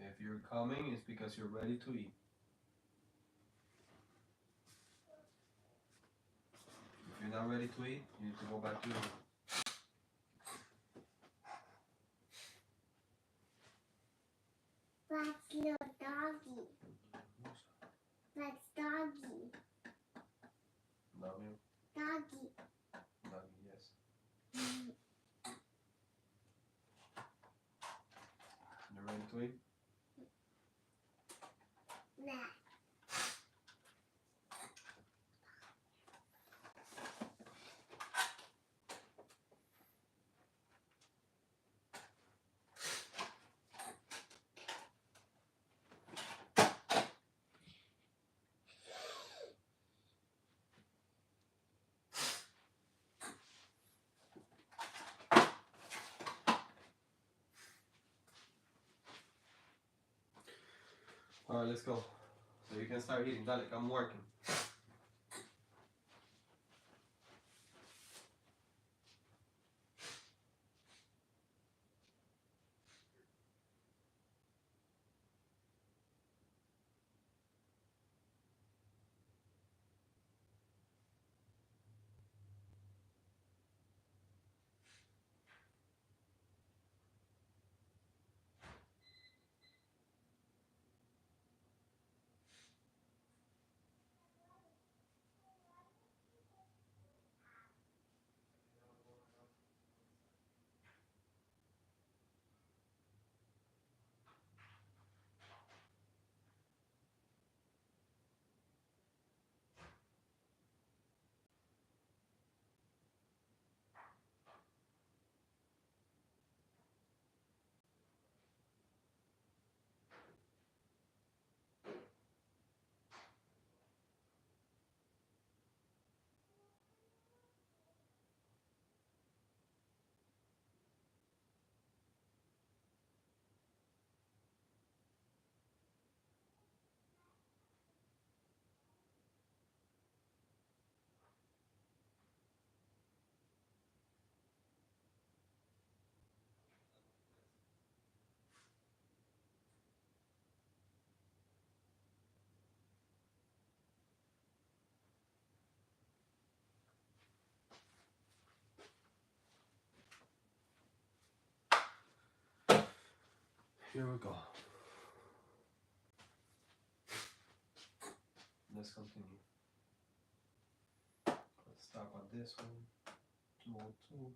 If you're coming, it's because you're ready to eat. If you're not ready to eat, you need to go back to your room.
That's little doggy. That's doggy.
Love you.
Doggy.
Love you, yes. You ready to eat?
Nah.
Alright, let's go. So you can start eating. Dale, I'm working. Here we go. Let's continue. Let's start on this one. 202.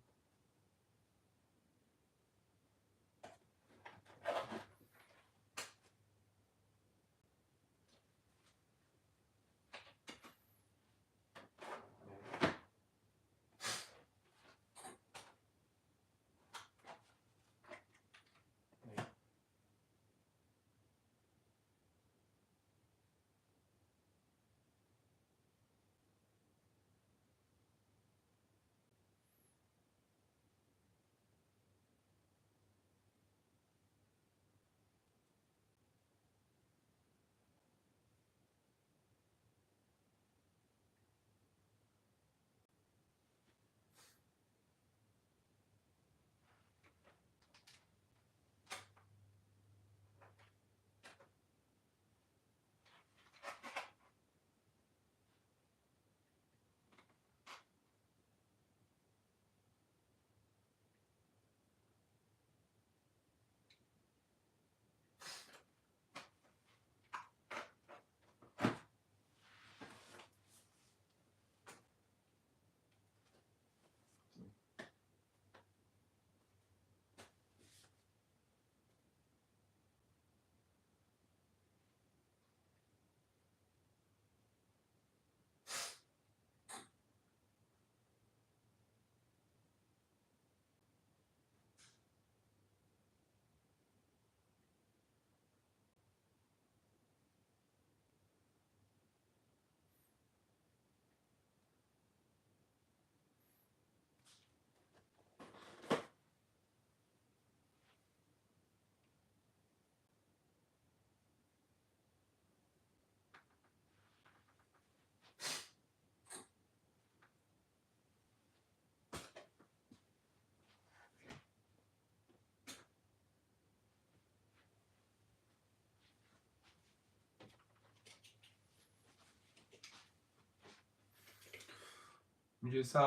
I'm just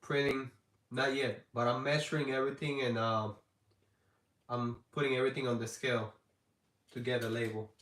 printing, not yet, but I'm measuring everything and I'm putting everything on the scale to get a label.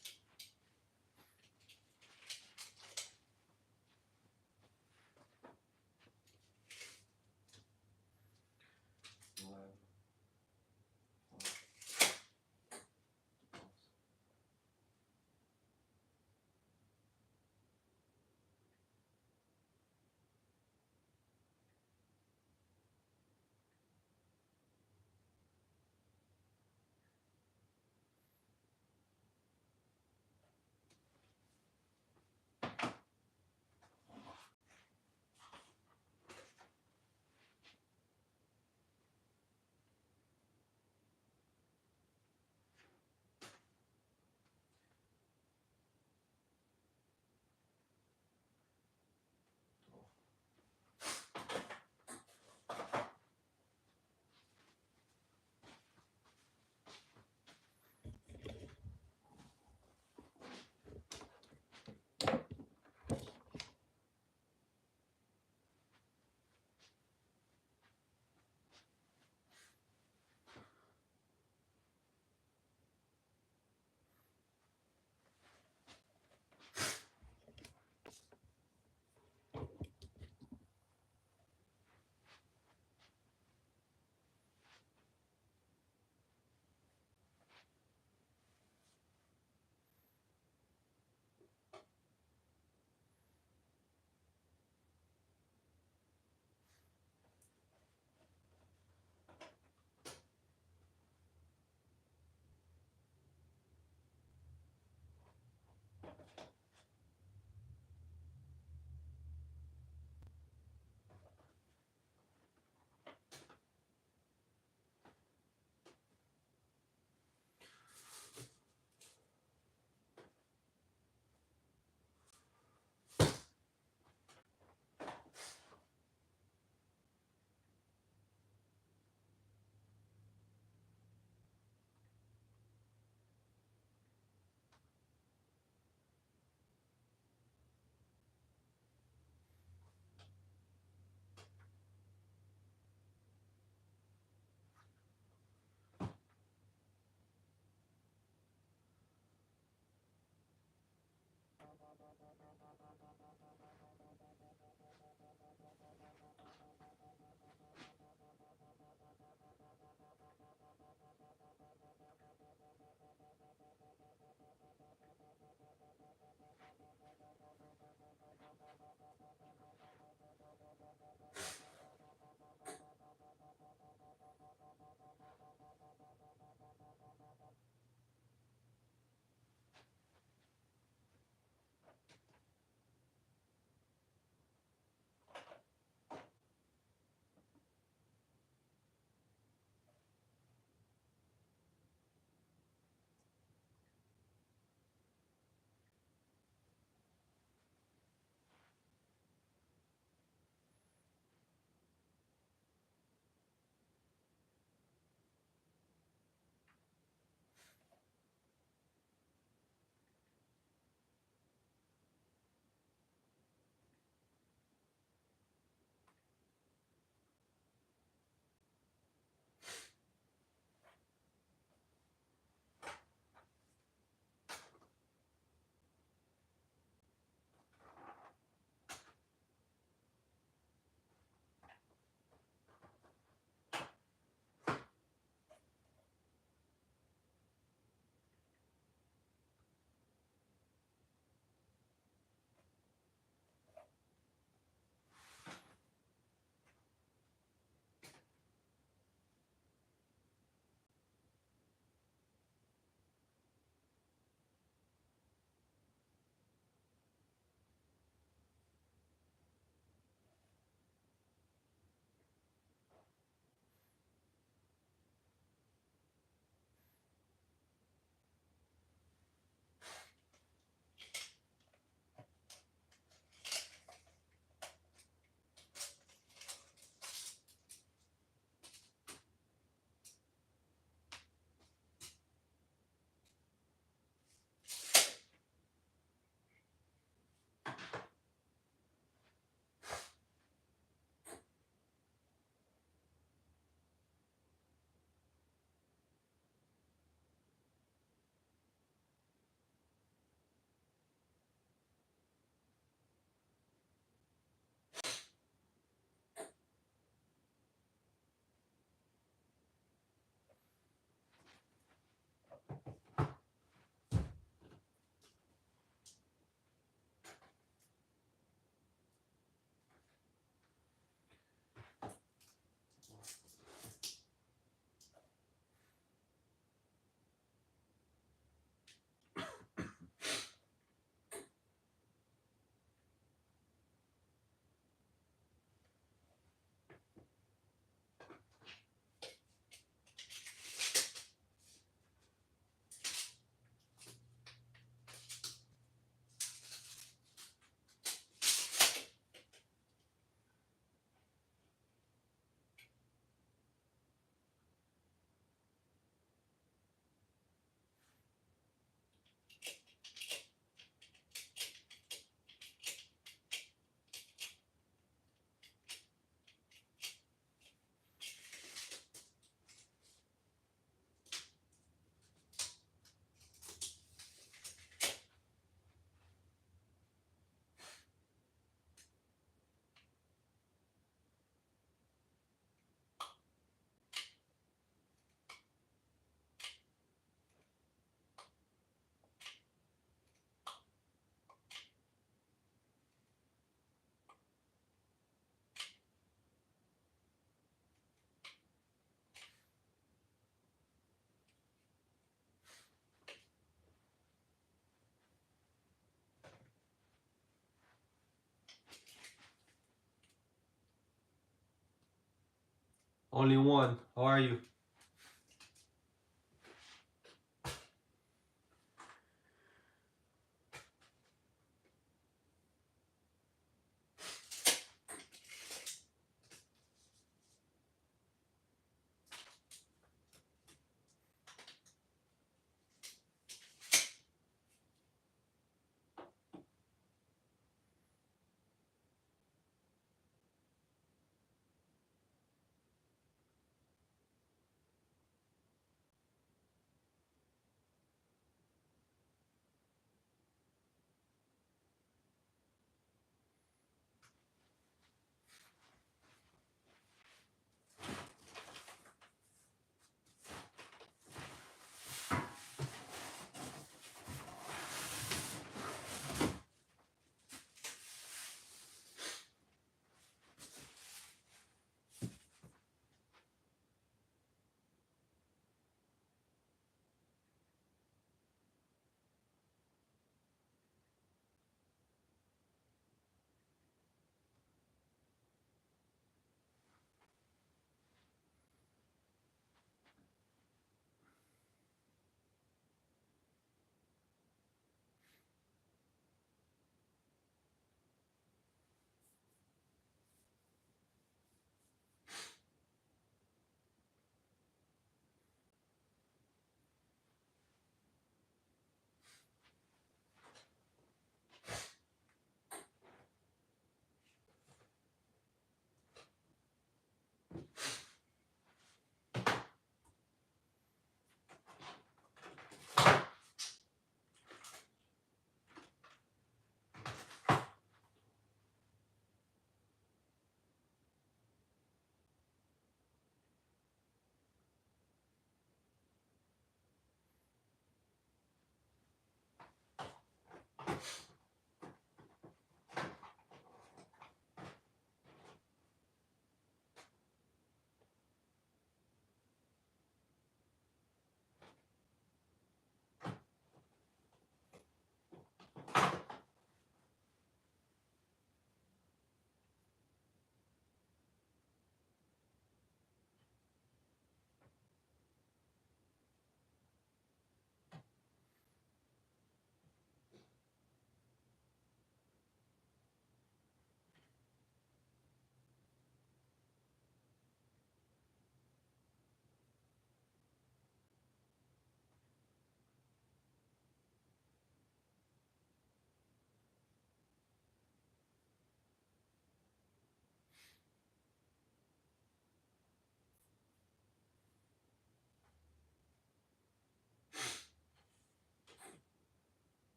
Only one. How are you?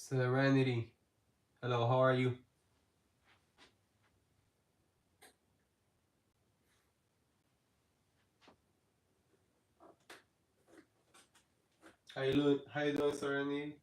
Serenity. Hello, how are you? How you doing? How you doing, Serenity?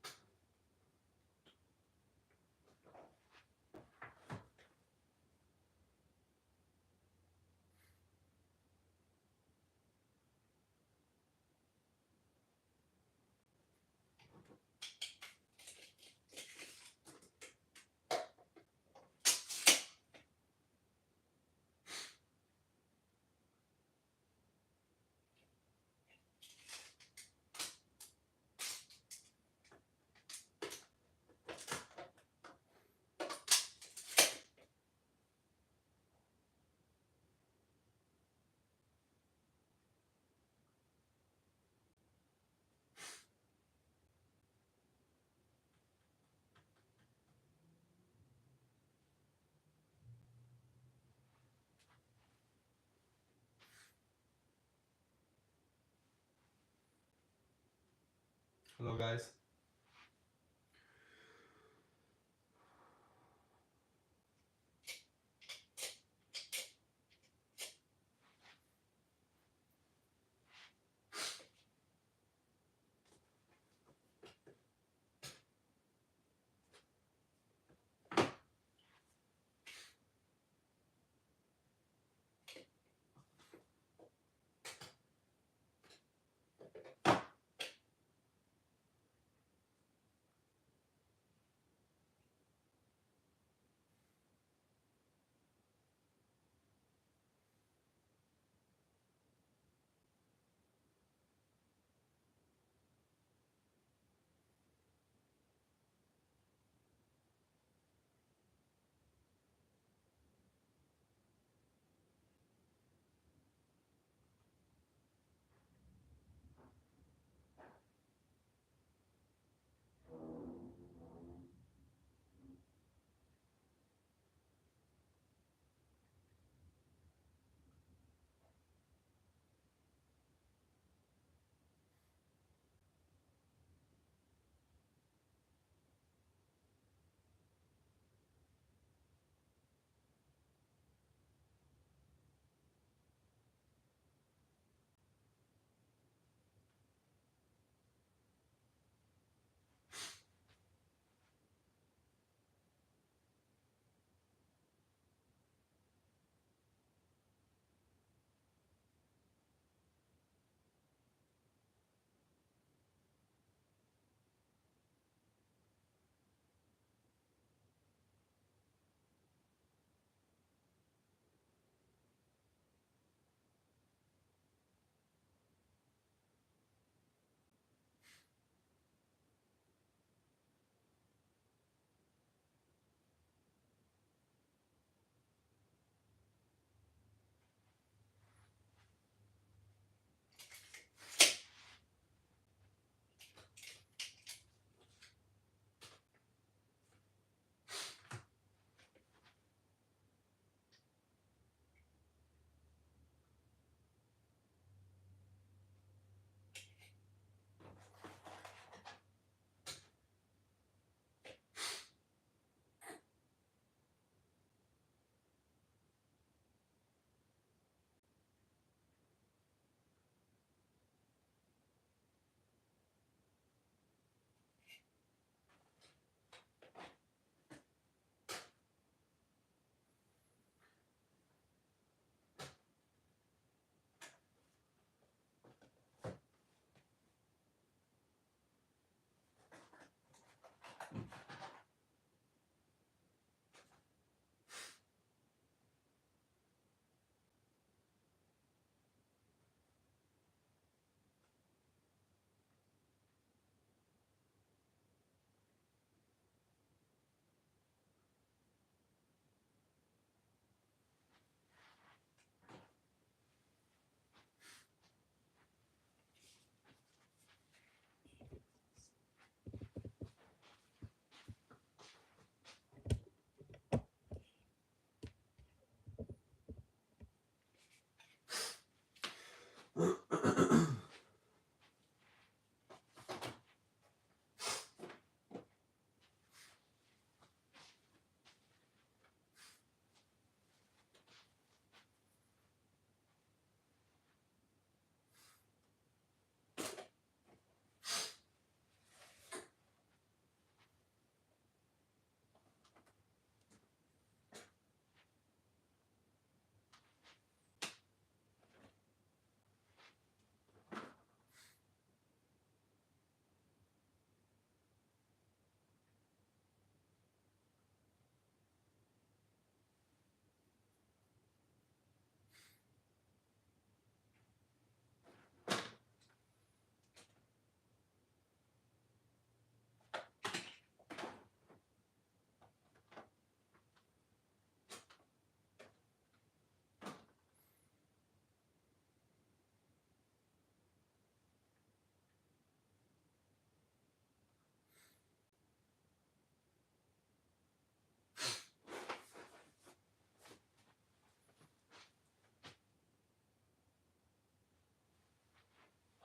Hello, guys.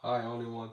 Hi, only one.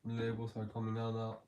Labels are coming out now.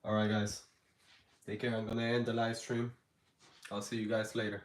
All right, guys. Take care. I'm gonna end the live stream. I'll see you guys later.